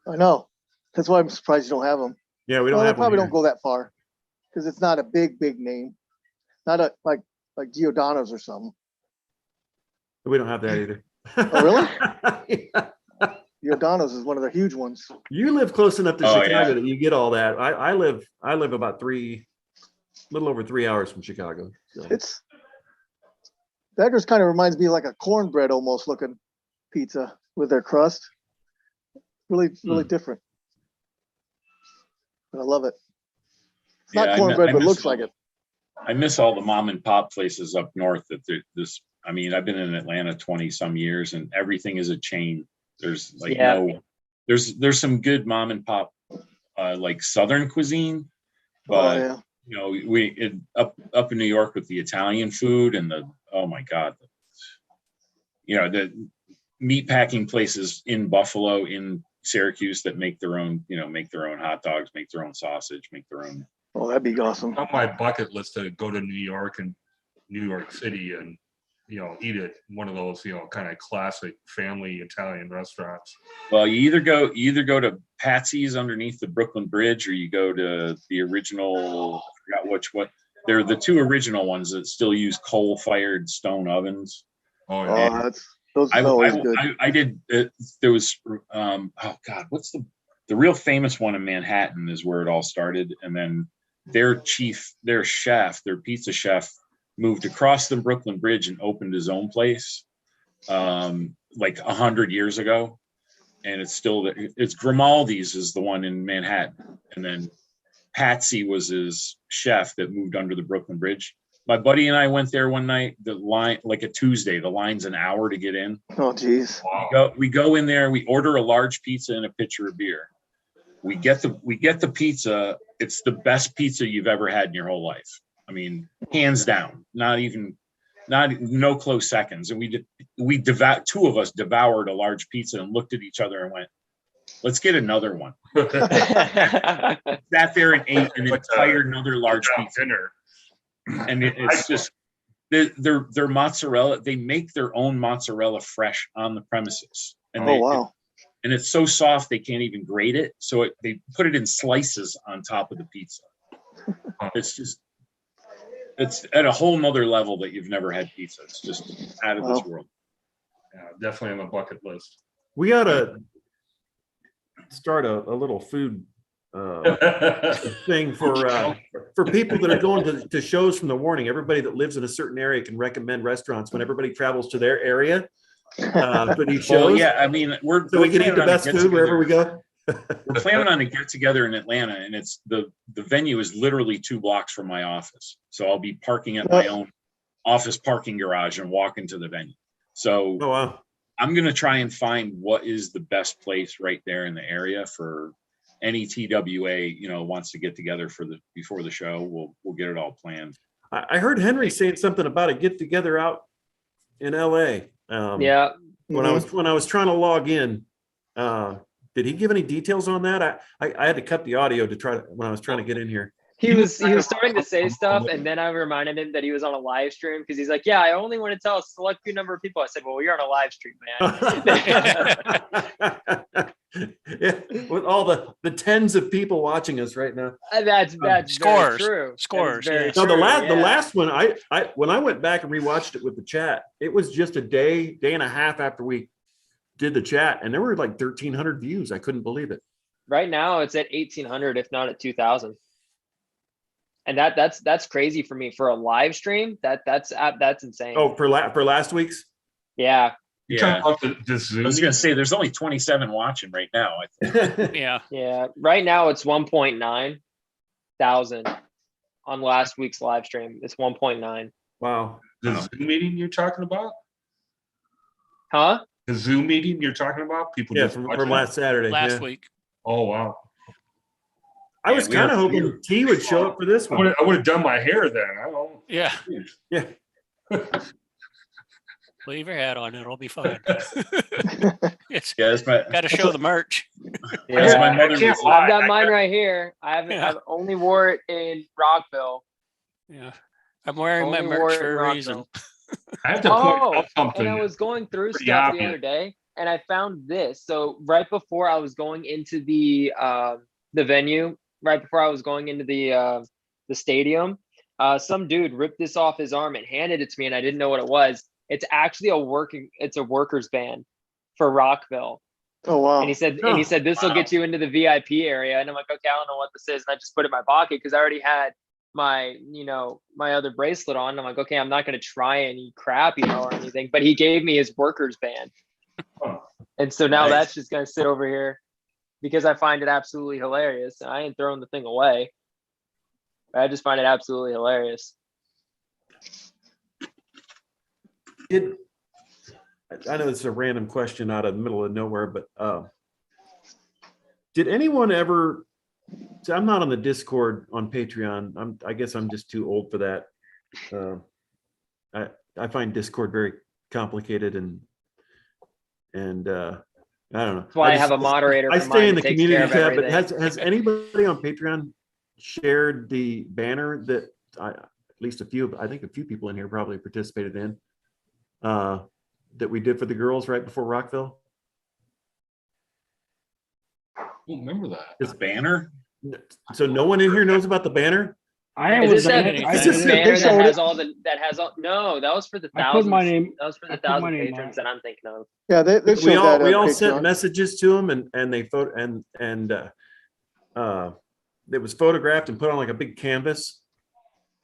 I know. That's why I'm surprised you don't have them. Yeah, we don't Well, they have one probably here. don't go that far because it's not a big name. Not a like Giordano's or something. We don't have that either. Oh, really? Yeah. Giordano's is one of the huge ones. You live close enough to Oh, Chicago yeah. that you get all that. I live about little over 3 hours from Chicago. So. It's Beggars kind of reminds me like a cornbread almost looking pizza with their crust. Really different. But I love it. It's Yeah, not I cornbread, but miss looks like all- it. I miss all the mom and pop places up north that I mean, I've been in Atlanta 20 some years and everything is a chain. There's like Yeah. there's some good mom and pop, like Southern cuisine, Oh but yeah. you know, up in New York with the Italian food and oh my God, you know, the meat packing places in Buffalo, in Syracuse that make their own hot dogs, make their own sausage, make their own. Oh, that'd be awesome. On my bucket list to go to New York and New York City and, you know, eat at one of those, you know, kind of classic family Italian restaurants. Well, you either go to Patsy's underneath the Brooklyn Bridge, or you go to the original. I forgot what. They're the two original ones that still use coal-fired stone ovens. Oh, yeah. Oh, those are always good. I did. There was. Oh God, what's the real famous one in Manhattan is where it all started, and then their chef, their pizza chef, moved across the Brooklyn Bridge and opened his own place, like 100 years ago, and it's still it's Grimaldi's is the one in Manhattan, and then Patsy was his chef that moved under the Brooklyn Bridge. My buddy and I went there one night. The line, like a Tuesday, the line's an hour to get in. Oh, geez. Wow. We go in there. We order a large pizza and a pitcher of beer. We get the pizza. It's the best pizza you've ever had in your whole life. I mean, hands down. No close seconds. And two of us devoured a large pizza and looked at each other and went, "Let's get another one." Sat there and ate an entire another large pizza. Dinner. And it's just their mozzarella. They make their own mozzarella fresh on the premises. And Oh, wow. and it's so soft they can't even grate it. So they put it in slices on top of the pizza. It's at a whole nother level that you've never had pizza. It's just out of this world. Yeah, definitely on the bucket list. We ought to start a little food thing for people that are going to shows from the Warning. Everybody that lives in a certain area can recommend restaurants when everybody travels to their area. For these shows. Well, yeah, I mean, So we can eat the best food wherever we go. We're planning on a get together in Atlanta, and it's the venue is literally 2 blocks from my office. So I'll be parking at my own office parking garage and walking to the venue. So Oh wow. I'm going to try and find what is the best place right there in the area for any TWA, you know, wants to get together before the show. We'll get it all planned. I heard Henry saying something about a get together out in LA. Yeah. When I was trying to log in, did he give any details on that? I had to cut the audio when I was trying to get in here. He was starting to say stuff, and then I reminded him that he was on a live stream because he's like, "Yeah, I only want to tell a select few number of people." I said, "Well, you're on a live stream, man." Yeah, with all the tens of people watching us right now. That's Scores. very true. Scores, That is very yes. No, the true, last one, when I went back and rewatched it with the chat, it was just a day and a half after we did the chat, and there were like 1,300 views. I couldn't believe it. Right now, it's at 1,800, if not at 2,000. And that's crazy for me for a live stream. That's insane. Oh, for last week's? Yeah. You're Yeah. talking about the Zoom. I was going to say there's only 27 watching right now. I think. Yeah. Yeah. Right now it's 1.9 thousand on last week's live stream. It's 1.9. Wow. The Zoom meeting you're talking about? Huh? The Zoom meeting you're talking about? People Yeah, just from watching it? last Saturday. Last yeah. week. Oh, wow. I was we kind of are- hoping T would show up for this I one. would have done my hair then. I don't know. Yeah, Yeah. leave your hat on. It'll be fine. It's Yeah, it's my, got to show the merch. as my Yeah. mother I can't was- lie. I've got I mine right here. Yeah. I've only wore it in Rockville. Yeah, I'm wearing my Only wore merch it in for a reason. Rockville. I have to point Oh, out something. and I was going through Pretty stuff the obvious. other day, and I found this. So right before I was going into the venue, right before I was going into the stadium, some dude ripped this off his arm and handed it to me, and I didn't know what it was. It's actually it's a workers band for Rockville. Oh, wow. And he said, Oh, this will get you into the VIP area. And I'm like, okay, I don't know what this is. And I just put it in my pocket because I already had my, my other bracelet on. I'm like, okay, I'm not going to try any crap, or anything. But he gave me his workers band. And so now Nice. that's just going to sit over here because I find it absolutely hilarious. And I ain't throwing the thing away. I just find it absolutely hilarious. I know this is a random question out of the middle of nowhere, but did anyone ever? So I'm not on the Discord on Patreon. I guess I'm just too old for that. I find Discord very complicated and I don't know. That's why I just- have a moderator. I for stay mine in that the takes care community of tab, but everything. has anybody on Patreon shared the banner that at least I think a few people in here probably participated in that we did for the girls right before Rockville? I don't remember that. This banner? So no one in here knows about the banner? I Is was this that, anything. I is did this it. banner They showed that has all no, that was for the I put thousands. my name. That was for I the put my 1,000 name patrons on that I'm thinking of. Yeah, they We showed all that. we on all sent Patreon. messages to them and they it was photographed and put on like a big canvas.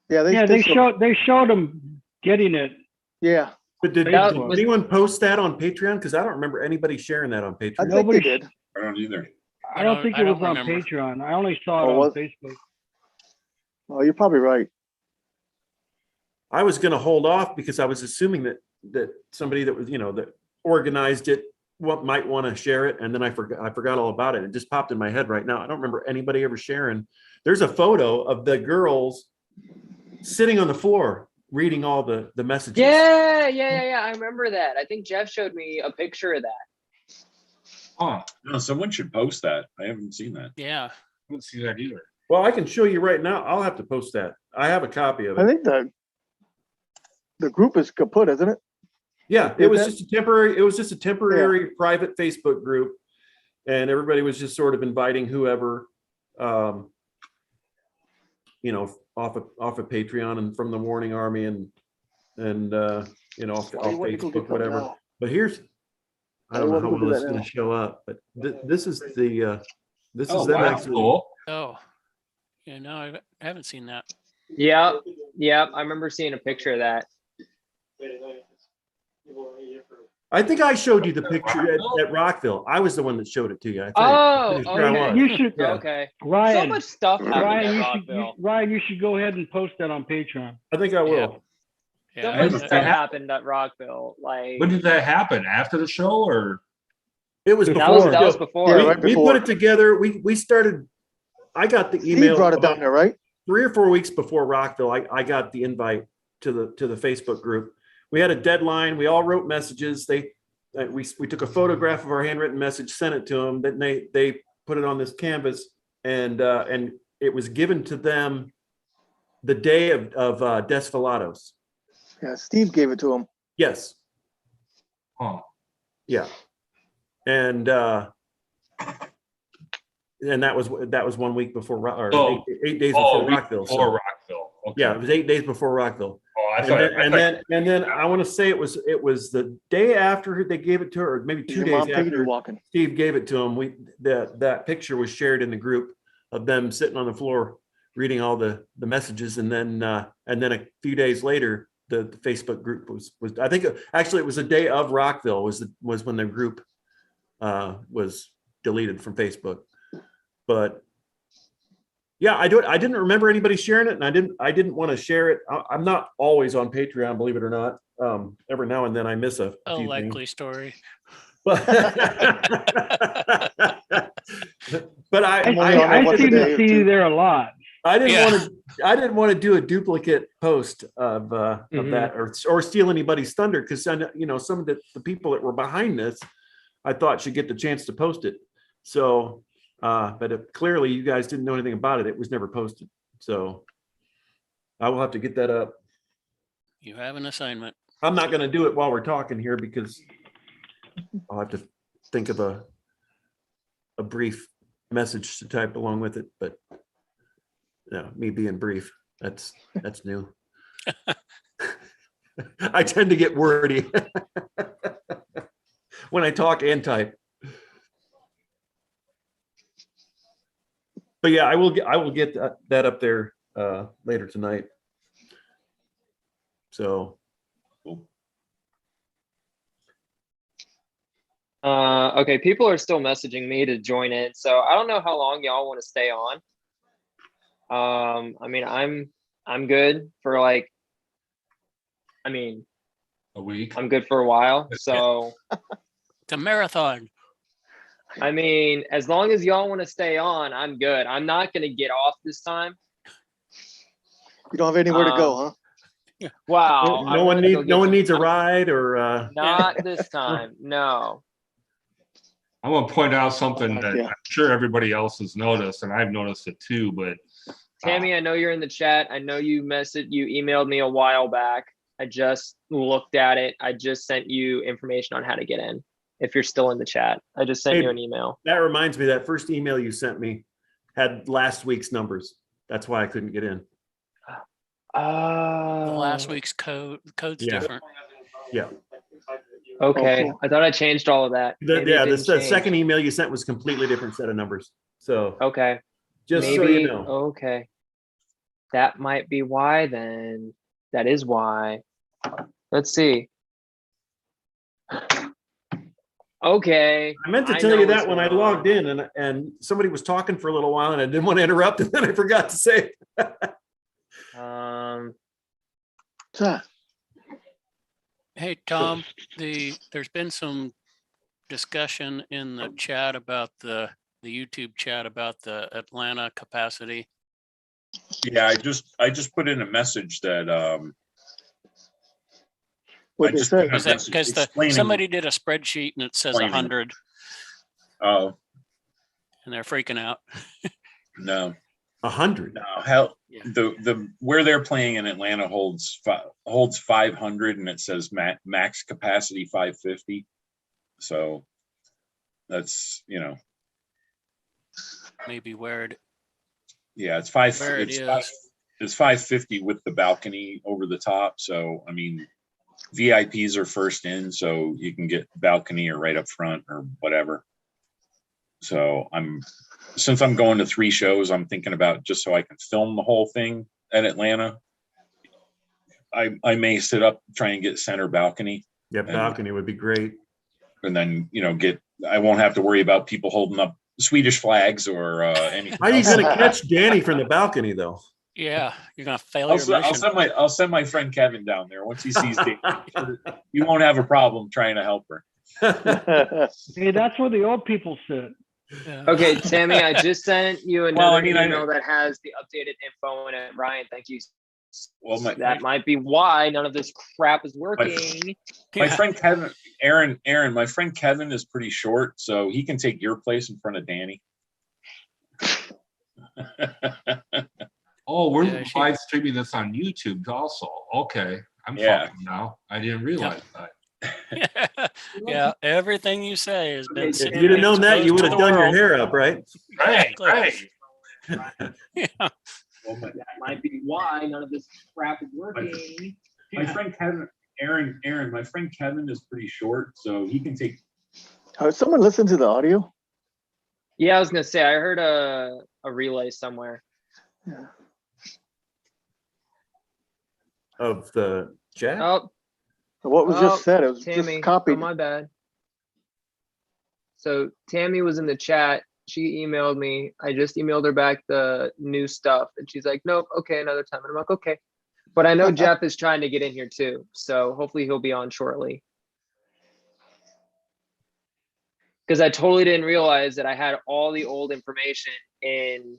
Yeah, They showed them getting it. Yeah, But did That did was- anyone post that on Patreon? Because I don't remember anybody sharing that on I Patreon. think Nobody they did. I don't either. I don't think I it don't was on remember. Patreon. I only saw it Oh, on was- Facebook. Oh, you're probably right. I was going to hold off because I was assuming that somebody that was, that organized it might want to share it. And then I forgot all about it. It just popped in my head right now. I don't remember anybody ever sharing. There's a photo of the girls sitting on the floor reading all the messages. Yeah. I remember that. I think Jeff showed me a picture of that. Huh. No, someone should post that. I haven't seen that. Yeah, I didn't see that either. Well, I can show you right now. I'll have to post that. I have a copy of I it. think the group is kaput, isn't it? Yeah, Did it was that? just a temporary private Facebook group. And everybody was just sort of inviting whoever, off of Patreon and from the Warning Army and off Why you wouldn't go get Facebook, that whatever. now? But here's, I Why don't you know how wouldn't go well do it's that gonna now? show up, but this is the, this Oh, is them wow, actually. cool. oh, yeah, no, I haven't seen that. Yeah. I remember seeing a picture of that. I think I showed you the picture at Rockville. I was the one that showed it to you, I think. Oh, Pretty sure I okay. was. You should, Yeah. Okay. So Ryan. much stuff happened Ryan, at you Rockville. you should go ahead and post that on Patreon. I think I will. Yeah, So I much haven't- stuff happened at Rockville. Like When did that happen? After the show or? It was That before. that was before. Yeah, we, right we before. put it together. We started. I got the Steve email brought it about down there, right? 3 or 4 weeks before Rockville. I got the invite to the Facebook group. We had a deadline. We all wrote messages. We took a photograph of our handwritten message, sent it to them. Then they put it on this canvas, and it was given to them the day of Desfilados. Yeah, Steve gave it to him. Yes. Huh. Yeah. And that was 1 week before or Oh. 8 days Oh, before Rockville. So, Or Rockville. Okay. yeah, it was 8 days before Rockville. Oh, I And thought. then I want to say it was the day after they gave it to her, or maybe Is 2 your days mom taking you after walking? Steve gave it to him. That picture was shared in the group of them sitting on the floor reading all the messages, and then a few days later, the Facebook group was I think actually it was the day of Rockville was when the group was deleted from Facebook. But yeah, I didn't remember anybody sharing it, and I didn't want to share it. I'm not always on Patreon, believe it or not. Every now and then I miss a a few likely things. story. But But I'm only on there I once a seem day to or see you two. there a lot. I didn't Yeah. want to. I didn't want to do a duplicate post of that or steal anybody's thunder, because you know, some of the people that were behind this, I thought should get the chance to post it. So, but clearly you guys didn't know anything about it. It was never posted. So I will have to get that up. You have an assignment. I'm not going to do it while we're talking here because I'll have to think of a brief message to type along with it. But yeah, me being brief, that's new. I tend to get wordy when I talk and type. But yeah, I will get that up there later tonight. So Okay, people are still messaging me to join in, so I don't know how long y'all want to stay on. I mean, I'm good for like, I mean, A week. I'm good for a while. So, It's a marathon. I mean, as long as y'all want to stay on, I'm good. I'm not going to get off this time. You don't have anywhere to go, huh? Wow. no one needs a ride or Not this time. No. I want to point out something that Yeah. I'm sure everybody else has noticed, and I've noticed it too, but Tammy, I know you're in the chat. I know you emailed me a while back. I just looked at it. I just sent you information on how to get in. If you're still in the chat, I just sent you an email. that reminds me, that first email you sent me had last week's numbers. That's why I couldn't get in. The last week's code's Yeah. different. Yeah. Okay. Oh, cool. I thought I changed all of that. Maybe it The didn't change. second email you sent was completely different set of numbers. So Okay. just Maybe. so you know. Okay. That might be why then. That is why. Let's see. Okay. I meant to I tell know you what's that when I going on. logged in and somebody was talking for a little while and I didn't want to interrupt and then I forgot to say it. What's that? Hey, Tom, there's been some discussion in the chat about the YouTube chat about the Atlanta capacity. Yeah, I just put in a message that What they say? Because somebody did a spreadsheet and it says Explaining. 100 Oh, and they're freaking out. no. 100. No, hell, Yeah. the where they're playing in Atlanta holds 500 and it says max capacity 550. So that's, you know, Maybe where it yeah, it's Where it it's 550 with the balcony over the top. So I mean, VIPs are first in, so you can get balcony or right up front or whatever. So since I'm going to 3 shows, I'm thinking about just so I can film the whole thing at Atlanta. I may sit up, try and get center balcony, Yeah, balcony would be great. and then, you know, I won't have to worry about people holding up Swedish flags or anything. How are you else. going to catch Danny from the balcony though? Yeah, you're gonna fail your mission. I'll send my friend Kevin down there once he sees Dave. You won't have a problem trying to help her. Hey, that's where the old people sit. Yeah. Okay, Tammy, I just sent you another Well, I mean, email that has the updated info in it. Ryan, thank you. Well, That might be why none of this crap is working. my Yeah. friend Kevin, Aaron, my friend Kevin is pretty short, so he can take your place in front of Danny. oh, we're Yeah, live streaming this on YouTube also. Okay, I'm Yeah. following now. I didn't realize that. Yeah, everything you say has been. If you'd have known that, you would have done your hair. hair up, right? Right, Exactly. right. Yeah. Well, That might be why none of this crap is working. my friend Kevin, Aaron, my friend Kevin is pretty short, so he can take. Someone listen to the audio? Yeah, I was gonna say I heard a relay somewhere. Yeah. Of the chat? Oh, What was just said? It was Tammy, just copied. oh, my bad. So Tammy was in the chat. She emailed me. I just emailed her back the new stuff, and she's like, "Nope, okay, another time." And I'm like, "Okay," but I know Jeff is trying to get in here too, so hopefully he'll be on shortly. Because I totally didn't realize that I had all the old information in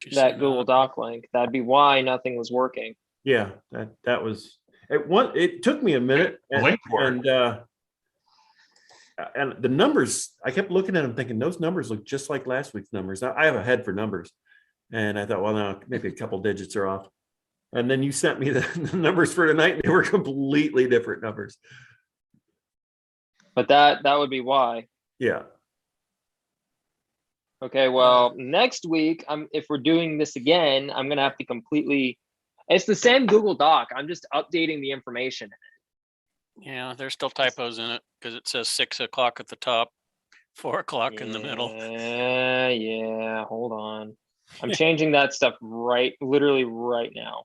You that see Google Doc link. That'd be why nothing was working. Yeah, that was it took me a minute Link work. and the numbers, I kept looking at them thinking those numbers look just like last week's numbers. I have a head for numbers. And I thought, well, no, maybe a couple digits are off. And then you sent me the numbers for tonight and they were completely different numbers. But that would be why. Yeah. Okay, well, next week, if we're doing this again, I'm gonna have to completely. It's the same Google Doc. I'm just updating the information. Yeah, there's still typos in it because it says 6 o'clock at the top, 4 o'clock in the middle. Yeah. Hold on. I'm changing that stuff literally right now.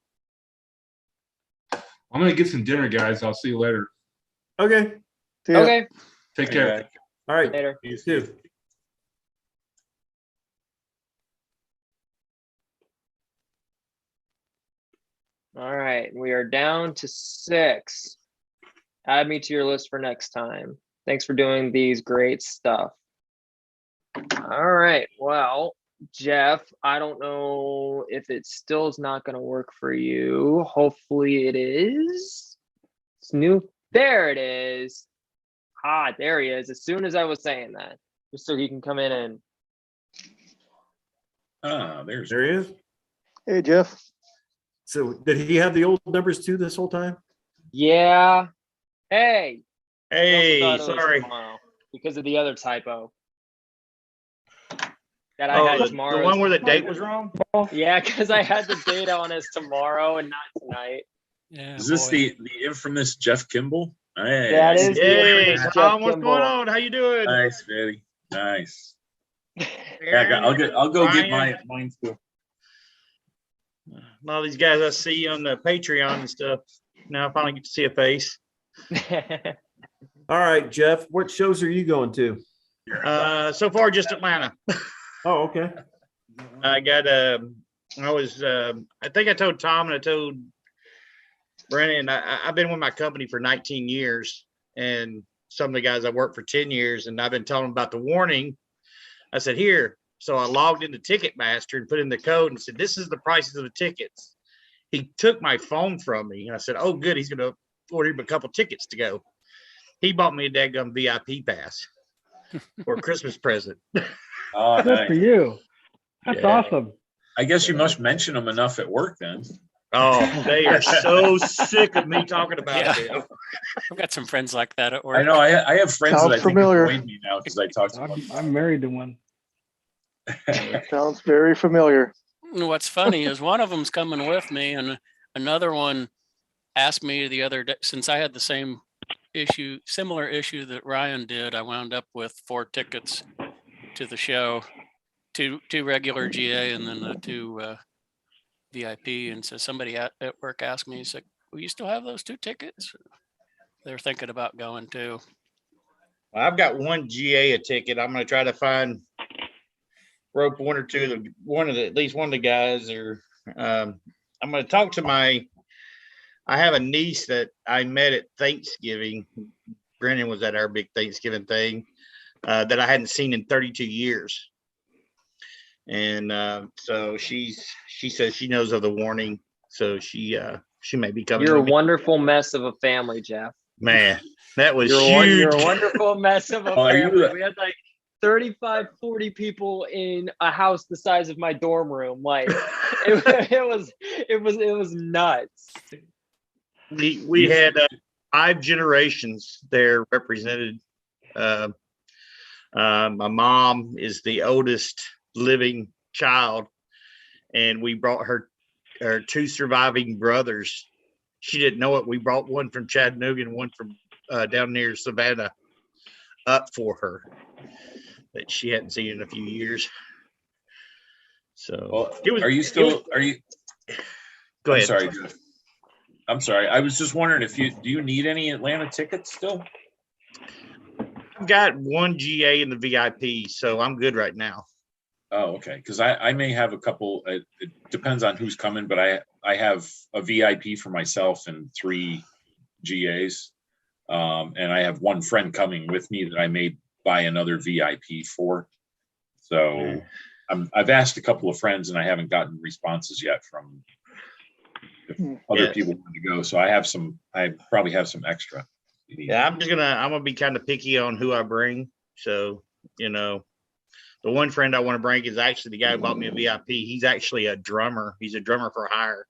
I'm gonna get some dinner, guys. I'll see you later. Okay. See ya. Okay, Take care. All right. later. You too. All right, we are down to 6. Add me to your list for next time. Thanks for doing these great stuff. All right, well, Jeff, I don't know if it still is not going to work for you. Hopefully it is. It's new. There it is. Ah, there he is. As soon as I was saying that, just so he can come in and. There's There he is. Hey, Jeff. So did he have the old numbers too this whole time? Yeah. Hey. Hey, I also thought it was sorry. tomorrow because of the other typo that I Oh, had the tomorrow. one where the date was wrong? Yeah, because I had the date on as tomorrow and not tonight. Yeah, Is this boy. the infamous Jeff Kimball? Hey, That is the Hey, infamous Tom, Jeff what's Kimball. going on? How you doing? nice, Betty. Nice. Yeah, Aaron, I'll go get Ryan, mine too. all these guys I see on the Patreon and stuff. Now I finally get to see a face. All right, Jeff, what shows are you going to? So far, just Atlanta. Oh, okay. I got I think I told Tom and I told Brennan, I've been with my company for 19 years, and some of the guys I worked for 10 years, and I've been telling them about the warning. I said, here. So I logged into Ticketmaster and put in the code and said, this is the prices of the tickets. He took my phone from me, and I said, oh, good. He's going to order him a couple tickets to go. He bought me a daggum VIP pass for a Christmas present. Oh, Good for nice. you. That's Yeah. awesome. I guess you must mention them enough at work then. Oh, they are so sick of me talking about Yeah. it. I've got some friends like that at work. I know I have friends Sounds that I think familiar. avoid me now because I talked about I'm married to one. Sounds very familiar. What's funny is one of them's coming with me, and another one asked me the other day, since I had the similar issue that Ryan did, I wound up with 4 tickets to the show, two regular GA and then the 2 VIP. And so somebody at work asked me, he's like, "Will you still have those 2 tickets?" They're thinking about going too. I've got one GA ticket. I'm going to try to rope one or two, at least one of the guys, or I'm going to talk to I have a niece that I met at Thanksgiving. Brennan was at our big Thanksgiving thing that I hadn't seen in 32 years. And so she says she knows of the warning. So she may be coming. You're a with me. wonderful mess of a family, Jeff. Man, that was You're huge. a wonderful mess of a Are you family. the- We had like 35, 40 people in a house the size of my dorm room. Like it was nuts. We had 5 generations there represented. My mom is the oldest living child, and we brought her 2 surviving brothers. She didn't know it. We brought one from Chattanooga and one from down near Savannah up for her that she hadn't seen in a few years. So Well, it was. are you Go ahead. I'm sorry, Jeff. I'm sorry. I was just wondering do you need any Atlanta tickets still? I've got one GA in the VIP, so I'm good right now. Oh, okay. Because I may have a couple. It depends on who's coming, but I have a VIP for myself and 3 GAs, and I have one friend coming with me that I made buy another VIP for. So I've asked a couple of friends and I haven't gotten responses yet from other people want to go. So I probably have some extra. Yeah, I'm gonna be kind of picky on who I bring. So, the one friend I want to bring is actually the guy who bought me a VIP. He's actually a drummer. He's a drummer for hire.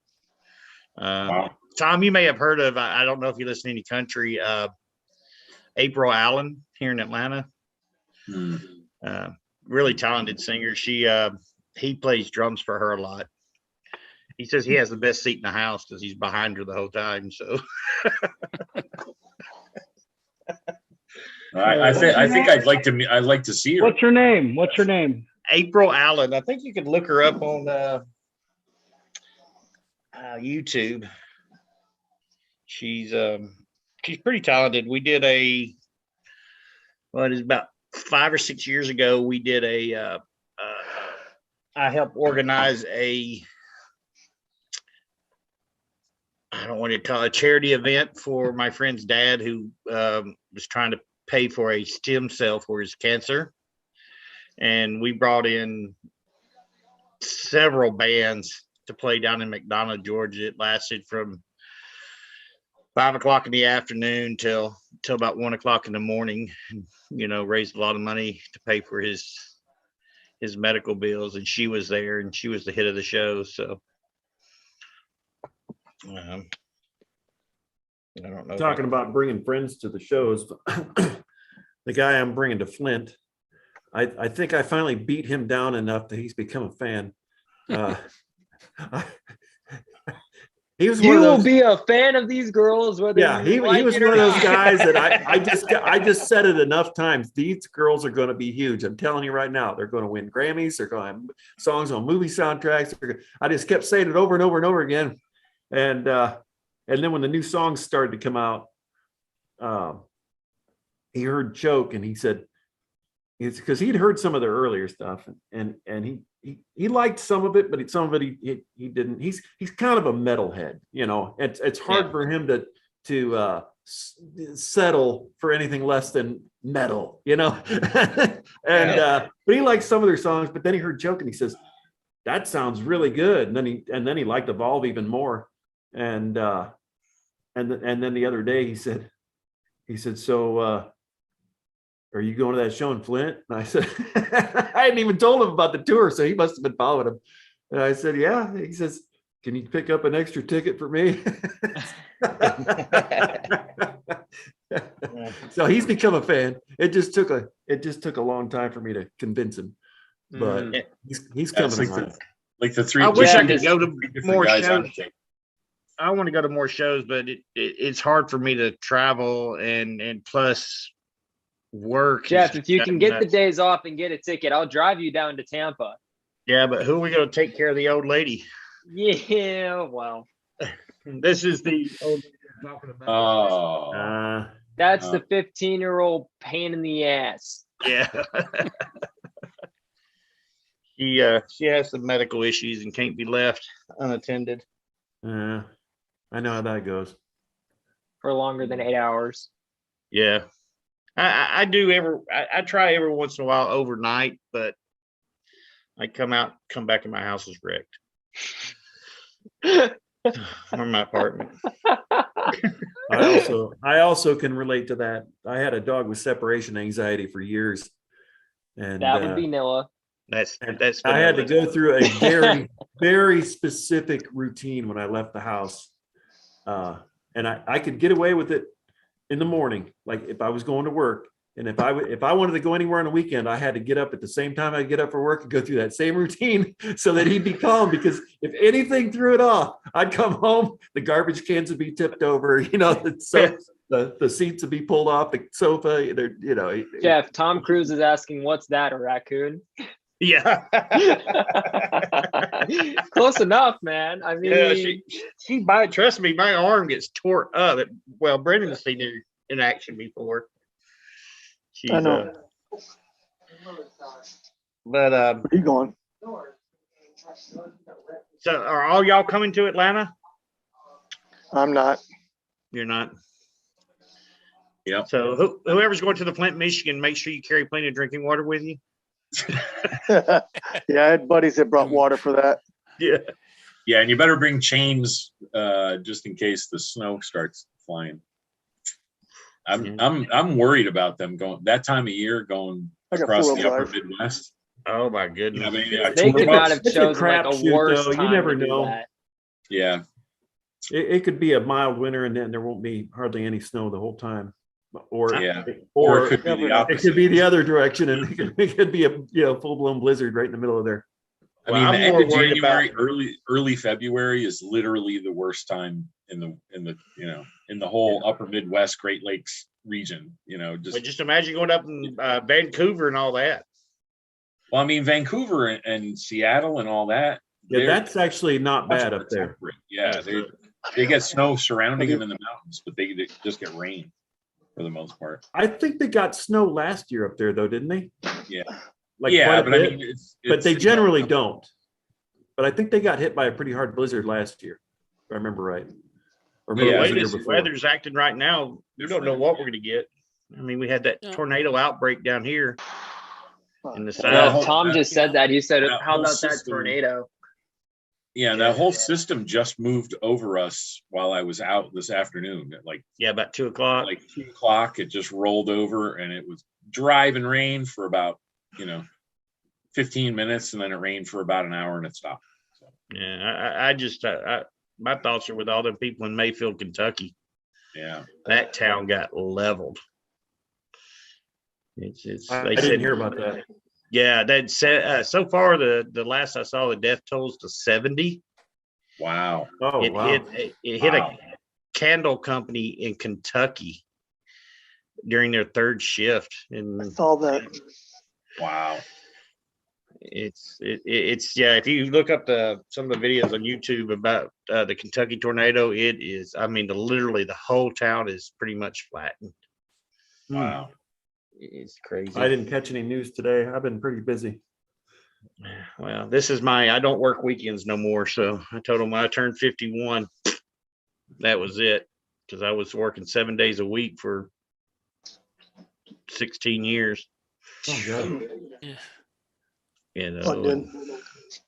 Wow. Tom, you may have heard of, I don't know if you listen to any country, April Allen here in Atlanta. Really talented singer. He plays drums for her a lot. He says he has the best seat in the house because he's behind her the whole time. So I think I'd like to see her. What's her name? What's her name? April Allen. I think you could look her up on YouTube. She's pretty talented. We did it was about 5 or 6 years ago. We did I helped organize I don't want to call it a charity event for my friend's dad who was trying to pay for a stem cell for his cancer. And we brought in several bands to play down in McDonough, Georgia. It lasted from 5 o'clock in the afternoon till about 1 o'clock in the morning. Raised a lot of money to pay for his medical bills. And she was there, and she was the hit of the show. So I don't know. Talking about bringing friends to the shows, the guy I'm bringing to Flint, I think I finally beat him down enough that he's become a fan. He was You will be a fan of these girls, whether he like was it one or of those not. guys that I just said it enough times. These girls are going to be huge. I'm telling you right now, they're going to win Grammys. They're going to have songs on movie soundtracks. I just kept saying it over and over and over again. And then when the new songs started to come out, he heard Choke, and he said, it's because he'd heard some of their earlier stuff, and he liked some of it, but some of it he didn't. He's kind of a metalhead, It's hard for him to settle for anything less than metal, and but he liked some of their songs. But then he heard Choke, and he says, that sounds really good. And then he liked Evolve even more. And then the other day he said, so are you going to that show in Flint? And I said, I hadn't even told him about the tour, so he must have been following him. And I said, yeah. He says, can you pick up an extra ticket for me? So he's become a fan. It just took a long time for me to convince him, but he's coming around. Like the three. I wish I could just go to different more guys on shows. the tape. I want to go to more shows, but it's hard for me to travel and plus work. Jeff, is if you can get the nuts. days off and get a ticket, I'll drive you down to Tampa. Yeah, but who are we going to take care of the old lady? Yeah, well, This is the old lady I'm talking about. Oh, that's the 15-year-old pain in the ass. Yeah. She has some medical issues and can't be left unattended. I know how that goes. For longer than 8 hours. Yeah. I try every once in a while overnight, but I come back and my house is wrecked. Or my apartment. I also can relate to that. I had a dog with separation anxiety for years. And That would be Noah. That's I had to go through a very, very specific routine when I left the house. And I could get away with it in the morning, like if I was going to work. And if I wanted to go anywhere on the weekend, I had to get up at the same time I get up for work and go through that same routine so that he'd be calm. Because if anything threw it off, I'd come home, the garbage cans would be tipped over, the seats would be pulled off the sofa. Jeff, Tom Cruise is asking, what's that, a raccoon? Yeah. Close enough, man. I mean, yeah, trust me, my arm gets tore up. Well, Brendan's seen it in action before. I know. But Where you going? so are all y'all coming to Atlanta? I'm not. You're not. Yep. So whoever's going to the Flint, Michigan, make sure you carry plenty of drinking water with you. Yeah, I had buddies that brought water for that. Yeah. Yeah, and you better bring chains just in case the snow starts flying. I'm worried about them going that time of year going I got across four-wheel the upper drive. Midwest. Oh my goodness. I mean, They could not have It's a chosen like a crapshoot, worse though. You time never to do know. that. Yeah, It could be a mild winter and then there won't be hardly any snow the whole time. Or yeah. or it could be never the know. it opposite. could be the other direction, and it could be a full blown blizzard right in the middle of there. I Well, mean, I'm the end more of worried January, about- early February is literally the worst time in the in the whole upper Midwest, Great Lakes region. But just imagine going up in Vancouver and all that. Well, I mean, Vancouver and Seattle and all that. Yeah, they're that's actually not much bad more up there. temperate. Yeah, they get snow surrounding them in the mountains, but they just get rain for the most part. I think they got snow last year up there, though, didn't they? Yeah. Like Yeah, quite a but I bit, mean, but they generally don't. But I think they got hit by a pretty hard blizzard last year, if I remember right. Or maybe The it was way the year this before. weather's acting right now, we don't know what we're going to get. I mean, we had that Yeah. tornado outbreak down here in the Well, south. Tom just said that. He said, that "How whole about that system- tornado?" Yeah, that whole system just moved over us while I was out this afternoon. At like Yeah, about 2 o'clock. 2 o'clock, it just rolled over and it was driving rain for about 15 minutes, and then it rained for about an hour and it stopped. So, Yeah, I just my thoughts are with all them people in Mayfield, Kentucky. yeah. That town got leveled. It's I they didn't said hear about that. Yeah, that said so far the last I saw the death tolls to 70. Wow. Oh, it wow. hit it hit Wow. a candle company in Kentucky during their third shift, I and saw that. Wow. it's yeah. If you look up some of the videos on YouTube about the Kentucky tornado, it is. I mean, literally the whole town is pretty much flattened. Wow. It's crazy. I didn't catch any news today. I've been pretty busy. Well, this is I don't work weekends no more. So I told them when I turned 51, that was it. Because I was working 7 days a week for 16 years. Oh, God. And Oh, dude.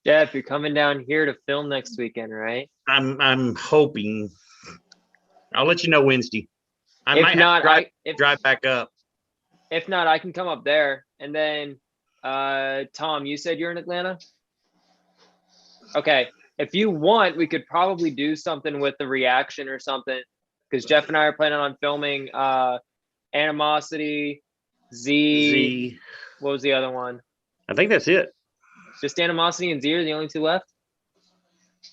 Jeff, you're coming down here to film next weekend, right? I'm hoping. I'll let you know Wednesday. I If might not, have to drive back up. if not, I can come up there. And then, Tom, you said you're in Atlanta? Okay. If you want, we could probably do something with the reaction or something. Because Jeff and I are planning on filming Animosity, Z. What was the other one? I think that's it. Just Animosity and Z are the only two left.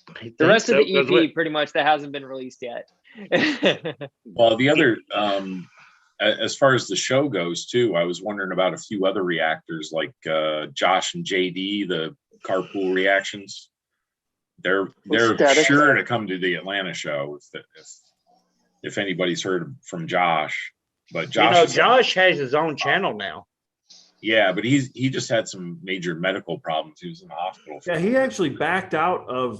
I The think rest so, of the 'cause EP, pretty much, that hasn't been released yet. Well, the other, as far as the show goes too, I was wondering about a few other reactors like Josh and JD, the carpool reactions. They're Static. sure to come to the Atlanta show if anybody's heard from Josh. But Josh, Josh has his own channel now. yeah, but he just had some major medical problems. He was in the hospital. Yeah, he actually backed out of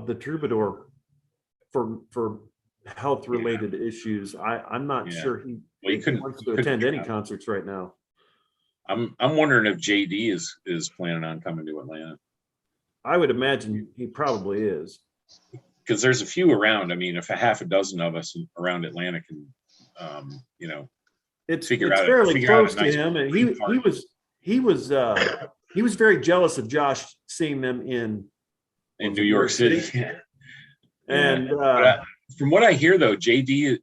the Troubadour for health related issues. I'm not Yeah. sure he couldn't wants to couldn't attend any travel. concerts right now. I'm wondering if JD is planning on coming to Atlanta, I would imagine he probably is. because there's a few around. I mean, if a half a dozen of us around Atlanta can, It's Figure it's out a- fairly figure out a close to nice him, and green park. he was very jealous of Josh seeing them in New York City. and From what I hear, though, JD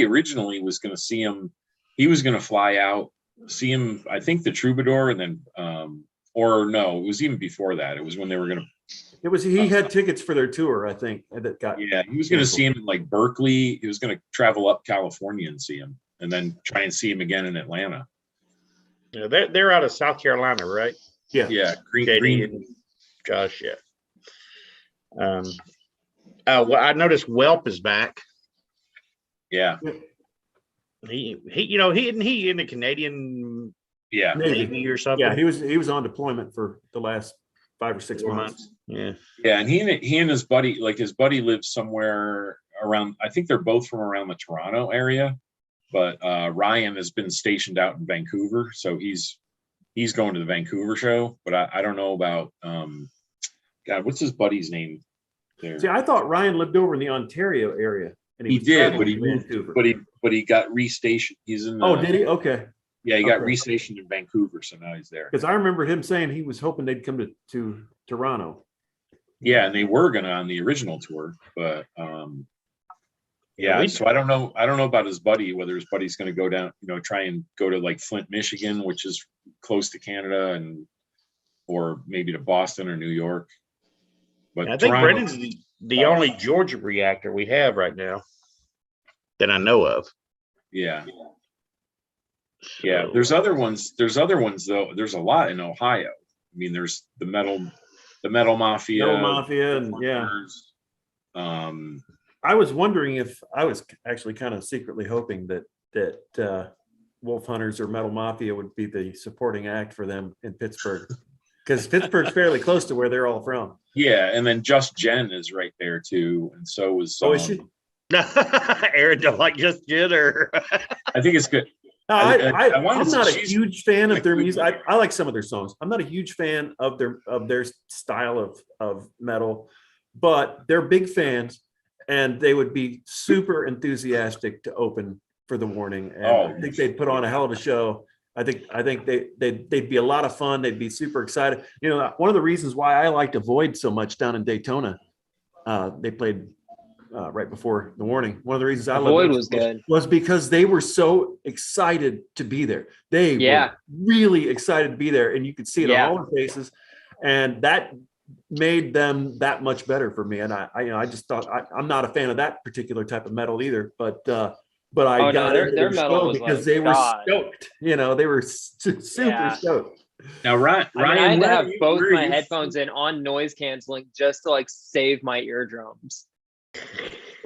originally was going to see him. He was going to fly out, see him. I think the Troubadour, and then, or no, it was even before that. It was when they were going to. he had tickets for their tour, I think, that got Yeah, he was going to see him in like Berkeley. He was going to travel up California and see him, and then try and see him again in Atlanta. Yeah, they're out of South Carolina, right? yeah. Yeah, JD Green. and Josh, yeah. Well, I noticed Welp is back. Yeah, He in the Canadian yeah. Maybe. Navy or something. Yeah, he was on deployment for the last 5 or 6 4 months. Yeah. Yeah, and he and his buddy, like his buddy lives somewhere around, I think they're both from around the Toronto area. but Ryan has been stationed out in Vancouver, so he's going to the Vancouver show. But I don't know about God, what's his buddy's name there? See, I thought Ryan lived over in the Ontario area. And He was did, traveling but he to moved. Vancouver. But he got restationed. He's in. Oh, did he? Okay. Yeah, he got Okay. restationed in Vancouver, so now he's there. Because I remember him saying he was hoping they'd come to Toronto. Yeah, and they were gonna on the original tour, but yeah. So I don't know about his buddy, whether his buddy's gonna go down, try and go to like Flint, Michigan, which is close to Canada, or maybe to Boston or New York. But I think Toronto- Brendan's the only Georgia reactor we have right now that I know of. Yeah. Yeah, there's other ones though. There's a lot in Ohio. I mean, there's the metal mafia. Metal Mafia, and yeah. I was wondering if I was actually kind of secretly hoping that Wolf Hunters or Metal Mafia would be the supporting act for them in Pittsburgh, because Pittsburgh's fairly close to where they're all from. Yeah, and then Just Jen is right there too, and so is. Oh, is she? Aaron don't like Just Jen, or I think it's good. No, I wanted I'm to- not a she's- huge fan of their music. I like some of their songs. I'm not a huge fan of their style of metal, but they're big fans, and they would be super enthusiastic to open for the Warning. And I think they'd put on a hell of a show. I think they'd be a lot of fun. They'd be super excited. One of the reasons why I liked Avoid so much down in Daytona, they played right before the Warning. One of the reasons I loved Void it was good. was because they were so excited to be there. They were really excited to be there, and you could see it on all their faces, and that made them that much better for me. And I just thought I'm not a fan of that particular type of metal either, but I got into their their metal show was because like they were God. stoked. They were super stoked. Now, Ryan, I had to where have are you- both where are my you headphones in on noise canceling just to like save my eardrums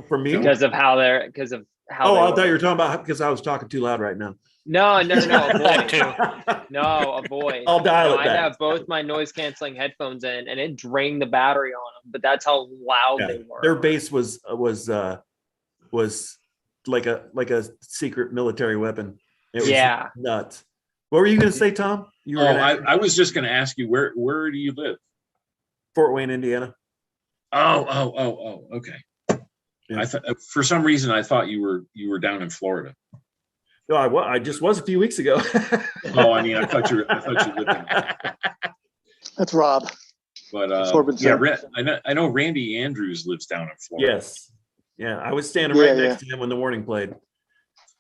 For me, because of how oh, I thought you were talking about because I was talking too loud right now. No, That avoid. too. No, avoid. I'll dial it I had to back. have both my noise canceling headphones in, and it drained the battery on them. But that's how loud Yeah. they were. Their bass was like a secret military weapon. It was nuts. What were you going to say, Tom? You were I was just going to ask you where do you live? Fort Wayne, Indiana. Oh, okay. Yeah. I thought for some reason I thought you were down in Florida. No, I just was a few weeks ago. Oh, I mean, I thought you lived in. That's Rob. But Sorbent I know Randy Andrews lives down in Florida. Yes. Yeah, I was standing right next to him when the Warning played,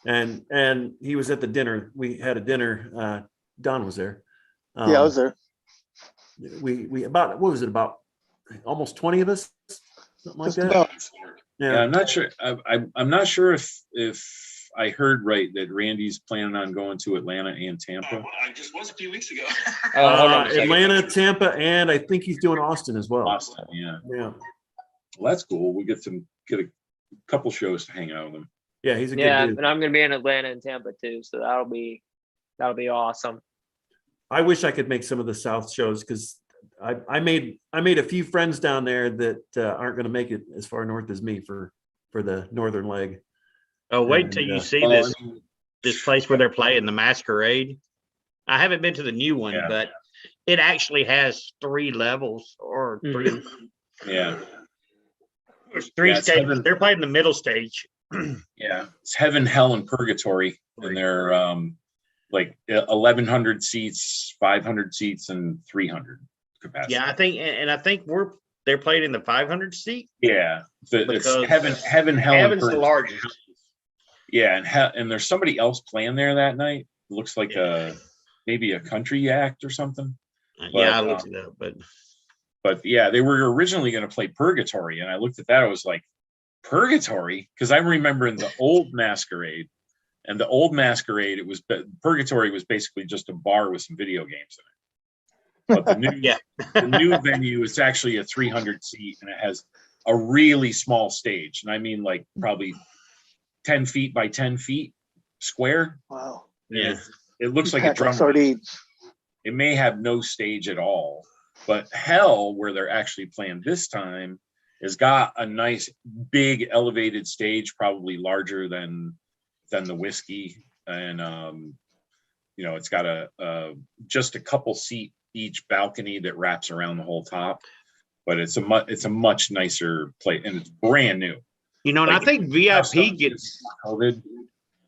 and he was at the dinner. We had a dinner. Don was there. Yeah, I was there. We about what was it, about almost 20 of us, something like Just that. about. Yeah, I'm not sure. I'm not sure if I heard right that Randy's planning on going to Atlanta and Tampa. I just was a few weeks ago. Hold on a second. Atlanta, Tampa, and I think he's doing Austin as well. Austin, yeah. Yeah. Well, that's cool. We get a couple shows to hang out with him. Yeah, he's a good dude. and I'm gonna be in Atlanta and Tampa too, so that'll be awesome. I wish I could make some of the South shows because I made a few friends down there that aren't going to make it as far north as me for the northern leg. Oh, wait And, till you uh, see this place where they're playing the Masquerade. I haven't been to the new one, but it actually has 3 levels or 3. Yeah. There's 3 Yeah, it's stages. heaven. They're playing the middle stage. Yeah, it's heaven, hell, and purgatory, and they're like 1,100 seats, 500 seats, and 300 capacity. Yeah, I think they're playing in the 500 seat. Yeah, it's Because heaven, hell, and Heaven's the purgatory. largest. Yeah, and there's somebody else playing there that night. It looks like maybe a country act or something. Yeah, I looked it up, but yeah, they were originally going to play Purgatory, and I looked at that. I was like, Purgatory, because I remember in the old Masquerade, and the old Masquerade, Purgatory was basically just a bar with some video games in it. But the new the new venue is actually a 300 seat, and it has a really small stage, and I mean like probably 10 feet by 10 feet square. Wow. Yeah. It looks like a Packed drum. sardines. It may have no stage at all, but Hell, where they're actually playing this time, has got a nice big elevated stage, probably larger than the whiskey, and it's got just a couple seat each balcony that wraps around the whole top, but it's a much nicer place, and it's brand new. And I think VIP gets COVID.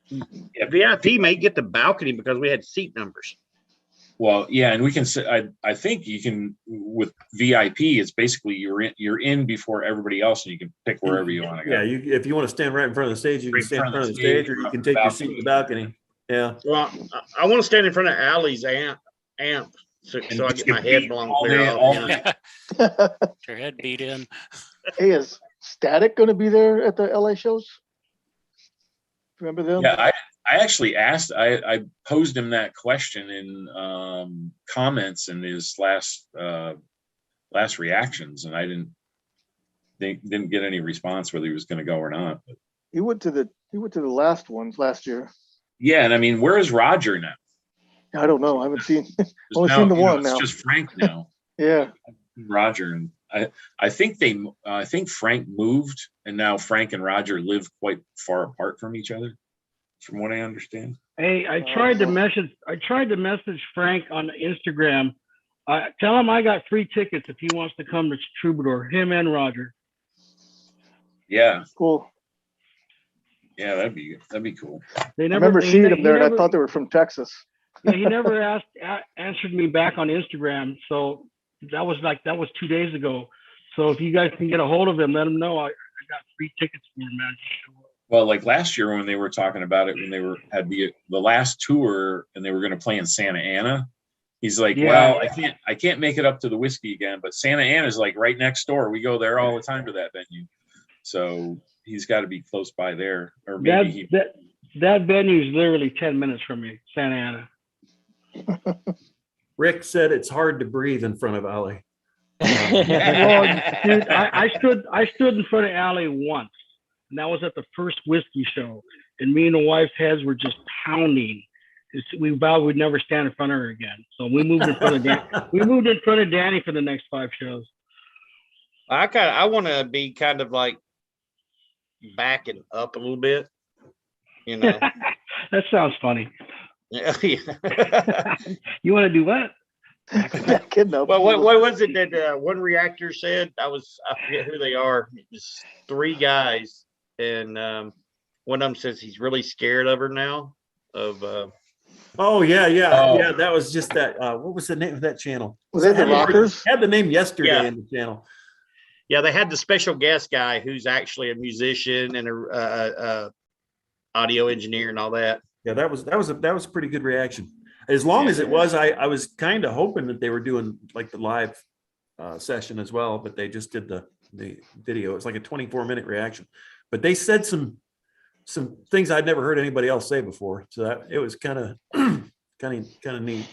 Yeah, VIP may get the balcony because we had seat numbers. Well, yeah, and we can say I think you can with VIP. It's basically you're in before everybody else, and you can pick wherever you want to go. Yeah, if you want to stand right in front of the stage, you can stand in front of the stage, or you can take your seat in the balcony. Yeah. Well, I want to stand in front of Allie's amp, so I get my head blown clear off. Your head beat in. Hey, is Static going to be there at the LA shows? Remember them? Yeah, I actually asked. I posed him that question in comments in his last reactions, and I didn't get any response whether he was going to go or not. But. He went to the last ones last year. Yeah, and I mean, where is Roger now? I don't know. I haven't seen. Only seen the one now. It's just Frank now. Yeah. Roger, and I think Frank moved, and now Frank and Roger live quite far apart from each other, from what I understand. Hey, I tried to message Frank on Instagram. Tell him I got free tickets if he wants to come to Troubadour. Him and Roger. Yeah. Cool. Yeah, that'd be cool. I remember seeing them there, and I thought they were from Texas. Yeah, he never answered me back on Instagram. So that was 2 days ago. So if you guys can get a hold of him, let him know I got free tickets for him, man. Well, like last year when they were talking about it, when they had the last tour and they were going to play in Santa Ana, he's like, well, I can't make it up to the whiskey again, but Santa Ana is like right next door. We go there all the time to that venue. So he's got to be close by there, or maybe that venue is literally 10 minutes from me, Santa Ana. Rick said it's hard to breathe in front of Ali. Well, dude, I stood in front of Ali once, and that was at the first whiskey show, and me and the wife's heads were just pounding. We vowed we'd never stand in front of her again. So we moved in front of Danny for the next 5 shows. I want to be kind of like backing up a little bit, That sounds funny. Yeah. You want to do what? Well, what was it that one reactor said? I forget who they are. It's 3 guys, and one of them says he's really scared of her now. Oh yeah. That was just that. What was the name of that channel? Was that the Rockers? Had the name yesterday in the channel. Yeah, they had the special guest guy who's actually a musician and a audio engineer and all that. Yeah, that was a pretty good reaction. As long as it was, I was kind of hoping that they were doing like the live session as well, but they just did the video. It's like a 24-minute reaction, but they said some things I'd never heard anybody else say before. So that it was kind of neat.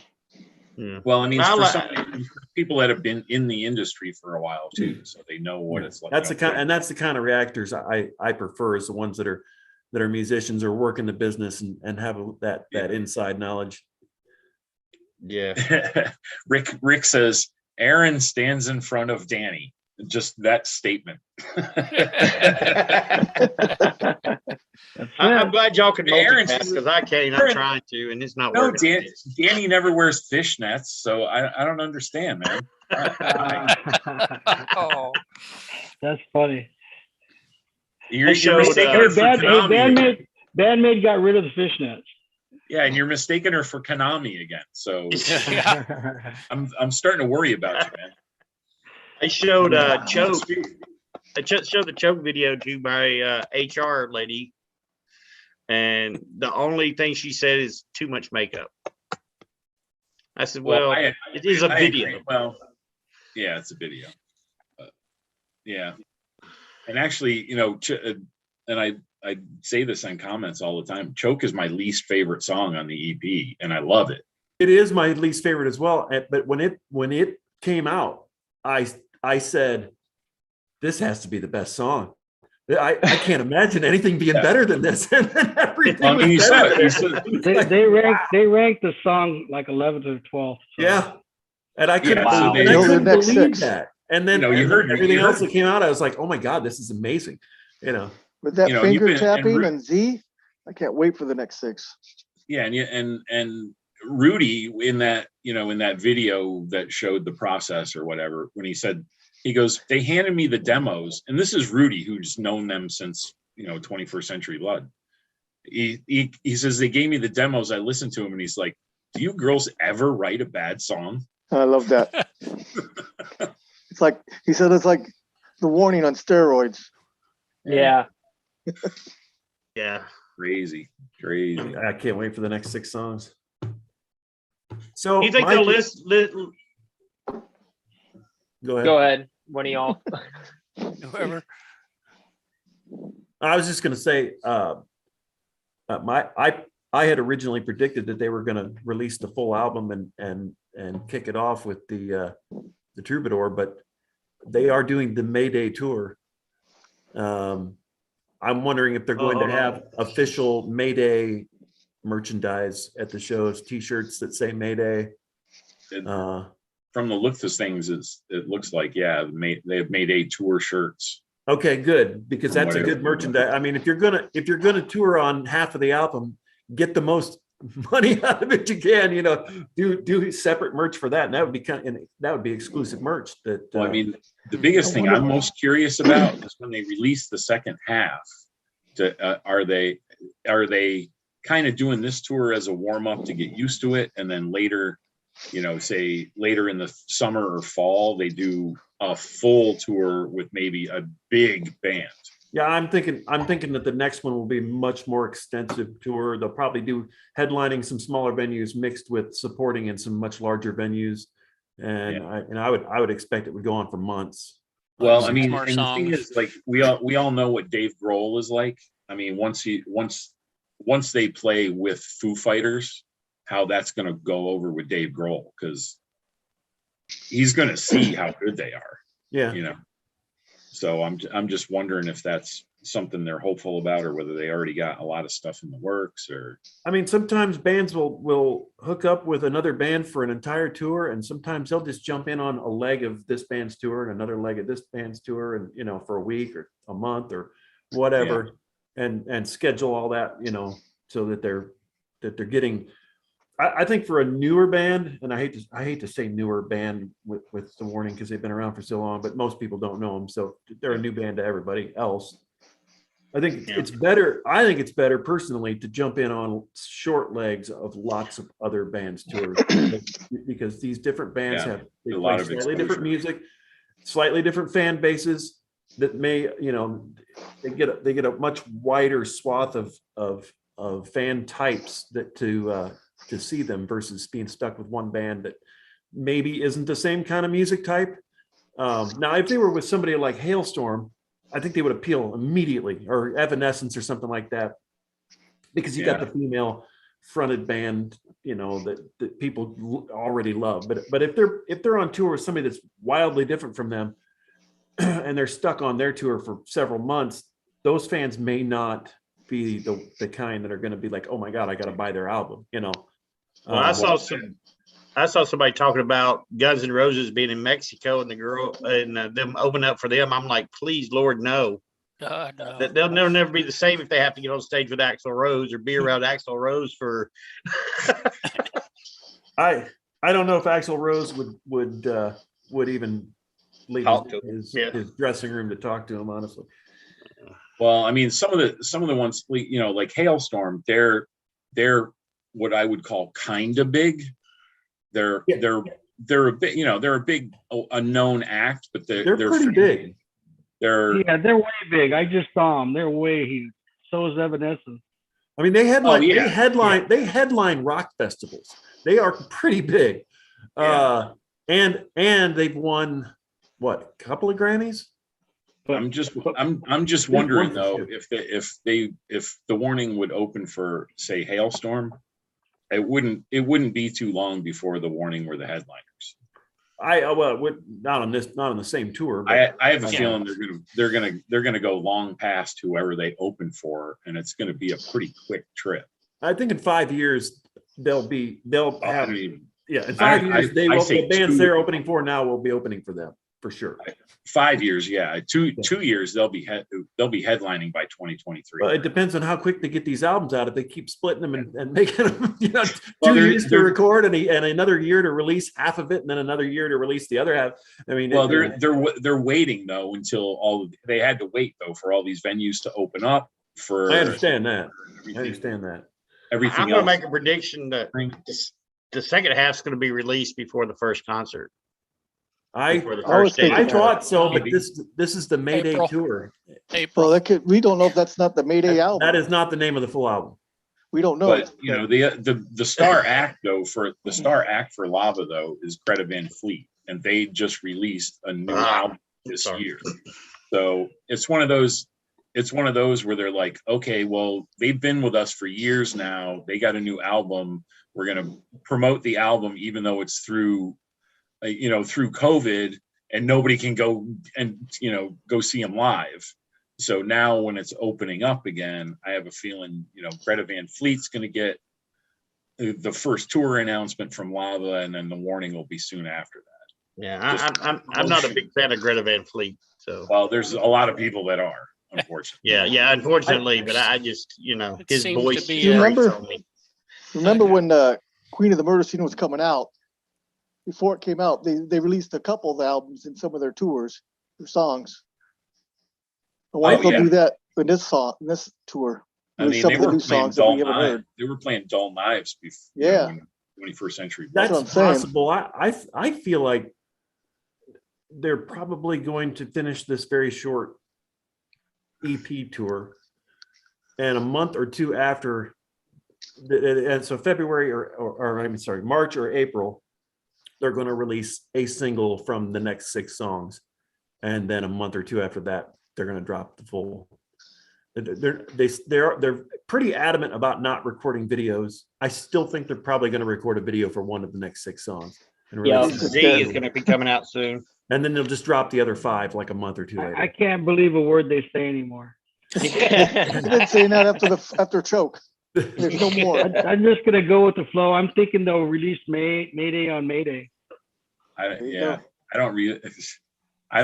Yeah. Well, I mean, for some people that have been in the industry for a while too, so they know what it's like. That's the kind of reactors I prefer, is the ones that are musicians or work in the business and have that inside knowledge. Yeah. Rick says Aaron stands in front of Danny. Just that statement. I'm glad y'all can multitask because I can't. I'm trying to, and it's not working. Danny never wears fishnets, so I don't understand, man. Oh, that's funny. You're mistaking her for Konami. Bandmate got rid of the fishnets. Yeah, and you're mistaking her for Konami again. So I'm starting to worry about you, man. I showed choke. I showed the choke video to my HR lady, and the only thing she said is too much makeup. I said, "Well, it is a video." Agree. Well, yeah, it's a video. Yeah, and actually, and I say this in comments all the time. Choke is my least favorite song on the EP, and I love it. It is my least favorite as well. But when it came out, I said, this has to be the best song. I can't imagine anything being better than this. And then everything was better. They ranked the song like 11th or 12th. So. Yeah. And I couldn't believe that. And then you heard everything else that came out, I was like, oh my God, this is amazing. With that finger tapping and Z, I can't wait for the next 6. Yeah, and Rudy in that, in that video that showed the process or whatever, when he goes, they handed me the demos, and this is Rudy, who's known them since 21st Century Blood. He says they gave me the demos. I listened to him, and he's like, "Do you girls ever write a bad song?" I love that. It's like he said, it's like the warning on steroids. Yeah. Yeah. Crazy. I can't wait for the next 6 songs. So You think Mike, they'll list? Go ahead. Go ahead. One of y'all. Whoever. I was just going to say, I had originally predicted that they were going to release the full album and kick it off with the Troubadour, but they are doing the MayDay tour. I'm wondering if they're going to have official MayDay merchandise at the shows, T-shirts that say MayDay. From the look of things, it looks like, yeah, they have MayDay tour shirts. Okay, good, because that's a good merchandise. I mean, if you're gonna tour on half of the album, get the most money out of it you can. Do separate merch for that, and that would be exclusive merch. That Well, I mean, the biggest thing I'm most curious about is when they release the second half. Are they kind of doing this tour as a warm up to get used to it, and then later, say later in the summer or fall, they do a full tour with maybe a big band? Yeah, I'm thinking that the next one will be much more extensive tour. They'll probably do headlining some smaller venues mixed with supporting in some much larger venues, and I would expect it would go on for months. Well, I mean, more and the thing songs. is, like, we all know what Dave Grohl is like. I mean, once they play with Foo Fighters, how that's going to go over with Dave Grohl, because he's going to see how good they are. Yeah. So I'm just wondering if that's something they're hopeful about, or whether they already got a lot of stuff in the works. Or I mean, sometimes bands will hook up with another band for an entire tour, and sometimes they'll just jump in on a leg of this band's tour and another leg of this band's tour, and for a week or a month or whatever, and schedule all that, so that they're getting. I think for a newer band, and I hate to say newer band with the Warning, because they've been around for so long, but most people don't know them, so they're a new band to everybody else. I think it's better. I think it's better personally to jump in on short legs of lots of other bands' tours, because these different bands have a lot of slightly different music, slightly different fan bases that may, they get a much wider swath of fan types that to see them, versus being stuck with one band that maybe isn't the same kind of music type. Now, if they were with somebody like Hailstorm, I think they would appeal immediately, or Evanescence or something like that, because you got the female fronted band, that people already love. But if they're on tour with somebody that's wildly different from them, and they're stuck on their tour for several months, those fans may not be the kind that are going to be like, oh my God, I got to buy their album. Well, I saw somebody talking about Guns N' Roses being in Mexico, and the girl and them open up for them. I'm like, please, Lord, no. God, no. That they'll never be the same if they have to get on stage with Axl Rose or be around Axl Rose for. I don't know if Axl Rose would even leave his dressing room to talk to him, honestly. Well, I mean, some of the ones, like Hailstorm, they're what I would call kind of big. They're a bit, they're a big unknown act, but they're pretty big. They're way big. I just saw them. They're way huge. So is Evanescence. I mean, they headline rock festivals. They are pretty big. And they've won a couple of Grammys. I'm just wondering though, if the Warning would open for, say, Hailstorm, it wouldn't be too long before the Warning were the headliners. Not on the same tour. But I have a feeling they're gonna go long past whoever they open for, and it's gonna be a pretty quick trip. I think in 5 years they'll have. In 5 years, the bands they're opening for now will be opening for them for sure. 5 years, 2 years they'll be they'll be headlining by 2023. Well, it depends on how quick they get these albums out. If they keep splitting them and making them, you know, Well, 2 they're- years to they're- record and another year to release half of it, and then another year to release the other half. I mean, Well, they're waiting though until they had to wait though for all these venues to open up for. I understand that. I everything- understand that. Everything I'm gonna else. make a prediction that the second half's gonna be released before the first concert. Before the I was first day. thinking I thought so, but Maybe. this is the MayDay April. tour. April. Well, that could, we don't know if that's not the MayDay album. That is not the name of the full album. We don't know. But you know, the star act though for Lava though is Greta Van Fleet, and they just released a new album this sorry. year. So it's one of those where they're like, okay, well, they've been with us for years now. They got a new album. We're gonna promote the album, even though it's through COVID, and nobody can go and go see them live. So now when it's opening up again, I have a feeling, Greta Van Fleet's going to get the first tour announcement from Lava, and then the warning will be soon after that. Yeah, I'm not a big fan of Greta Van Fleet. So Well, there's a lot of people that are, unfortunately. yeah, unfortunately, but I just It his seems to voice. be, You remember- grates on me. Remember when Queen of the Murder Scene was coming out? Before it came out, they released a couple of albums in some of their tours, their songs. I wonder if they'll do that in this tour. I Release mean, some they of the were new playing songs that Dull we haven't Knives. heard. They were playing Dull Knives before. Yeah. 21st century. That's what I'm That's saying. possible. I feel like they're probably going to finish this very short EP tour, and a month or two after, and so February or I'm sorry, March or April, they're going to release a single from the next 6 songs, and then a month or two after that, they're going to drop the full. They're pretty adamant about not recording videos. I still think they're probably going to record a video for one of the next 6 songs. And Yeah. release it. Z is going to be coming out soon. And then they'll just drop the other 5 like a month or two later. I can't believe a word they say anymore. You've been saying that after Choke. There's no more. I'm just gonna go with the flow. I'm thinking they'll release MayDay on MayDay. There you Yeah, go. I don't read. I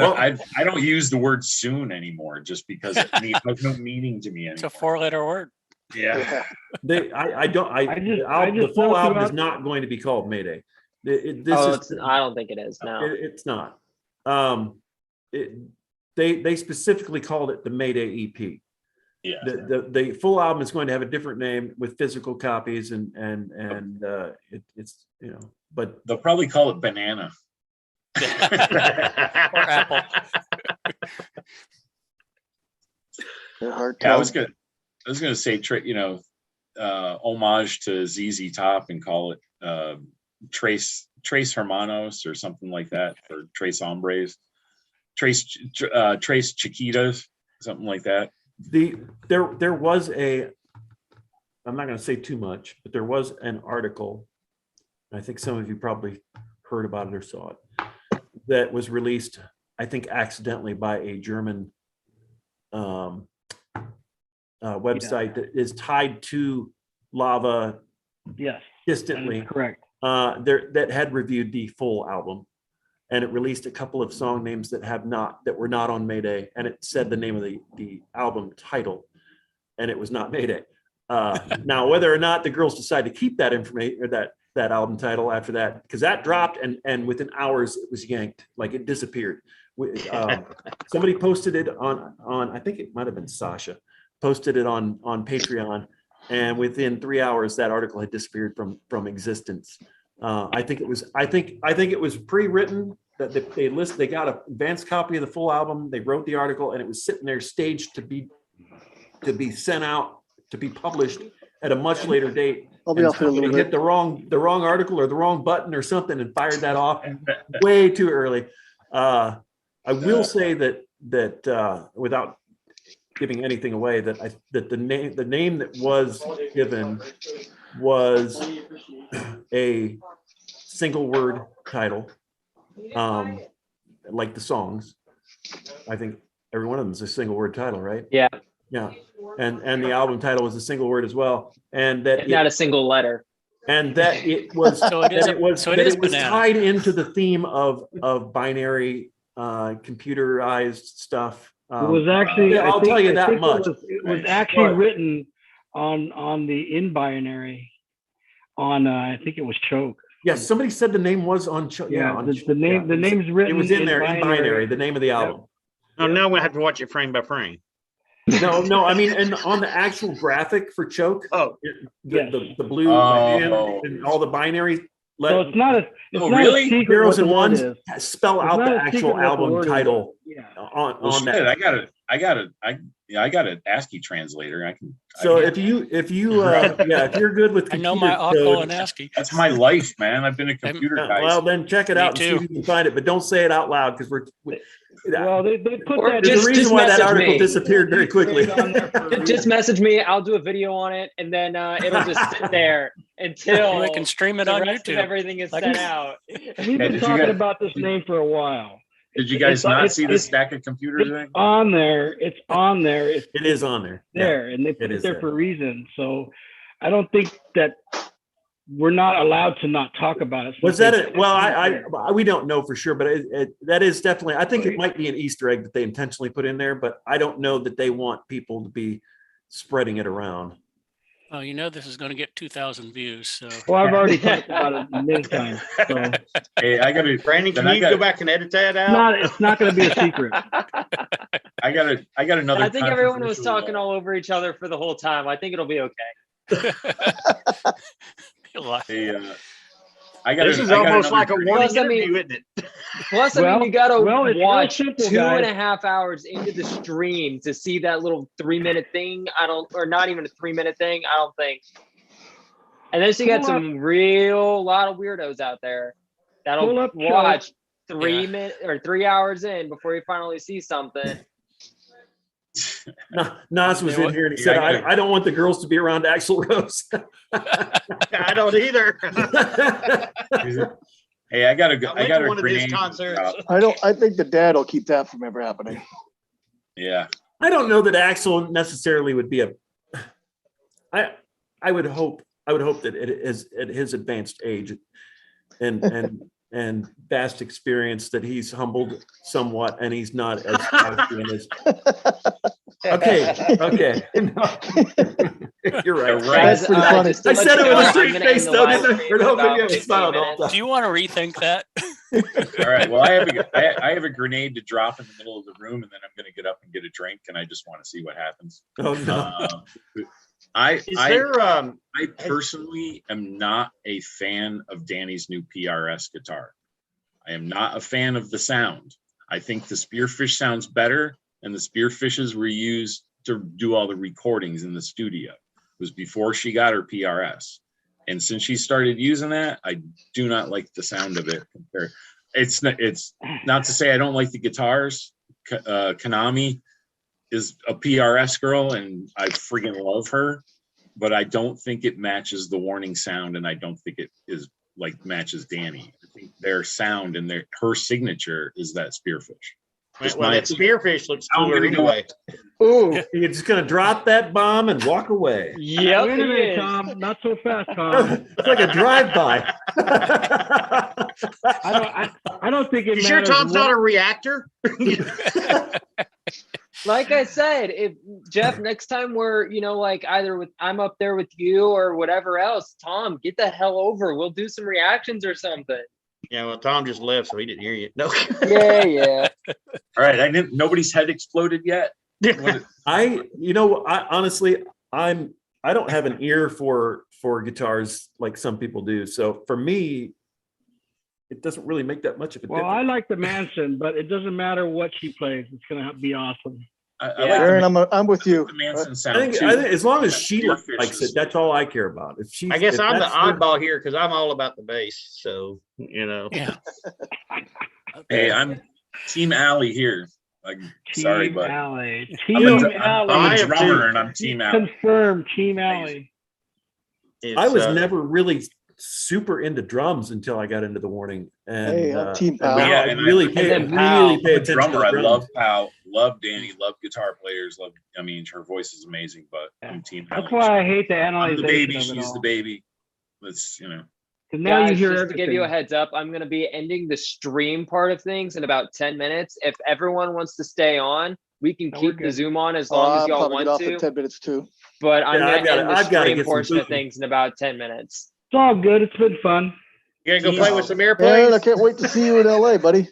don't use the word soon anymore, just because it has no meaning to me It's a anymore. 4-letter word. Yeah. The full album is not going to be called MayDay. I don't think it is. No. It's not. They specifically called it the MayDay EP. Yeah. The full album is going to have a different name with physical copies and it's but They'll probably call it Banana. Or Apple. They're hard Yeah, I to was gonna say, homage to ZZ Top and call it Trace Hermanos or something like that, or Trace Hombres, Trace Chiquitas, something like that. there was I'm not going to say too much, but there was an article, I think some of you probably heard about it or saw it, that was released, I think accidentally, by a German website that is tied to Lava Yes, that distantly, is correct. that had reviewed the full album, and it released a couple of song names that were not on MayDay, and it said the name of the album title, and it was not MayDay. Now, whether or not the girls decide to keep that information or that album title after that, because that dropped and within hours it was yanked, like it disappeared. Somebody posted it on I think it might have been Sasha, posted it on Patreon, and within 3 hours that article had disappeared from existence. I think it was pre-written that they got an advanced copy of the full album. They wrote the article, and it was sitting there staged to be sent out to be published at a much later date. I'll be And off here a little somebody bit. hit the wrong article or the wrong button or something and fired that off way too early. I will say that without giving anything away, that the name that was given was a single word title, like the songs. I think every one of them is a single word title, right? Yeah. Yeah. And the album title was a single word as well. And that Not a single letter. and that it was So it is- that it was so it that is it was banana. tied into the theme of binary computerized stuff, It was actually. Yeah, I'll tell you that think much. It was Nice. actually But- written on the in binary. On I think it was Choke. Yes, somebody said the name was on. Yeah, on the name the name's written. It was in there in binary. The name of the album. Oh, now we have to watch it frame by frame. No, I mean, and on the actual graphic for Choke, Oh, the blue Oh. and all the binary So it's not a. It's Oh, not really? a secret zeros what the and word ones is. spell It's out not the a secret actual what the album word is. title Yeah. on Well, that. shit, I got an ASCII translator. I can. So I if you're good with I know computer my Akko code, and ASCII. that's my life, man. I've been a computer guy. well, then check it Me out and see too. if you can find it, but don't say it out loud because Well, they put Or that. there's just- a reason why that message article me. disappeared very quickly. on there for a Just reason. message me. I'll do a video on it, and then it'll just sit there until We can stream it the on rest of YouTube. everything is Like- sent out. We've Yeah, been did you talking guys- about this name for a while. Did you guys It's- not it's- see the it's- stack of computers It's thing? on there. It's on there. It's It is on there. Yeah. there, and they put it it is there there. for a reason. So I don't think that we're not allowed to not talk about it. Was since that it's it? Well, there. we don't know for sure, but that is definitely. I think it might be an Easter egg that they intentionally put in there, but I don't know that they want people to be spreading it around. Well, you know, this is going to get 2,000 views. So Well, I've already talked about it many times. So Hey, I gotta, Brandon, Then can I you got- go back and edit that out? it's not going to be a secret. I got another. I think everyone was controversial, talking all over each other for the whole time. I think it'll be okay. I got. This is almost like a warning Plus, I mean- interview, isn't it? Plus, I Well- mean, you gotta well, it's real watch simple, 2.5 hours into the stream to see that little 3-minute thing. Or not even a 3-minute thing. I don't think. And then you got Pull up- some real lot of weirdos out there that'll Pull up watch Yeah. 3 hours in before you finally see something. Nas was Yeah, in here and he yeah, said, I gotta- I don't want the girls to be around Axl Rose. I don't either. Hey, I got I went a to one of his grenade. concerts. I think the dad will keep that from ever happening. Yeah, I don't know that Axl necessarily would be I would hope that it is at his advanced age and vast experience that he's humbled somewhat and he's not as as okay. You're right. That's pretty funny. just to I let said you it with know, a I'm straight gonna face end the though, live didn't I? stream Or in no, about maybe I 15 smiled all minutes. the do you want to rethink that? all right. Well, I have a grenade to drop in the middle of the room, and then I'm going to get up and get a drink, and I just want to see what happens. Oh no. I Is there I personally am not a fan of Danny's new PRS guitar. I am not a fan of the sound. I think the Spearfish sounds better, and the Spearfishes were used to do all the recordings in the studio. It was before she got her PRS. And since she started using that, I do not like the sound of it. It's not to say I don't like the guitars. Konami is a PRS girl, and I freaking love her, but I don't think it matches the Warning sound, and I don't think it is like matches Danny. I think their sound and her signature is that Spearfish. Just well, my that Spearfish looks I don't cooler even know anyway. Ooh, You're just gonna drop that bomb and walk away. yep, Wait a it minute, is. Tom. Not so fast, Tom. It's like a drive-by. I don't think it You sure matters Tom's not what- a reactor? Like I said, if Jeff, next time we're, like either I'm up there with you or whatever else, Tom, get the hell over. We'll do some reactions or something. Yeah, well, Tom just left, so he didn't hear you. No. Yeah. All right, nobody's head exploded yet. Honestly, I don't have an ear for guitars like some people do. So for me, it doesn't really make that much of a Well, I difference. like the Manson, but it doesn't matter what she plays. It's gonna be awesome. I Yeah. like Aaron, I'm with you. the Manson I sound think too. as long as she Spearfish likes is- it, that's all I care about. If she, I guess if I'm the that's her- oddball here because I'm all about the bass. So, Yeah. Hey, I'm Team Alley here. Sorry, Team but Alley. I'm Team a Alley. drummer and I'm Team Alley. Confirmed. Team Alley. I was it's, never really super into drums until I got into the Warning. And Hey, I'm Team and Pal. now Yeah, I and really I- pay and then Pal, really pay I'm a attention drummer. to I the love drums. Pal, love Danny, love guitar players. Her voice is amazing, but I'm Team Alley. That's why I hate the I'm the analyzation baby, of it she's all. the baby. Let's 'Cause now you Guys, hear just to give you a everything. heads up, I'm gonna be ending the stream part of things in about 10 minutes. If everyone wants to stay on, we can No, we're keep the good. Zoom on as long as I'll y'all probably want get off in to, 10 minutes too. but I'm Yeah, gonna I've gotta- end the I've gotta stream get some portion of food. things in about 10 minutes. It's all good. It's been fun. You gotta go play with some Aaron, I airplanes. can't wait to see you in LA, buddy.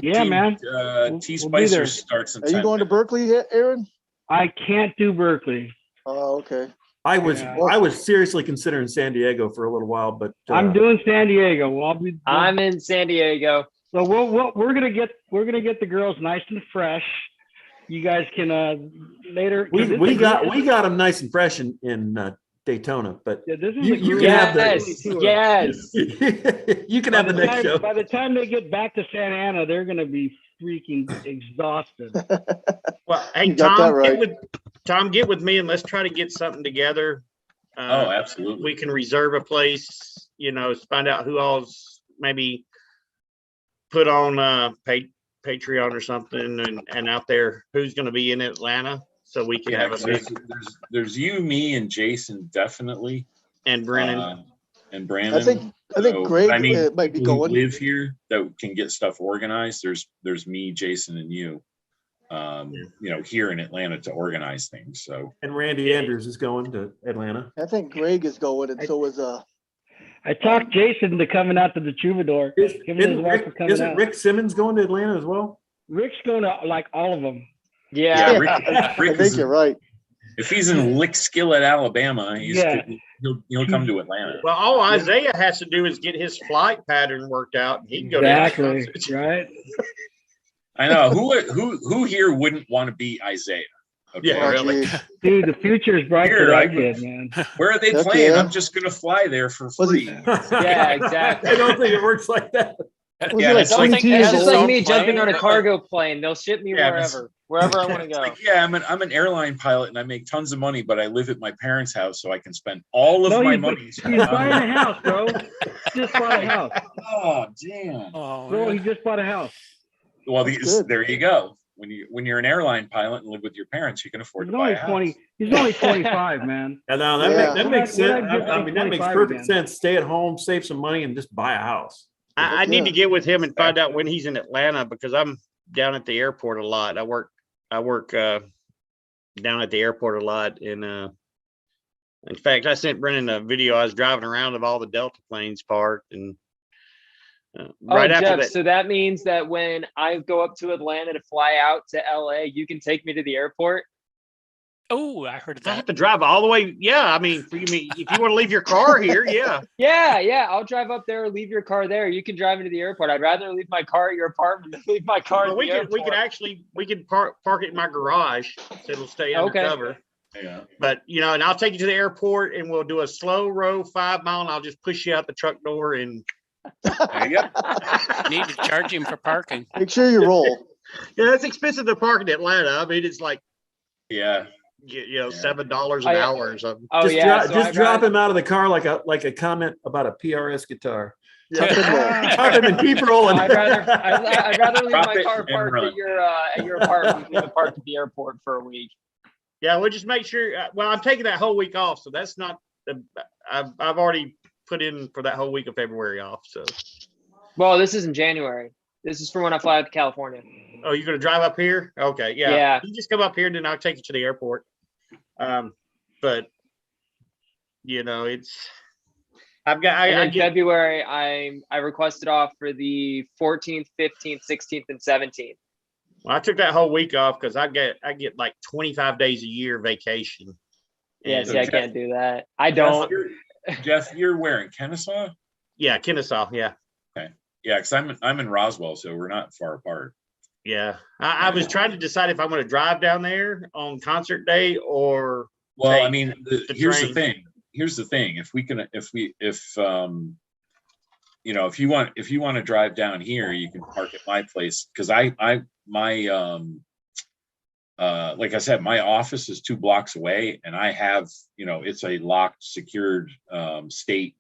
Yeah, man. T We'll be Spicer there. starts in Are you 10 going to minutes. Berkeley yet, Aaron? I can't do Berkeley. Oh, okay. I was Yeah. I was seriously considering San Diego for a little while, but I'm doing San Diego. Well, I'm in San Diego. so we're gonna get the girls nice and fresh. You guys can later. 'cause it's we a got group- them nice and fresh in Daytona, but Yeah, this is you- a you group can have the- Yes, tour. yes. you can have the next show. By the time they get back to Santa Ana, they're gonna be freaking exhausted. Well, hey, You got that Tom, right. Tom, get with me and let's try to get something together. Oh, absolutely. We can reserve a place, find out who all's maybe put on Patreon or something and out there who's going to be in Atlanta so we can Yeah, have a 'cause big there's you, me, and Jason definitely, and Brennan. and Brandon. I think So, Greg I mean, might be people who going. live here that can get stuff organized. There's me, Jason, and you. Here in Atlanta to organize things. So And Randy Andrews is going to Atlanta. I think Greg is going, and so is I talked Jason into coming out to the Troubadour. Him and his wife are coming Isn't out. Rick Simmons going to Atlanta as well? Rick's going to like all of them. Yeah. yeah, Rick I think is, you're right. if he's in Lickskillet, Alabama, Yeah. he'll come to Atlanta. Well, all Isaiah has to do is get his flight pattern worked out and he can go to every Exactly. concert. Right. I know who here wouldn't want to be Isaiah. Okay, Yeah, Oh, really. geez. Dude, the future is bright for Here, that I- kid, man. where are they Heck playing? yeah. I'm just gonna fly there for Was he- free. Yeah, exactly. I don't think it works like that. Was Yeah, he like it's like- 22 It's years just old? like own me jumping plane, on a but- cargo plane. They'll ship me Yeah, but- wherever I want to It's go. like, yeah, I'm an airline pilot and I make tons of money, but I live at my parents' house, so I can spend all of No, my he's, money. he's buying a house, bro. Just bought a house. Oh, damn. Oh, Bro, he man. just bought a house. Well, That's good. there you go. When you're an airline pilot and live with your parents, you can afford He's to buy only a house. 20. He's only 25, man. And now Yeah. that makes What sense. I give I mean, that makes 25 perfect again. sense. Stay at home, save some money, and just buy a house. I need to Yeah. get with him and find out when he's in Atlanta because I'm down at the airport a lot. I work down at the airport a lot. And in fact, I sent Brennan a video. I was driving around of all the Delta planes parked and right after Jeff, that. so that means that when I go up to Atlanta to fly out to LA, you can take me to the airport. Oh, I heard I have that. to drive all the way. Yeah, I mean, if you want to leave your car here, yeah. Yeah, I'll drive up there, leave your car there. You can drive me to the airport. I'd rather leave my car at your apartment than leave my car Well, at the we could airport. actually park it in my garage so it'll stay Okay. undercover. Yeah. But and I'll take you to the airport and we'll do a slow row 5 mile and I'll just push you out the truck door and There you go. Need to charge him for parking. Make sure you roll. yeah, it's expensive to park in Atlanta. I mean, it's like Yeah. $7 an I- hour or something. Oh just yeah, dro- so just I'd drop rather- him out of the car like a comment about a PRS guitar. Tuck and roll. Drop him and keep rolling. I'd rather leave Drop my it car and parked run. at your apartment, leave it parked at the airport for a week. Yeah, we'll just make sure. Well, I'm taking that whole week off, so that's not. I've already put in for that whole week of February off. So, Well, this is in January. This is for when I fly out to California. oh, you're gonna drive up here? Okay, yeah. Yeah. You just come up here, and then I'll take you to the airport. But it's. I've got. And I in get. February, I requested off for the 14th, 15th, 16th, and 17th. Well, I took that whole week off because I get like 25 days a year vacation. Yeah, And- see, I can't do that. I don't. Jeff, you're wearing Kennesaw? Yeah, Kennesaw. Yeah. Yeah, because I'm in Roswell, so we're not far apart. Yeah. I was trying to decide if I'm going to drive down there on concert day or. Well, I take mean, the here's the train. thing. If you want to drive down here, you can park at my place because like I said, my office is 2 blocks away, and I have it's a locked, secured state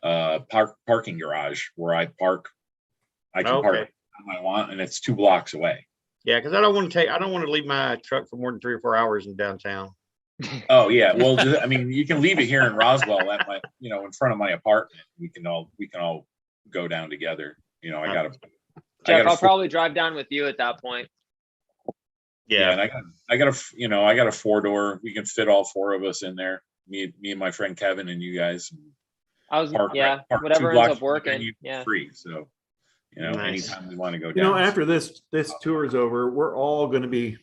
parking garage where I park. I can park Okay. when I want, and it's 2 blocks away. Yeah, because I don't want to leave my truck for more than 3 or 4 hours in downtown. Oh, yeah. Well, I mean, you can leave it here in Roswell at my, in front of my apartment. We can all go down together. I Jeff, got I'll probably drive down with you at that point. Yeah, and I got a 4-door. We can fit all 4 of us in there. Me and my friend Kevin and you guys. Park 2 whatever ends blocks up from the working. venue Yeah. free. So, Nice. anytime we want to go down. After this tour is over, we're all going to be,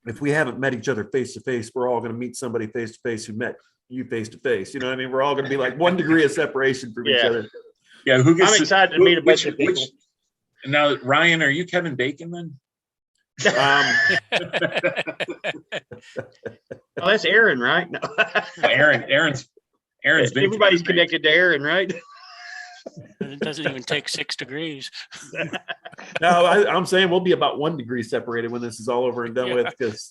if we haven't met each other face to face, we're all going to meet somebody face to face who met you face to face. You know what I mean? We're all going to be like 1 degree of separation from each Yeah. other. Yeah, who gets I'm excited to meet a bunch of people. Now, Ryan, are you Kevin Bacon then? Oh, that's Aaron, right? No. Aaron's been Everybody's Kevin connected to Aaron, right? It doesn't even take 6 degrees. No, I'm saying we'll be about 1 degree separated when this is all over and done with, because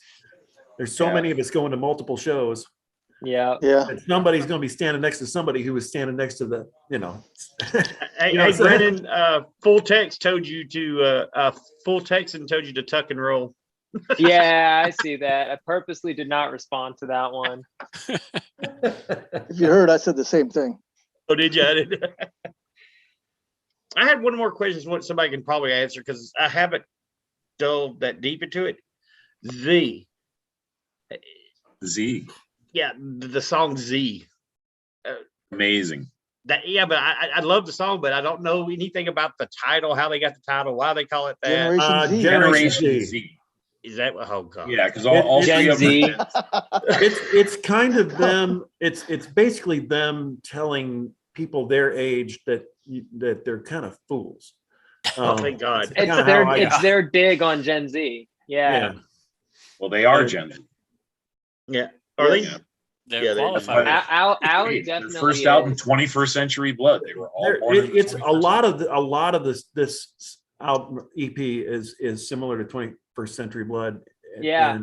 there's so many of us going to multiple shows. Yeah. Yeah. And somebody's going to be standing next to somebody who was standing next to the, Hey, Brennan, full text told you to full text and told you to tuck and roll. Yeah, I see that. I purposely did not respond to that one. If you heard, I said the same thing. Oh, did you? I had one more question. What somebody can probably answer because I haven't dove that deep into it. Z. Yeah, the song Z. Amazing. But I love the song, but I don't know anything about the title, how they got the title, why they call it that. Generation Z. Z. Is that what? Oh God. Yeah, because all Gen 3 of them. Z. it's kind of them. It's basically them telling people their age that they're kind of fools. Oh, thank God. It's their dig on Gen Z. Yeah. Well, they are Gen Z. Yeah. Are they? They're qualified. Allie Their definitely first album, is. 21st Century Blood. They were all born in the It's 21st a lot of this album EP is similar to 21st Century Blood. Yeah.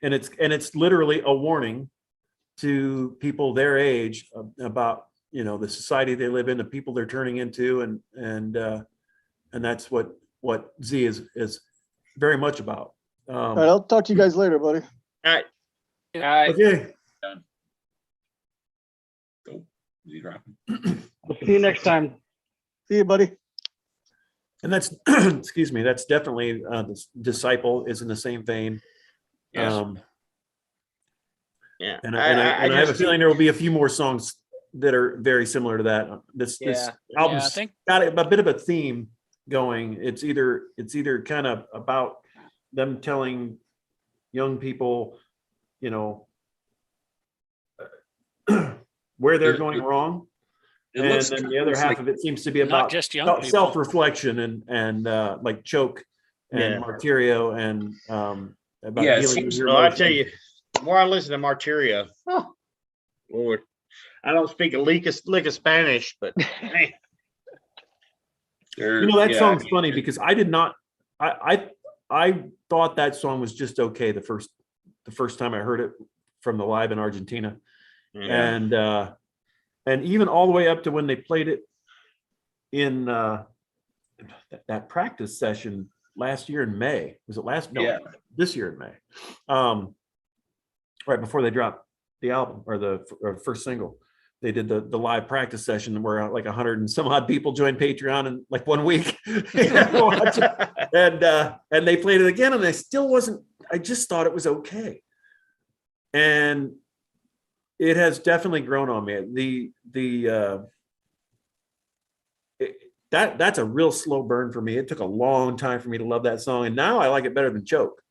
And it's literally a warning to people their age about the society they live in, the people they're turning into, and that's what Z is very much about. All right, I'll talk to you guys later, buddy. All right. All right. Okay. Z dropping. We'll see you next time. See you, buddy. And that's excuse me, that's definitely this Disciple is in the same vein. Yes. Yeah. And I have a feeling there will be a few more songs that are very similar to that. This album's I think got a bit of a theme going. It's either kind of about them telling young people, where they're going wrong. It And looks then the other half of it seems to be about not just young people. self-reflection and like Choke and Martyrio and about Yeah, it healing seems- your Well, I emotions. tell you, the more I listen to Martyria, Lord, I don't speak a lick of Spanish, but man, That song's funny because I did not. I thought that song was just okay the first time I heard it from the live in Argentina, and even all the way up to when they played it in that practice session last year in May. Was it last? No, this year in May. Right before they dropped the album or the first single, they did the live practice session where like 100 and some odd people joined Patreon in like 1 week. And they played it again, and I still wasn't. I just thought it was okay, and it has definitely grown on me. That's a real slow burn for me. It took a long time for me to love that song, and now I like it better than Choke.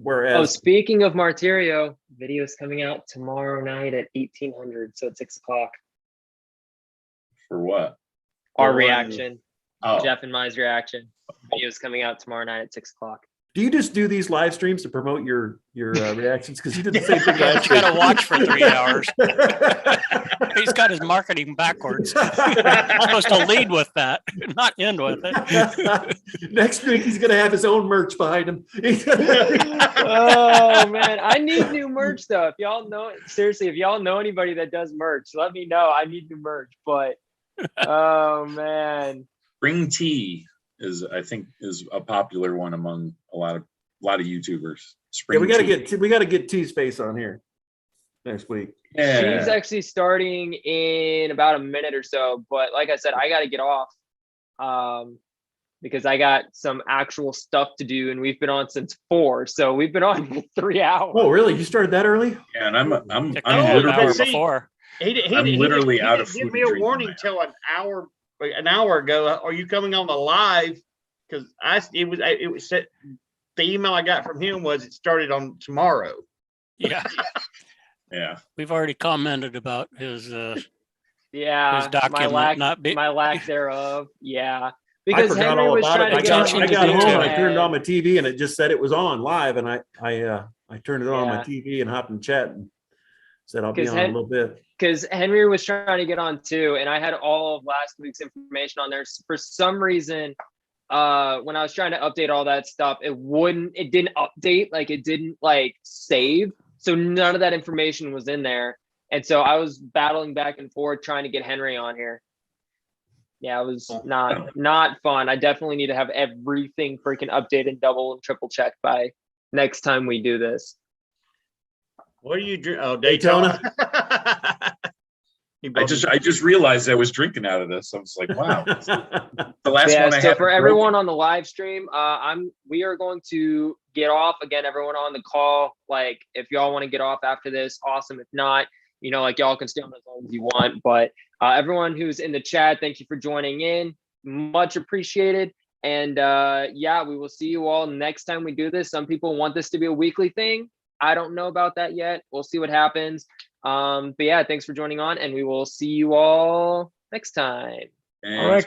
Whereas, speaking of Martyrio, video is coming out tomorrow night at 1800, so at 6 o'clock. For what? Our reaction, Oh. Jeff and Mai's reaction. Video is coming out tomorrow night at 6 o'clock. do you just do these live streams to promote your reactions? Because you did the same thing last You got to watch for 3 hours. He's got his marketing backwards. He's supposed to lead with that, not end with it. Next week he's gonna have his own merch behind him. Oh man, I need new merch though. If y'all know anybody that does merch, let me know. I need new merch. But oh man, Spring tea is, I think, is a popular one among a lot of lot of YouTubers. Yeah, Spring we gotta get T-Space on here next week. Yeah. She's actually starting in about a minute or so, but like I said, I got to get off because I got some actual stuff to do, and we've been on since 4, so we've been on for 3 hours. Oh, really? You started that early? Yeah, and I'm Took a I'm half literally hour see, before. I'm literally he out of didn't food give and me a drink warning now. till an hour ago. Are you coming on the live? Because it was set. The email I got from him was it started on tomorrow. Yeah, Yeah. we've already commented about his Yeah, document not be- my lack thereof. Yeah, I because forgot Henry all was about trying it. to I get got, on I the got home Zoom and I turned on and- my TV and it just said it was on live, and I turned it on my Yeah. TV and hopped in chat and said I'll be 'Cause on in a little bit. because Henry was trying to get on too, and I had all of last week's information on there. For some reason, when I was trying to update all that stuff, it didn't update, like it didn't like save. So none of that information was in there. And so I was battling back and forth trying to get Henry on here. Yeah, it was not fun. I definitely need to have everything freaking updated, double and triple checked by next time we do this. What are you drinking? Oh, Daytona. Daytona. I just realized I was drinking out of this. I was like, wow. The last Yeah, one I so had. for everyone on the live stream, we are going to get off again. Everyone on the call, like if y'all want to get off after this, awesome. If not, like y'all can stay on as long as you want. But everyone who's in the chat, thank you for joining in. Much appreciated. And yeah, we will see you all next time we do this. Some people want this to be a weekly thing. I don't know about that yet. We'll see what happens. But yeah, thanks for joining on, and we will see you all next time. And All right, guys.